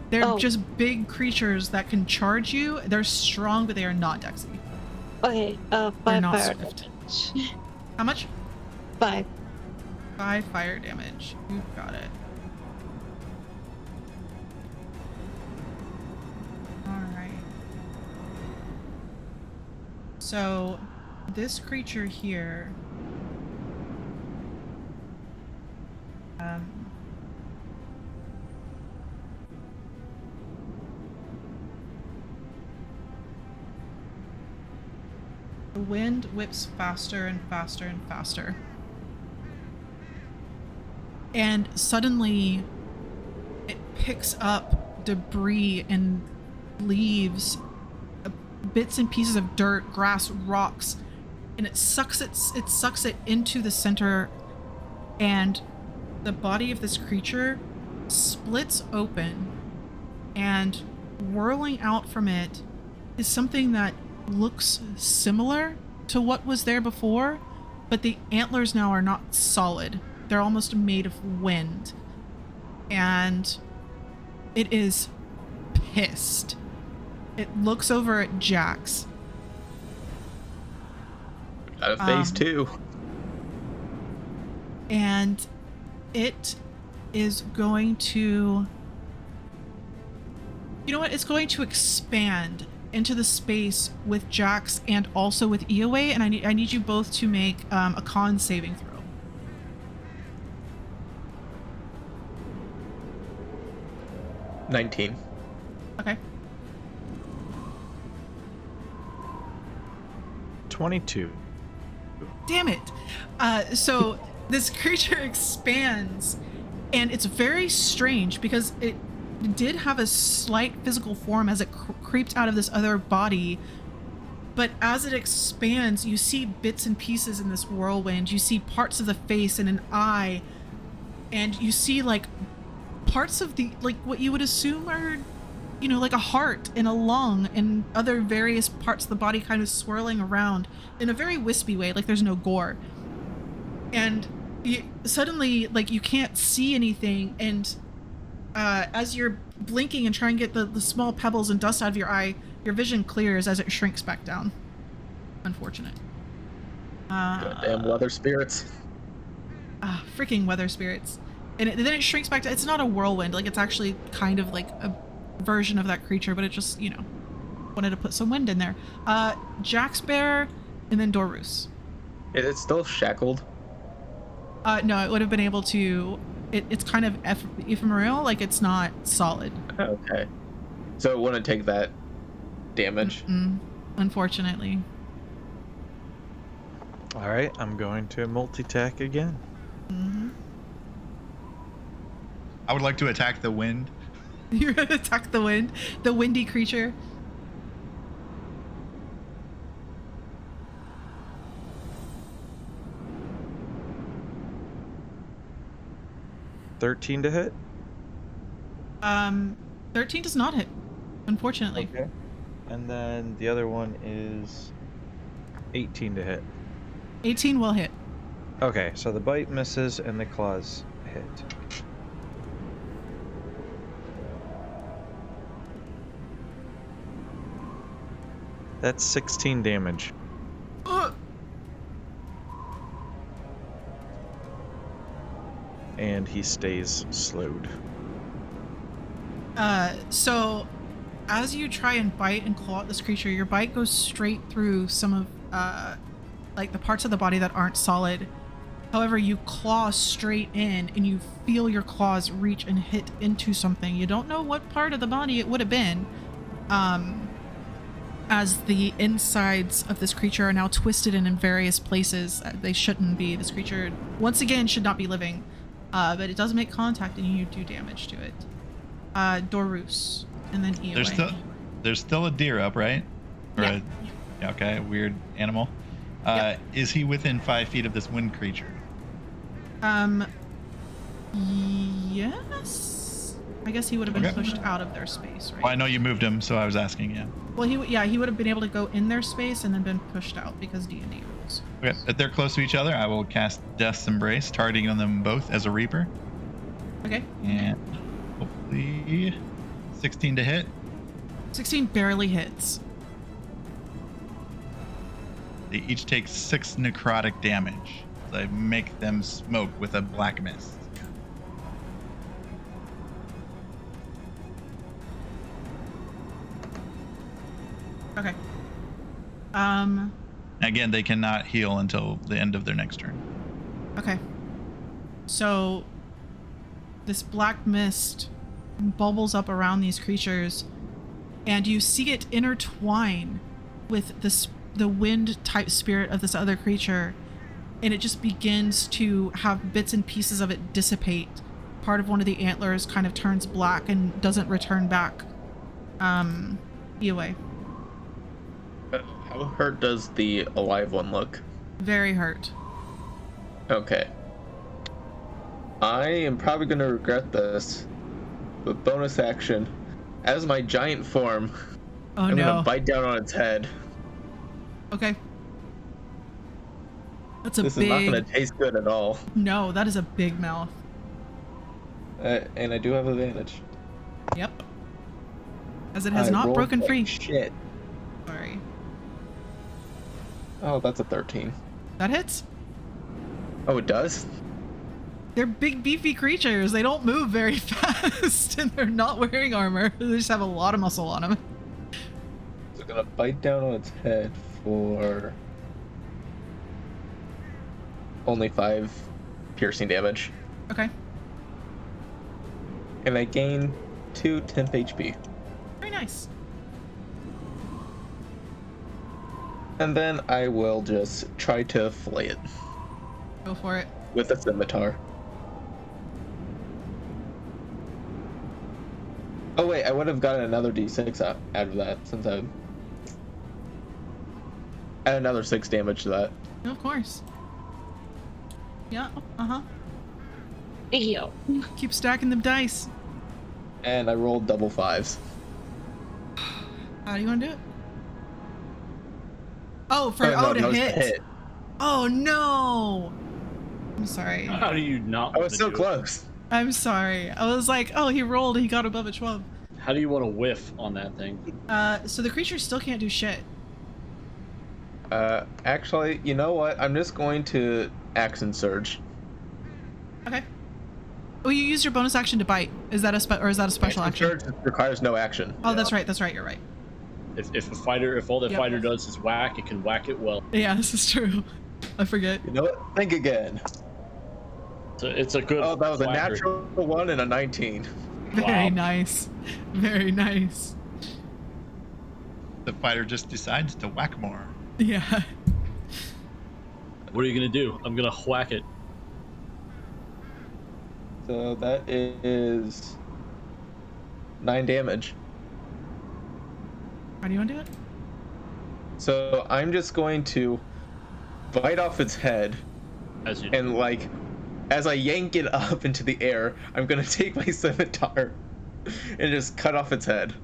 They're Oh. just big creatures that can charge you. They're strong, but they are not Dexy. Okay, They're 5 not fire swift. damage. How much? 5. 5 fire damage. You got it. Alright. So, this creature here... the wind whips faster and faster and faster. And suddenly, it picks up debris and leaves, bits and pieces of dirt, grass, rocks, and it sucks it into the center, and the body of this creature splits open, and whirling out from it is something that looks similar to what was there before, but the antlers now are not solid. They're almost made of wind. And it is pissed. it looks over at Jax. Got a phase 2. And it is going to... You know what? It's going to expand into the space with Jax and also with Eoway, and I need you both to make a con saving throw. 19. Okay. 22. Damn it. So this creature expands, and it's very strange because it did have a slight physical form as it creeped out of this other body, but as it expands, you see bits and pieces in this whirlwind. You see parts of the face and an eye, and you see like parts of the, like what you would assume are, you know, like a heart and a lung and other various parts of the body kind of swirling around in a very wispy way, like there's no gore. And suddenly, like, you can't see anything, and as you're blinking and trying to get the small pebbles and dust out of your eye, your vision clears as it shrinks back down. Unfortunate. Goddamn weather spirits. Freaking weather spirits. And then it shrinks back to, it's not a whirlwind, like it's actually kind of like a version of that creature, but it just, you know, wanted to put some wind in there. Jax Bear, and then Dorus. It's still shackled. No, it would have been able to, it's kind of ephemeral, like it's not solid. Okay. So it wouldn't take that damage. Unfortunately. All right, I'm going to multi-attack again. I would like to attack the wind. You're gonna attack the wind, the windy creature. $13 to hit. 13 does not hit, unfortunately. Okay. And then the other one is 18 to hit. 18 will hit. Okay, so the bite misses and the claws hit. That's 16 damage. And he stays slowed. So as you try and bite and claw at this creature, your bite goes straight through some of like the parts of the body that aren't solid. However, you claw straight in and you feel your claws reach and hit into something. You don't know what part of the body it would have been. As the insides of this creature are now twisted in various places. They shouldn't be. This creature, once again, should not be living. But it does make contact and you do damage to it. Dorus, and then Eoway. There's still a deer up, right? Or Yeah. Okay, a weird animal. Yep. Is he within 5 feet of this wind creature? Yes. I guess he would have been pushed out of their space, right? Well, I know you moved him, so I was asking, yeah. Well, he would have been able to go in their space and then been pushed out because D&D rules. Okay, if they're close to each other, I will cast Death's Embrace, targeting them both as a Reaper. Okay. And hopefully 16 to hit. 16 barely hits. They each take 6 necrotic damage. So I make them smoke with a black mist. Okay. Again, they cannot heal until the end of their next turn. Okay. So this black mist bubbles up around these creatures, and you see it intertwine with the wind type spirit of this other creature, and it just begins to have bits and pieces of it dissipate. Part of one of the antlers kind of turns black and doesn't return back. Eoway. How hurt does the alive one look? Very hurt. Okay. I am probably going to regret this, but bonus action. As my giant form, I'm going to bite down on its head. Okay. That's a This big... is not going to taste good at all. No, that is a big mouth. And I do have advantage. Yep. as it has I not rolled broken like free. Shit. Sorry. Oh, that's a 13. That hits. Oh, it does? They're big, beefy creatures. They don't move very fast, and they're not wearing armor. They just have a lot of muscle on them. So I'm gonna bite down on its head for only 5 piercing damage. Okay. And I gain 2 temp HP. Very nice. And then I will just try to flay it Go for it. with a scimitar. Oh wait, I would have gotten another d6 out of that since I add another 6 damage to that. Of course. Yeah. Uh-huh. Yo. Keep stacking them dice. And I rolled double 5s. How do you want to do it? Oh, for no, to that was hit. Oh no! I'm sorry. How do you not? I was so close. I'm sorry. I was like, oh, he rolled. He got above a 12. How do you want to whiff on that thing? So the creature still can't do shit. Actually, you know what? I'm just going to Action Surge. Okay. Oh, you used your bonus action to bite. Is that a special action? Surge requires no action. Oh, that's right. That's right. You're right. If all the fighter does is whack, it can whack it well. Yeah, this is true. I forget. You know what? Think again. So it's a good. Oh, that was a whacker. natural 1 and a 19. Very Wow. nice. Very nice. The fighter just decides to whack more. Yeah. What are you gonna do? I'm gonna whack it. So that is 9 damage. How do you want to do it? So I'm just going to bite off its head, As you and like, as I yank it up into the air, I'm gonna take my scimitar and just cut off its head.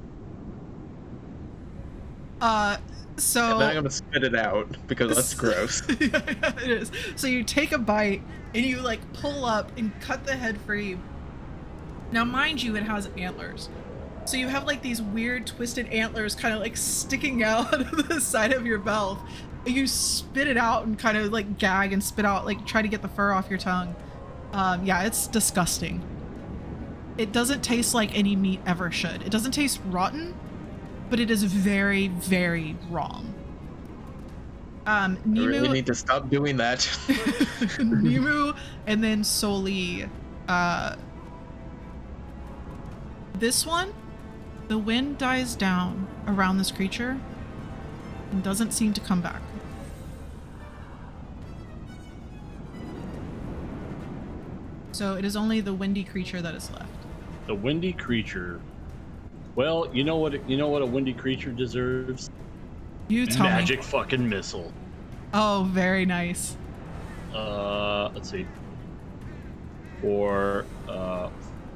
So. And then I'm gonna spit it out because that's gross. Yeah, it is. So you take a bite and you like pull up and cut the head free. Now, mind you, it has antlers. So you have like these weird twisted antlers kind of like sticking out of the side of your mouth. You spit it out and kind of like gag and spit out, like try to get the fur off your tongue. Yeah, it's disgusting. It doesn't taste like any meat ever should. It doesn't taste rotten, but it is very, very wrong. I Nemu, really need to stop doing that. Nemu, and then Soli. This one, the wind dies down around this creature and doesn't seem to come back. So it is only the windy creature that is left. The windy creature. Well, you know what a windy creature deserves? You tell Magic me. fucking missile. Oh, very nice. Let's see. For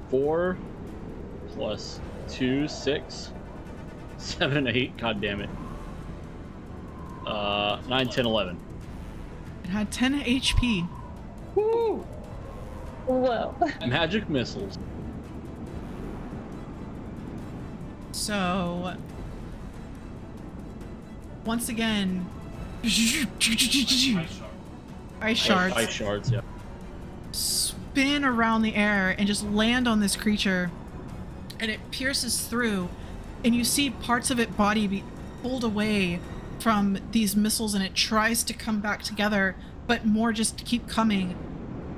4 plus 2, 6, 7, 8. God damn it. 9, 10, 11. It had 10 HP. Woo! Whoa. Magic missiles. So once again, ice shards Ice shards, yeah. spin around the air and just land on this creature, and it pierces through, and you see parts of its body be pulled away from these missiles, and it tries to come back together, but more just keep coming,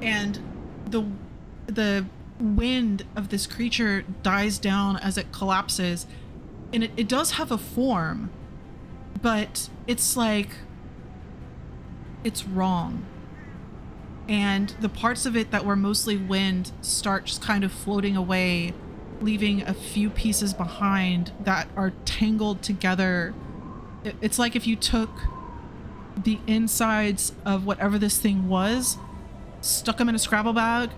and the wind of this creature dies down as it collapses, and it does have a form, but it's like it's wrong, and the parts of it that were mostly wind start just kind of floating away, leaving a few pieces behind that are tangled together. It's like if you took the insides of whatever this thing was, stuck them in a Scrabble bag,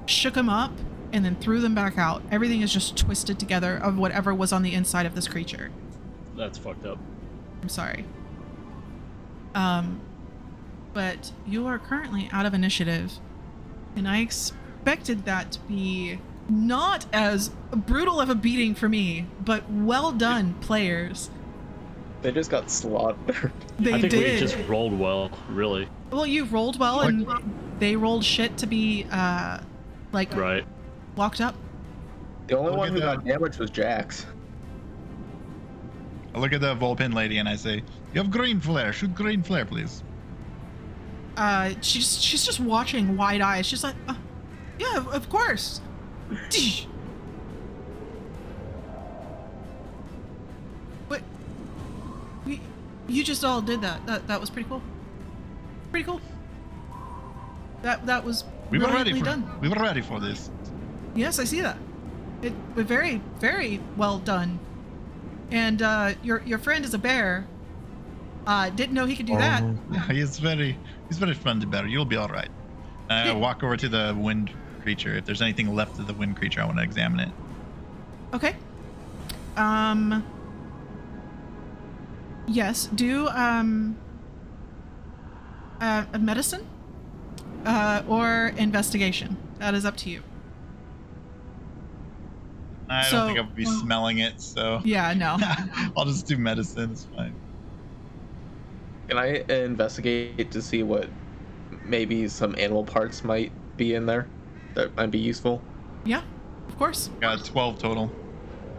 shook them up, and then threw them back out. Everything is just twisted together of whatever was on the inside of this creature. That's fucked up. I'm sorry. But you are currently out of initiative, and I expected that to be not as brutal of a beating for me, but well done, players. They just got slaughtered. They I think did. we just rolled well, really. Well, you rolled well, and they rolled shit to be, like, Right. locked up. The only Look one at who that. got damaged was Jax. I look at the Volpin lady and I say, "You have green flare. Shoot green flare, please." She's just watching wide eyes. She's like, yeah, of course. But you just all did that. That was pretty cool. Pretty cool. That was We were ready brilliantly for. done. We were ready for this. Yes, I see that. It was very, very well done. And your friend is a bear. Didn't know he could do that. He's very friendly bear. You'll be all right. I walk over to the wind creature. If there's anything left of the wind creature, I want to examine it. Okay. Yes, do a medicine or investigation. That is up to you. I don't think I would be smelling it, so Yeah, no. I'll just do medicine. It's fine. Can I investigate to see what maybe some animal parts might be in there that might be useful? Yeah, of course. Got 12 total.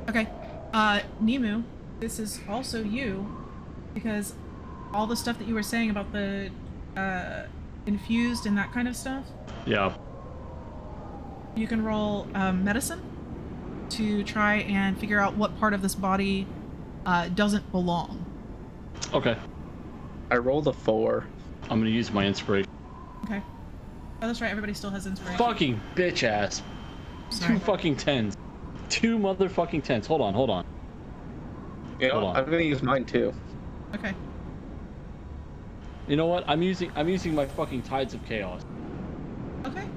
Okay. Nemu, this is also you, because all the stuff that you were saying about the infused and that kind of stuff, Yeah. you can roll medicine to try and figure out what part of this body doesn't belong. Okay. I rolled a 4. I'm gonna use my inspiration. Okay. Oh, that's right. Everybody still has inspiration. Fucking bitch ass. Sorry. 2 fucking 10s. 2 motherfucking 10s. Hold on. You know, Hold on. I'm gonna use mine too. Okay. You know what? I'm using my fucking Tides of Chaos Okay.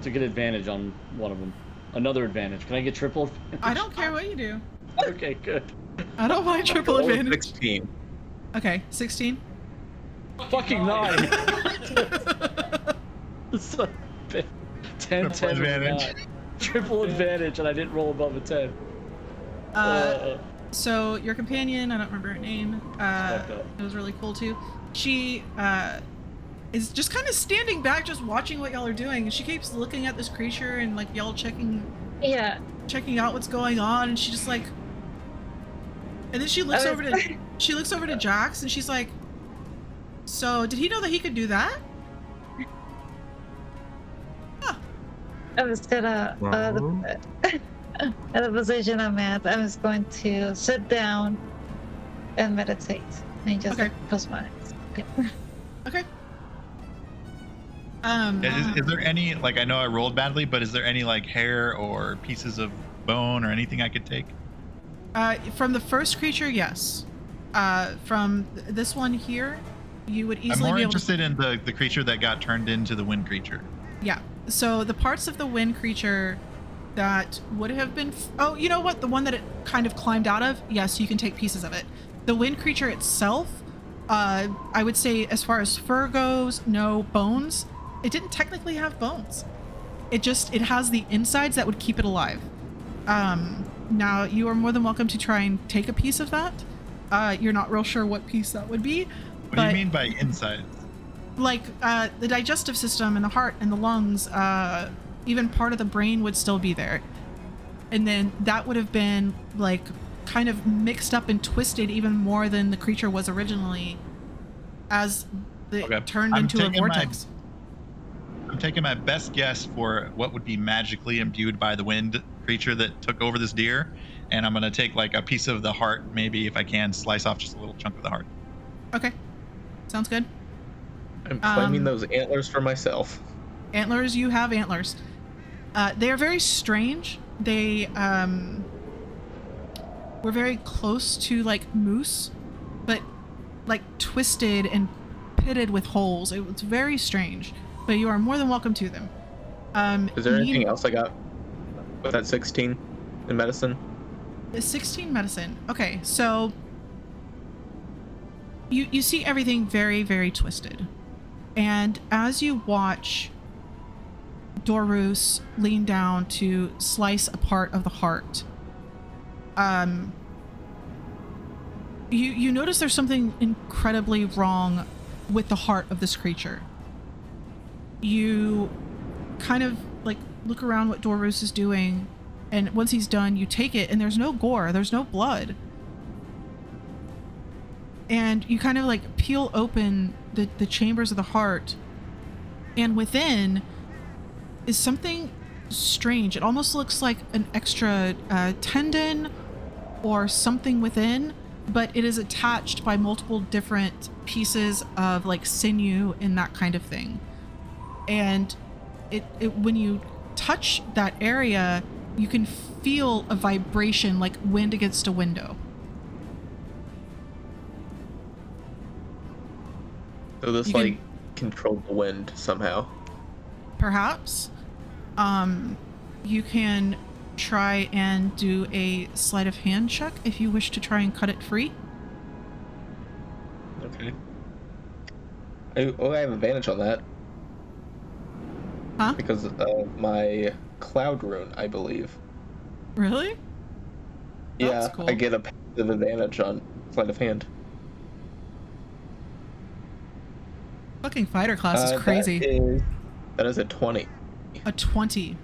to get advantage on one of them. Another advantage. Can I get triple advantage? I don't care what you do. Okay, good. I don't mind triple Rolled a advantage. 16. Okay, 16. Fucking 9. Son of a bitch. 10, Triple 10, and advantage. 9. Triple advantage, and I didn't roll above a 10. So your companion, I don't remember her name. fucked up. It was really cool too. She is just kind of standing back, just watching what y'all are doing, and she keeps looking at this creature and like y'all checking out what's going on, and she just like, and then she looks over to Jax, and she's like, "So did he know that he could do that?" I was gonna, at the position I'm at, I was going to sit down and meditate and just Okay. close my eyes. Okay. Okay. Is there any, like, I know I rolled badly, but is there any like hair or pieces of bone or anything I could take? From the first creature, yes. From this one here, you would I'm easily more be able to. interested in the creature that got turned into the wind creature. Yeah. So the parts of the wind creature that would have been. Oh, you know what? The one that it kind of climbed out of? Yes, you can take pieces of it. The wind creature itself, I would say, as far as fur goes, no bones. It didn't technically have bones. It has the insides that would keep it alive. Now, you are more than welcome to try and take a piece of that. You're not real sure what piece that would be. What do you mean by insides? Like the digestive system and the heart and the lungs, even part of the brain would still be there. And then that would have been like kind of mixed up and twisted even more than the creature was originally, as it turned into a vortex. I'm taking my best guess for what would be magically imbued by the wind creature that took over this deer, and I'm gonna take like a piece of the heart, maybe if I can slice off just a little chunk of the heart. Okay, sounds good. I'm claiming those antlers for myself. Antlers, you have antlers. They are very strange. They were very close to like moose, but like twisted and pitted with holes. It was very strange, but you are more than welcome to them. Is there anything else I got with that 16 in medicine? 16 medicine. Okay, so you see everything very, very twisted. And as you watch Dorus lean down to slice a part of the heart. You notice there's something incredibly wrong with the heart of this creature. You kind of like look around what Dorus is doing, and once he's done, you take it, and there's no gore, there's no blood. And you kind of like peel open the chambers of the heart, and within is something strange. It almost looks like an extra tendon or something within, but it is attached by multiple different pieces of like sinew and that kind of thing. And it when you touch that area, you can feel a vibration like wind against a window. So this You like can- controlled the wind somehow. Perhaps. You can try and do a sleight of hand check if you wish to try and cut it free. Okay. I have advantage on that Huh? because of my cloud rune, I believe. Really? That's Yeah, cool. I get a passive advantage on sleight of hand. Fucking fighter class is crazy. That is a 20. A 20.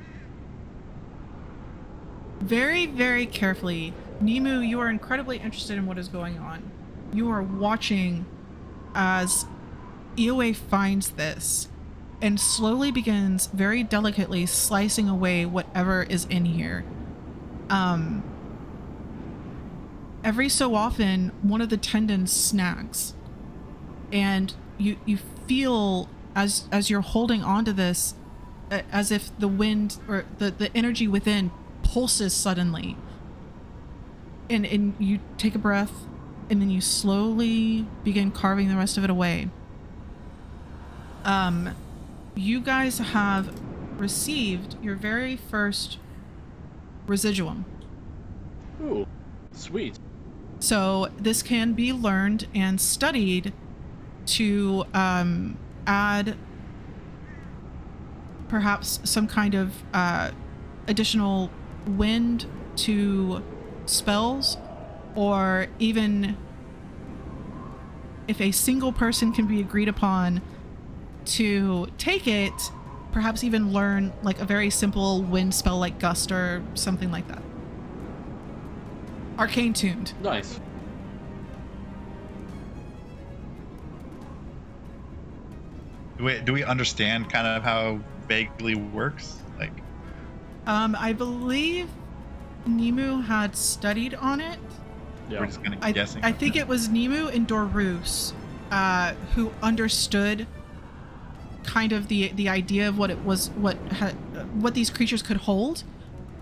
Very, very carefully, Nemu, you are incredibly interested in what is going on. You are watching as Ioe finds this and slowly begins very delicately slicing away whatever is in here. Every so often, one of the tendons snags, and you feel as you're holding onto this, as if the wind or the energy within pulses suddenly, and you take a breath, and then you slowly begin carving the rest of it away. You guys have received your very first residuum. Ooh, sweet. So this can be learned and studied to add perhaps some kind of additional wind to spells, or even if a single person can be agreed upon to take it, perhaps even learn like a very simple wind spell like Gust or something like that. Arcane tuned. Nice. Do we understand kind of how vaguely works? Like, I believe Nemu had studied on it. Yeah. we're just kind of guessing. I think it was Nemu and Dorus who understood kind of the idea of what it was, what these creatures could hold,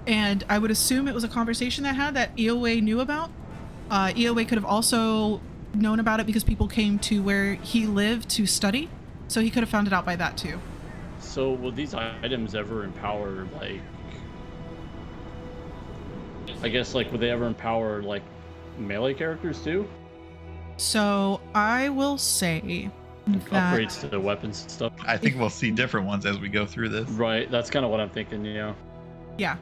and I would assume it was a conversation that Ioe knew about. Ioe could have also known about it because people came to where he lived to study, so he could have found it out by that too. So will these items ever empower, like, I guess, like, would they ever empower, like, melee characters too? So I will say Like, that upgrades to the weapons and stuff? I think we'll see different ones as we go through this. Right, that's kind of what I'm thinking, you know? yeah.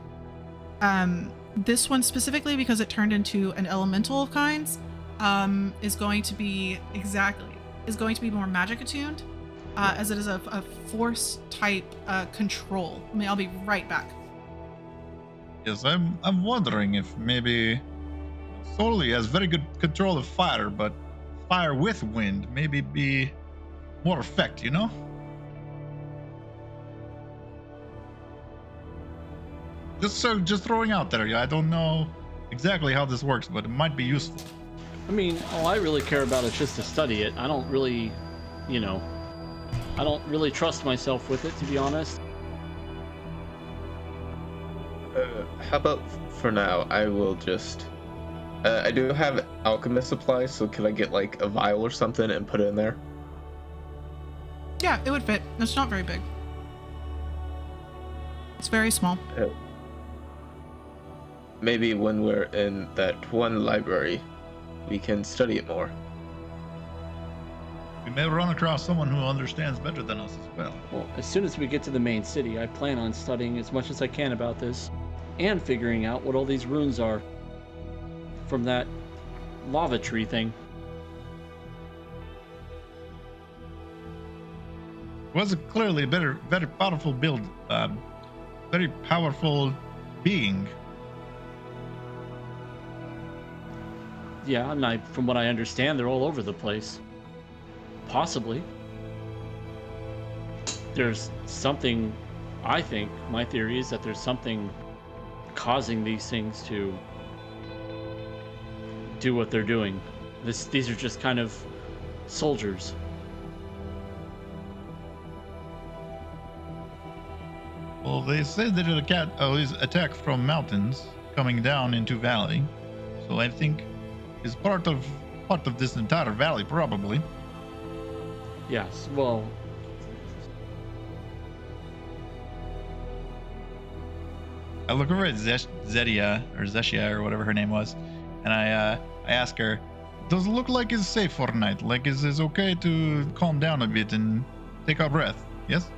This one specifically, because it turned into an elemental of kinds, is going to be more magic attuned, as it is a force type control. I mean, I'll be right back. Yes, I'm wondering if maybe Soli has very good control of fire, but fire with wind maybe be more effect, you know? Just throwing out there. I don't know exactly how this works, but it might be useful. I mean, all I really care about is just to study it. I don't really, you know, I don't really trust myself with it, to be honest. How about for now, I will just... I do have alchemist supplies, so could I get like a vial or something and put it in there? Yeah, it would fit. It's not very big. It's very small. Maybe when we're in that one library, we can study it more. We may run across someone who understands better than us as well. Well, as soon as we get to the main city, I plan on studying as much as I can about this and figuring out what all these runes are from that lava tree thing. Was clearly a very powerful build, very powerful being. Yeah, and from what I understand, they're all over the place. Possibly. There's something, I think, my theory is that there's something causing these things to do what they're doing. These are just kind of soldiers. Well, they said that the cat is attack from mountains coming down into valley, so I think is part of this entire valley probably. Yes, well, I look over at Zetia or Zeshia or whatever her name was, and I ask her, "Does it look like it's safe for tonight? Like is it okay to calm down a bit and take our breath? Yes."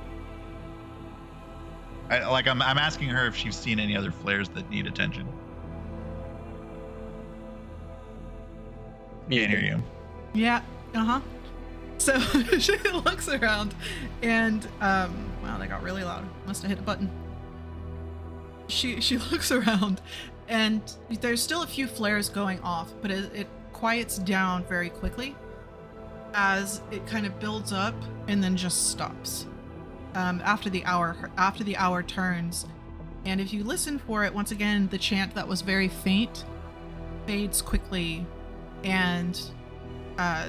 I'm asking her if she's seen any other flares that need attention. Can't hear you. Yeah. So she looks around and wow, that got really loud. Must have hit a button. She looks around and there's still a few flares going off, but it quiets down very quickly as it kind of builds up and then just stops. After the hour turns, and if you listen for it, once again, the chant that was very faint fades quickly, and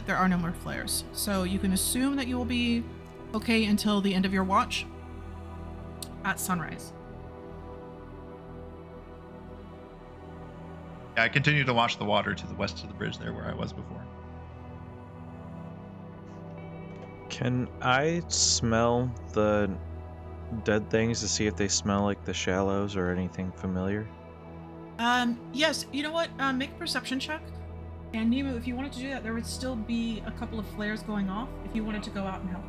there are no more flares. So you can assume that you will be okay until the end of your watch at sunrise. Yeah, I continue to watch the water to the west of the bridge there where I was before. Can I smell the dead things to see if they smell like the shallows or anything familiar? Yes, you know what? Make a perception check. And Nemo, if you wanted to do that, there would still be a couple of flares going off if you wanted to go out and help.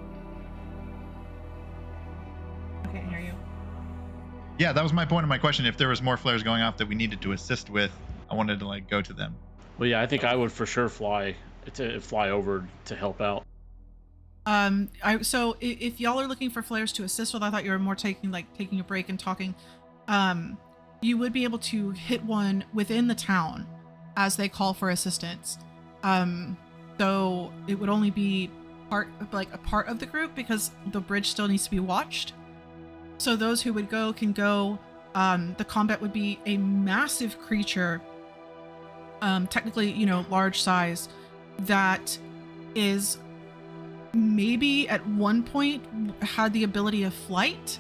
I can't hear you. Yeah, that was my point of my question. If there was more flares going off that we needed to assist with, I wanted to go to them. well, yeah, I think I would for sure fly over to help out. So if y'all are looking for flares to assist with, I thought you were more taking a break and talking. You would be able to hit one within the town as they call for assistance. Though it would only be a part of the group because the bridge still needs to be watched. So those who would go can go. The combat would be a massive creature, technically, large size, that is maybe at one point had the ability of flight,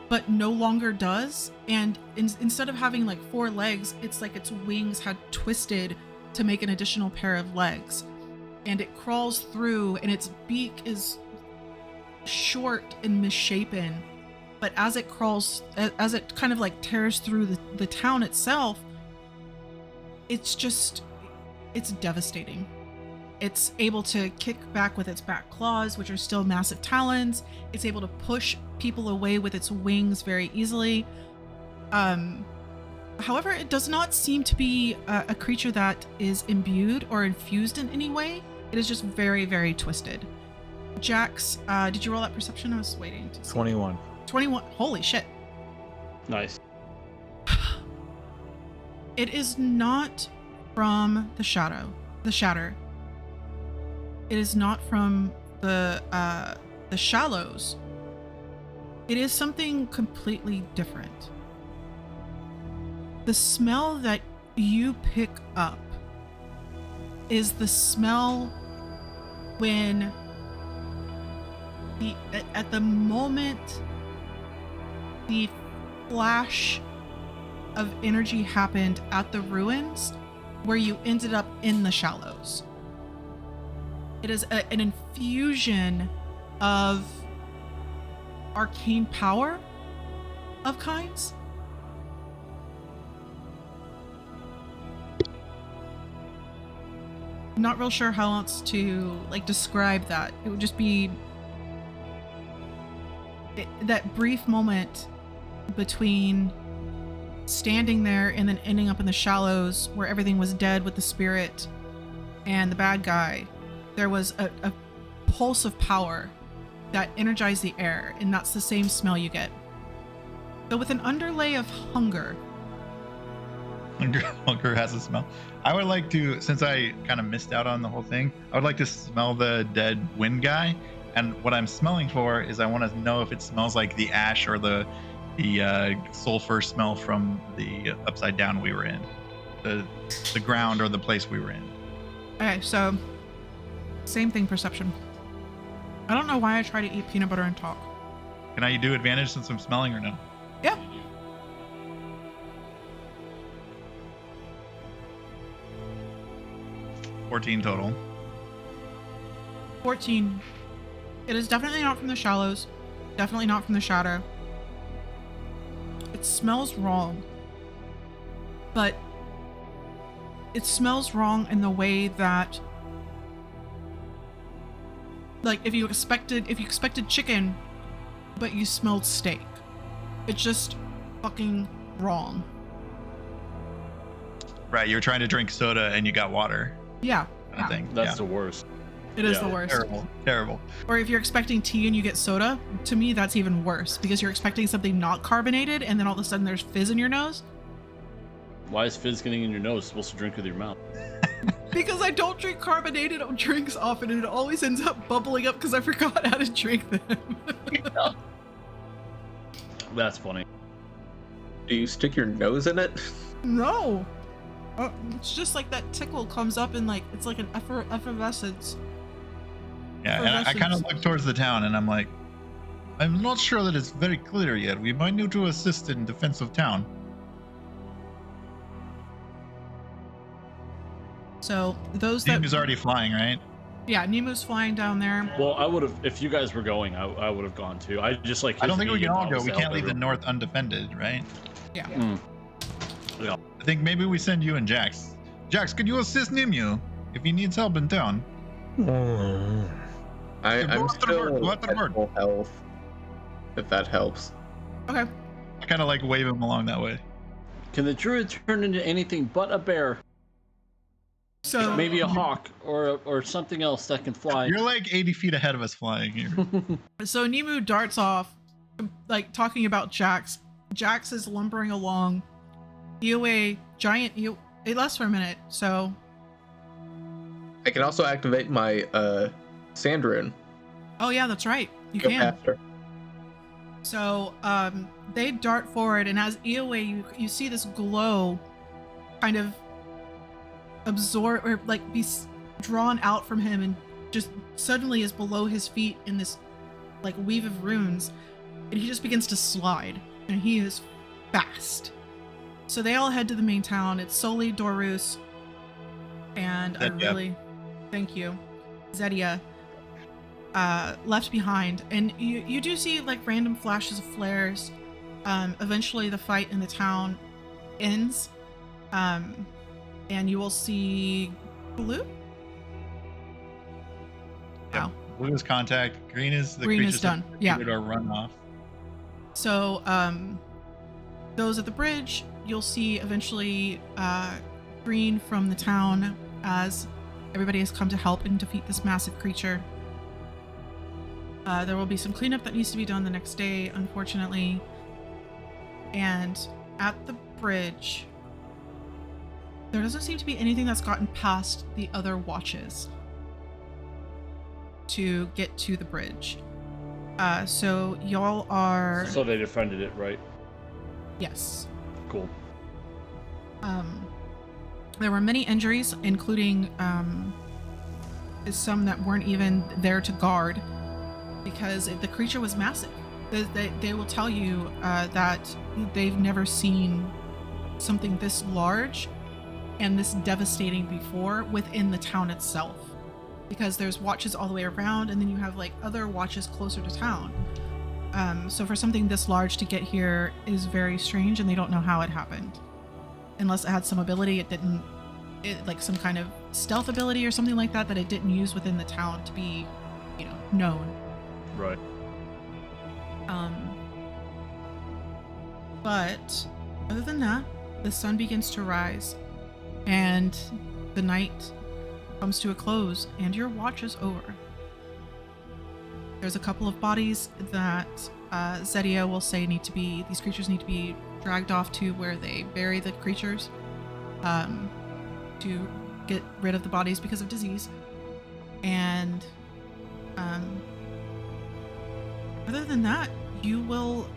but no longer does. And instead of having 4 legs, it's like its wings had twisted to make an additional pair of legs. And it crawls through, and its beak is short and misshapen. But as it crawls, as it kind of tears through the town itself, it's devastating. It's able to kick back with its back claws, which are still massive talons. It's able to push people away with its wings very easily. However, it does not seem to be a creature that is imbued or infused in any way. It is just very, very twisted. Jax, did you roll that perception? I was waiting to see. 21. 21. Holy shit. Nice. It is not from the shatter. It is not from the shallows. It is something completely different. The smell that you pick up is the smell when at the moment the flash of energy happened at the ruins where you ended up in the shallows. It is an infusion of arcane power of kinds. not real sure how else to like describe that. It would just be that brief moment between standing there and then ending up in the shallows where everything was dead with the spirit and the bad guy. There was a pulse of power that energized the air, and that's the same smell you get, but with an underlay of hunger. Hunger has a smell. I would like to, since I kind of missed out on the whole thing, I would like to smell the dead wind guy. And what I'm smelling for is I want to know if it smells like the ash or the sulfur smell from the upside down we were in, the ground or the place we were in. Okay, so same thing, perception. I don't know why I try to eat peanut butter and talk. Can I do advantage since I'm smelling or no? Yeah. $14 total. 14. It is definitely not from the shallows. Definitely not from the shadow. It smells wrong. But it smells wrong in the way that, like, if you expected chicken, but you smelled steak. It's just fucking wrong. Right, you're trying to drink soda and you got water. Yeah. Kind of thing. That's the worst. It is the worst. Terrible. Or if you're expecting tea and you get soda, to me that's even worse because you're expecting something not carbonated and then all of a sudden there's fizz in your nose. Why is fizz getting in your nose? It's supposed to drink with your mouth. Because I don't drink carbonated drinks often and it always ends up bubbling up because I forgot how to drink them. That's funny. Do you stick your nose in it? No. It's just like that tickle comes up and like it's like an effervescence. Yeah, and I kind of look towards the town and I'm like, I'm not sure that it's very clear yet. We might need to assist in defense of town. So those that Nemu's already flying, right? Yeah, Nemu's flying down there. Well, I would have, if you guys were going, I would have gone too. I just like. I don't think we can all go. his We meeting can't leave the while north undefended, right? Yeah. Mm. Yeah. I think maybe we send you and Jax. Jax, could you assist Nemu if he needs help in town? I'm still go after the bird. full health, if that helps. Okay. I kind of like wave him along that way. Can the druid turn into anything but a bear? So Maybe a hawk or something else that can fly. You're like 80 feet ahead of us flying here. So Nemu darts off, like talking about Jax. Jax is lumbering along. EOA, giant EOA. It lasts for a minute, so. I can also activate my sand rune. Oh yeah, that's right. You Go can. faster. So they dart forward, and as EOA, you see this glow kind of absorb or like be drawn out from him and just suddenly is below his feet in this like weave of runes, and he just begins to slide, and he is fast. So they all head to the main town. It's solely Dorus and thank you, Zedia, left behind. And you do see like random flashes of flares. Eventually the fight in the town ends. And you will see blue. Wow. Blue is contact. Green is the Green is creatures done. that Yeah. are run off. So those at the bridge, you'll see eventually green from the town as everybody has come to help and defeat this massive creature. There will be some cleanup that needs to be done the next day, unfortunately. And at the bridge, there doesn't seem to be anything that's gotten past the other watches to get to the bridge. So y'all are... So they defended it, right? Yes. Cool. There were many injuries, including some that weren't even there to guard because the creature was massive. They will tell you that they've never seen something this large and this devastating before within the town itself, because there's watches all the way around and then you have like other watches closer to town. So for something this large to get here is very strange, and they don't know how it happened. Unless it had some ability it didn't like some kind of stealth ability or something like that it didn't use within the town to be, known. Right. But other than that, the sun begins to rise and the night comes to a close and your watch is over. There's a couple of bodies that Zedia will say these creatures need to be dragged off to where they bury the creatures to get rid of the bodies because of disease. And other than that, you will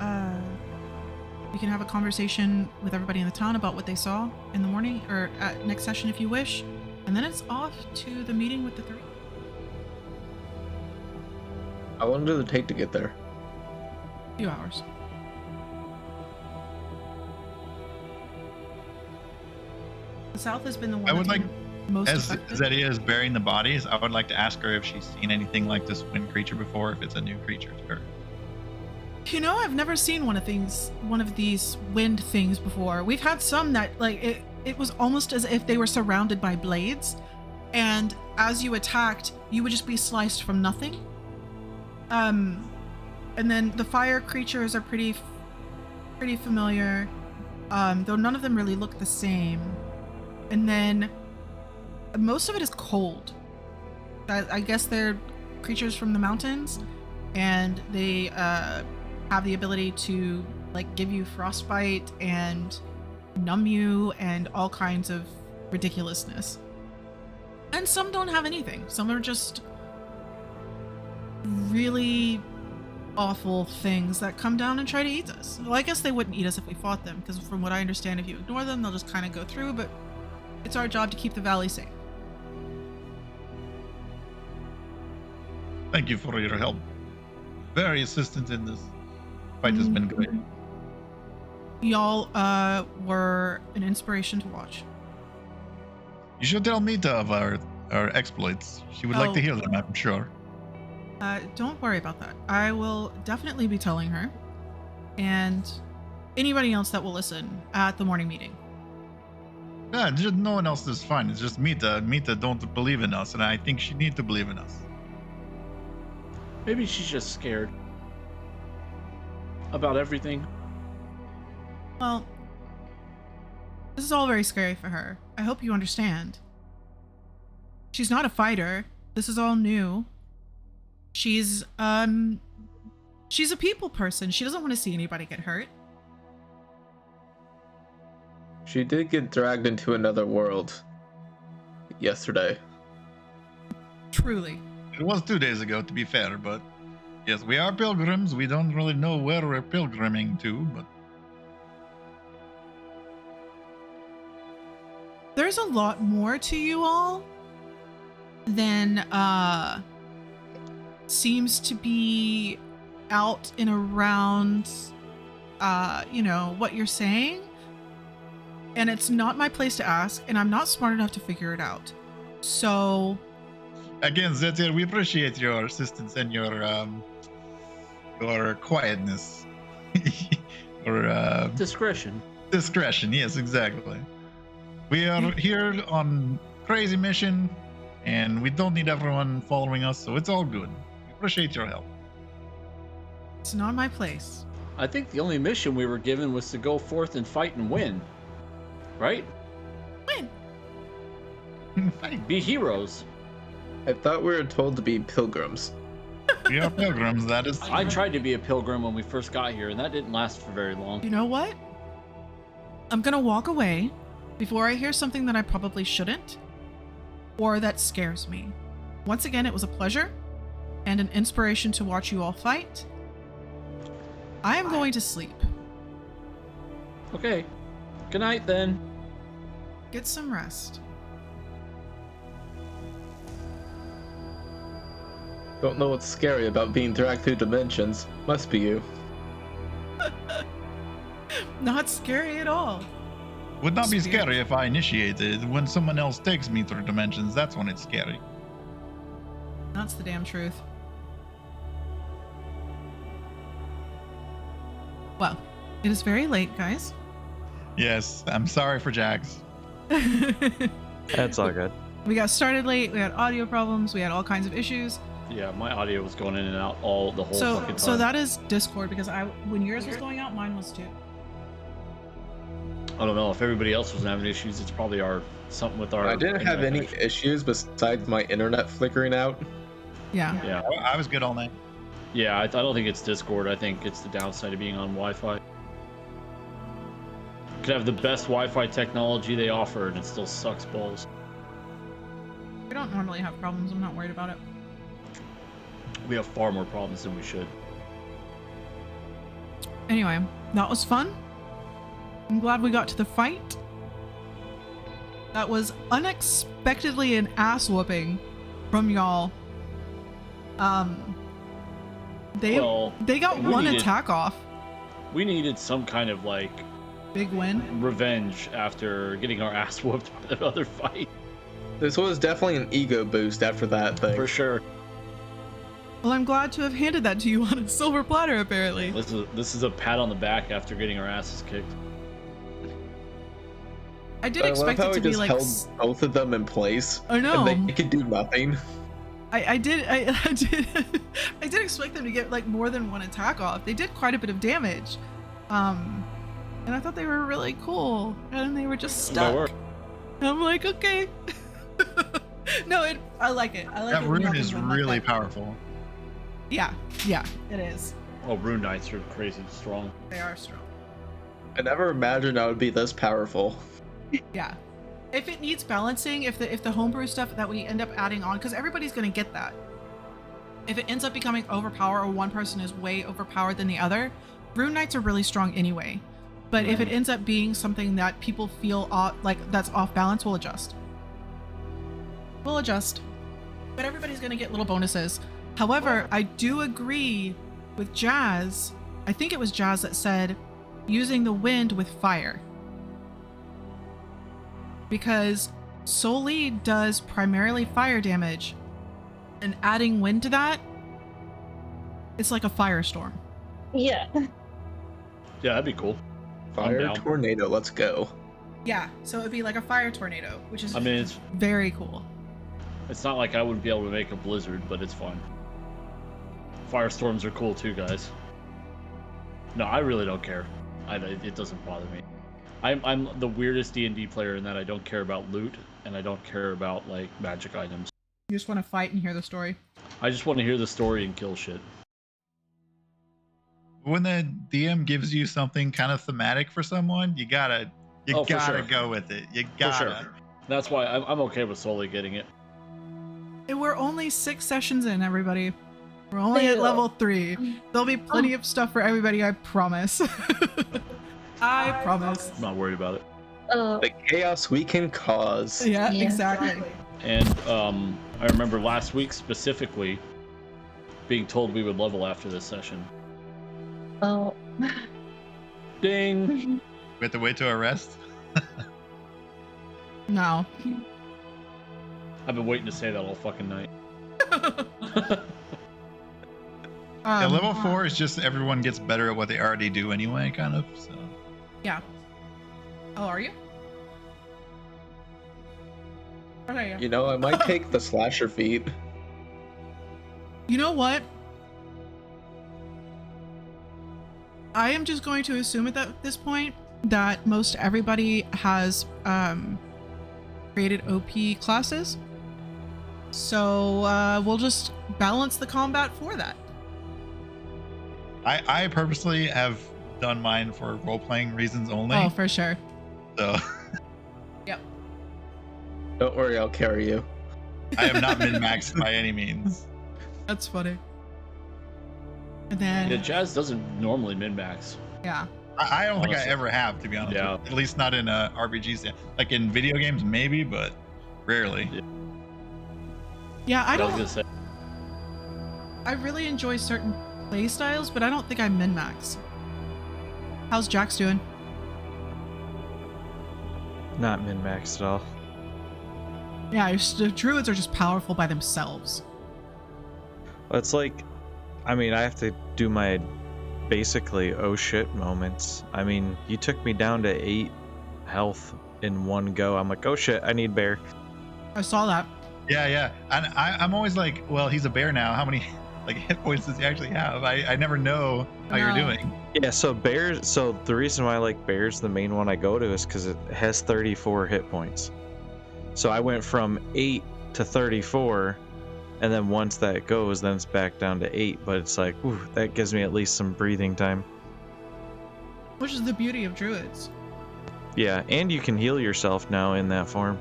you can have a conversation with everybody in the town about what they saw in the morning or at next session if you wish, and then it's off to the meeting with the three. How long does it take to get there? A few hours. The south has been the one I would that's like, been most as affected. Zedia is burying the bodies, I would like to ask her if she's seen anything like this wind creature before, if it's a new creature to her. I've never seen one of these wind things before. We've had some that it was almost as if they were surrounded by blades, and as you attacked, you would just be sliced from nothing. And then the fire creatures are pretty familiar, though none of them really look the same. And then most of it is cold. I guess they're creatures from the mountains, and they have the ability to give you frostbite and numb you and all kinds of ridiculousness. And some don't have anything. Some are just really awful things that come down and try to eat us. Well, I guess they wouldn't eat us if we fought them, because from what I understand, if you ignore them, they'll just kind of go through, but it's our job to keep the valley safe. Thank you for your help. Very assistant in this fight has been great. Y'all were an inspiration to watch. You should tell Mita of our exploits. She would like to hear them, I'm sure. Don't worry about that. I will definitely be telling her, and anybody else that will listen at the morning meeting. Yeah, just no one else is fine. It's just Mita. Mita don't believe in us, and I think she needs to believe in us. Maybe she's just scared about everything. Well, this is all very scary for her. I hope you understand. She's not a fighter. This is all new. She's a people person. She doesn't want to see anybody get hurt. She did get dragged into another world yesterday. Truly. It was 2 days ago, to be fair, but yes, we are pilgrims. We don't really know where we're pilgriming to, but There's a lot more to you all than seems to be out and around what you're saying. And it's not my place to ask, and I'm not smart enough to figure it out. So again, Zetia, we appreciate your assistance and your quietness. Or Discretion. discretion, yes, exactly. We are here on crazy mission, and we don't need everyone following us, so it's all good. We appreciate your help. it's not my place. I think the only mission we were given was to go forth and fight and win. Right? Win. Be heroes. I thought we were told to be pilgrims. We are pilgrims, that is. I tried to be a pilgrim when we first got here, and that didn't last for very long. You know what? I'm gonna walk away before I hear something that I probably shouldn't, or that scares me. Once again, it was a pleasure and an inspiration to watch you all fight. I am going to sleep. Okay. Good night, then. Get some rest. Don't know what's scary about being dragged through dimensions. Must be you. Not scary at all. Would not be Spirit. scary if I initiated. When someone else takes me through dimensions, that's when it's scary. That's the damn truth. Well, it is very late, guys. Yes, I'm sorry for Jax. That's all good. We got started late. We had audio problems. We had all kinds of issues. Yeah, my audio was going in and out the whole So fucking time. so that is Discord because when yours was going out, mine was too. I don't know if everybody else was having issues. It's probably something with our. I didn't have any issues besides my internet flickering out. Yeah. Yeah, I was good all night. yeah. I don't think it's Discord. I think it's the downside of being on Wi-Fi. Could have the best Wi-Fi technology they offer, and it still sucks balls. We don't normally have problems. I'm not worried about it. We have far more problems than we should. Anyway, that was fun. I'm glad we got to the fight. That was unexpectedly an ass whooping from y'all. They got one attack off. We needed some kind of like Big win. revenge after getting our ass whooped by that other fight. This was definitely an ego boost after that thing. For sure. Well, I'm glad to have handed that to you on a silver platter, apparently. This is a pat on the back after getting our asses kicked. I did I expect love how it to he be just like. held both of them in place. I know. And they could do nothing. I did I did expect them to get like more than one attack off. They did quite a bit of damage. And I thought they were really cool. And they were just stuck. And I'm like, okay. No, I like it. I like That it when rune y'all is can win like really that. powerful. Yeah, it is. Oh, Rune Knights are crazy strong. They are strong. I never imagined I would be this powerful. Yeah. If it needs balancing, if the homebrew stuff that we end up adding on, because everybody's gonna get that. If it ends up becoming overpowered or one person is way overpowered than the other, Rune Knights are really strong anyway. But if it ends up being something that people feel like that's off balance, we'll adjust. We'll adjust. But everybody's gonna get little bonuses. However, I do agree with Jazz. I think it was Jazz that said using the wind with fire. Because Soul Lead does primarily fire damage, and adding wind to that, it's like a firestorm. Yeah. Yeah, that'd be cool. Fire down. tornado, let's go. Yeah, so it'd be like a fire tornado, which is I mean, it's very cool. not like I wouldn't be able to make a blizzard, but it's fine. Firestorms are cool too, guys. No, I really don't care. It doesn't bother me. I'm the weirdest D&D player in that I don't care about loot and I don't care about like magic items. You just want to fight and hear the story. I just want to hear the story and kill shit. When the DM gives you something kind of thematic for someone, you gotta Oh, for sure. go with it. You For gotta. sure. That's why I'm okay with solely getting it. And we're only 6 sessions in, everybody. We're only at Ew. level 3. There'll be plenty of stuff for everybody, I promise. I promise. I'm not worried about it. The chaos we can cause. Yeah, Yeah. exactly. And I remember last week specifically being told we would level after this session. Oh. Ding! We have to wait to arrest. No. I've been waiting to say that all fucking night. Yeah, level 4 is just everyone gets better at what they already do anyway, kind of. So. Yeah. Oh, are you? Okay. You know, I might take the slasher feat. You know what? I am just going to assume at this point that most everybody has created OP classes. So we'll just balance the combat for that. I purposely have done mine for role-playing reasons only. Oh, for sure. So Yep. Don't worry, I'll carry you. I am not min-maxed by any means. That's funny. And Yeah, then, Jazz doesn't normally min-max. yeah. I don't think I Honestly. ever have, to be honest. Yeah. With you. At least not in RPGs. Like in video games, maybe, but rarely. Yeah, I I was don't. gonna say. I really enjoy certain play styles, but I don't think I min-max. How's Jax doing? Not min-maxed at all. Yeah, the druids are just powerful by themselves. Well, it's like, I mean, I have to do my basically oh shit moments. I mean, you took me down to 8 health in one go. I'm like, oh shit, I need bear. I saw that. Yeah. And I'm always like, well, he's a bear now. How many like hit points does he actually have? I never know how you're doing. Yeah, so bears. So the reason why I like bears, the main one I go to, is because it has 34 hit points. So I went from 8 to 34, and then once that goes, then it's back down to 8. But it's like, ooh, that gives me at least some breathing time. Which is the beauty of druids. Yeah, and you can heal yourself now in that form.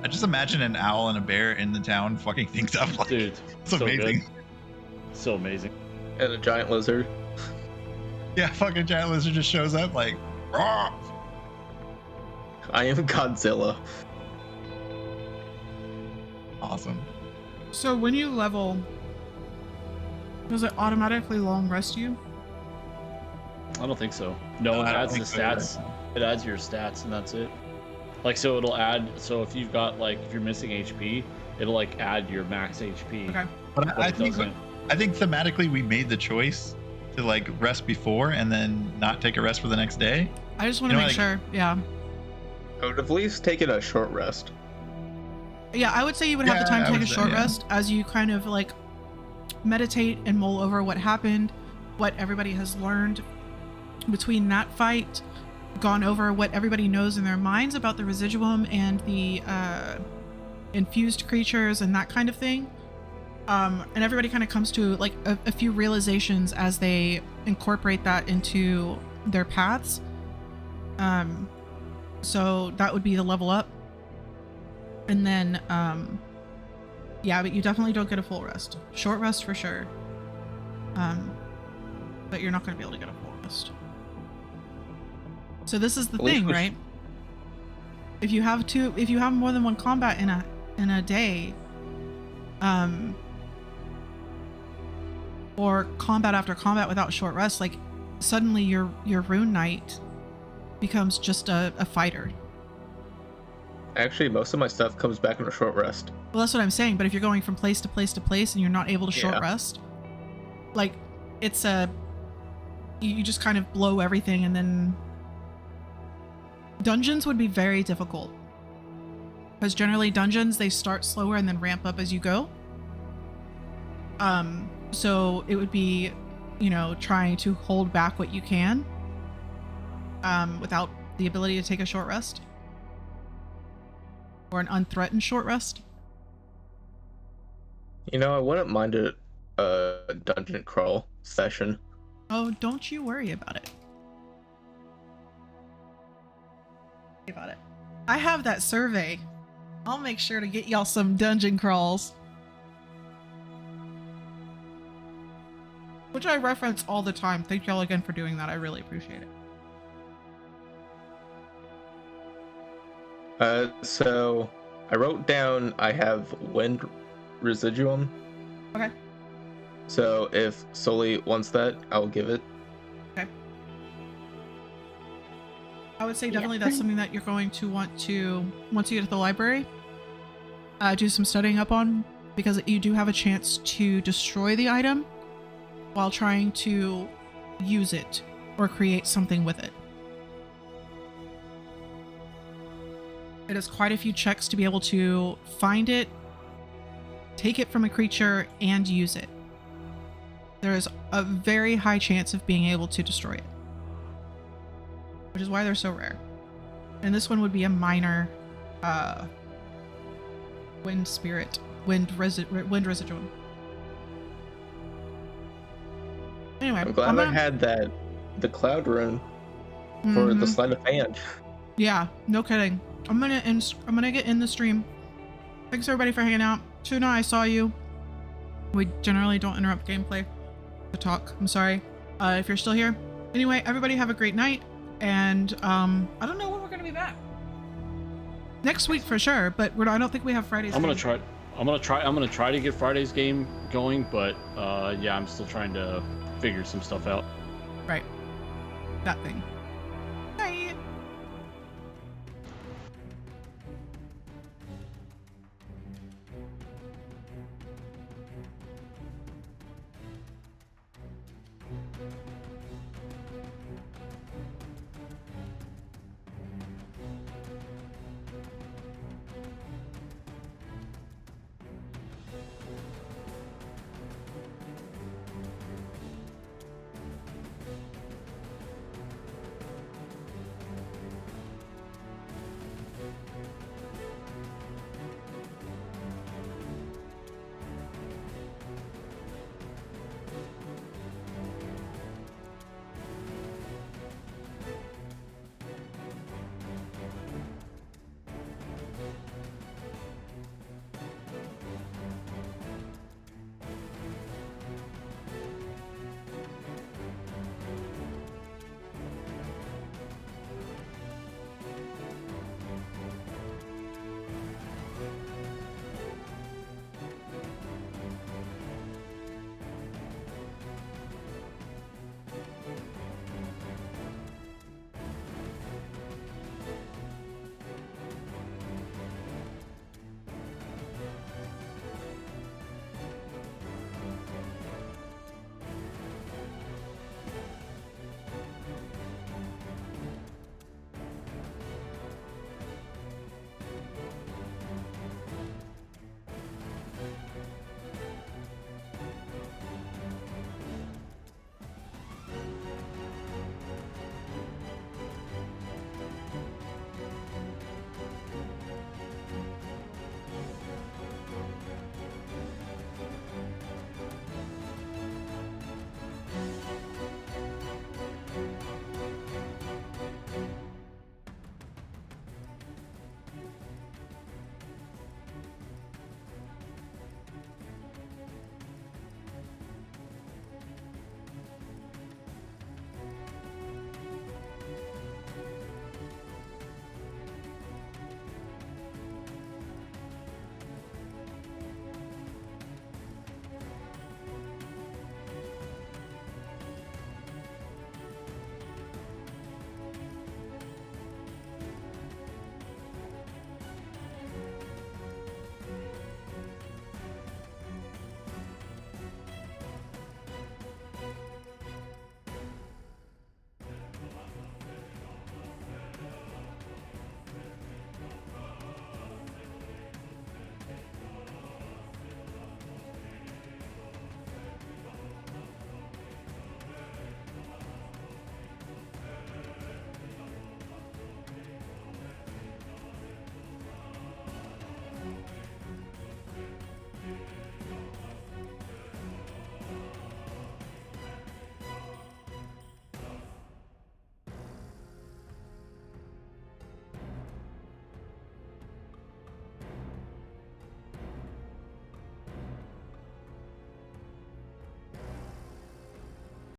I just imagine an owl and a bear in the town fucking things up. Like, Dude, it's so amazing. good. So amazing. And a giant lizard. Yeah, fucking giant lizard just shows up like, raw. I am Godzilla. Awesome. So when you level, does it automatically long rest you? I don't think so. No, it I don't adds the think so stats. It adds your stats, and that's it. Like, so it'll add. So if you've got like, if you're missing HP, it'll like add your max HP. Okay. But I it think doesn't. thematically we made the choice to like rest before and then not take a rest for the next day. I just want to You know, make like- sure. Yeah. I would have at least taken a short rest. Yeah, I would say you would have the time Yeah, to I take a would say, short yeah. rest as you kind of like meditate and mull over what happened, what everybody has learned between that fight, gone over what everybody knows in their minds about the residuum and the infused creatures and that kind of thing. And everybody kind of comes to like a few realizations as they incorporate that into their paths. So that would be the level up. And then, yeah, but you definitely don't get a full rest. Short rest for sure. But you're not going to be able to get a full rest. So this is the thing, right? If you have more than one combat in a day, or combat after combat without short rest, like suddenly your rune knight becomes just a fighter. Actually, most of my stuff comes back in a short rest. Well, that's what I'm saying. But if you're going from place to place to place and you're not able to short Yeah. rest, like it's you just kind of blow everything, and then dungeons would be very difficult because generally dungeons, they start slower and then ramp up as you go. So it would be, trying to hold back what you can, without the ability to take a short rest. Or an unthreatened short rest. I wouldn't mind a dungeon crawl session. Oh, don't you worry about it. I have that survey. I'll make sure to get y'all some dungeon crawls. Which I reference all the time. Thank y'all again for doing that. I really appreciate it. So I wrote down I have wind residuum. Okay. So if Sully wants that, I'll give it. Okay. I would say definitely that's something that you're going to want to, once you get to the library, do some studying up on, because you do have a chance to destroy the item while trying to use it or create something with it. It is quite a few checks to be able to find it, take it from a creature, and use it. There is a very high chance of being able to destroy it, which is why they're so rare. And this one would be a minor wind residuum. Anyway, I'm glad I had the cloud rune for the sleight of hand. Yeah, no kidding. I'm gonna get in the stream. Thanks everybody for hanging out. Tuna, I saw you. We generally don't interrupt gameplay to talk. I'm sorry if you're still here. Anyway, everybody have a great night, and I don't know when we're gonna be back. Next week for sure, but I don't think we have Friday's. I'm gonna try to get Friday's game going, but yeah, I'm still trying to figure some stuff out. Right. That thing.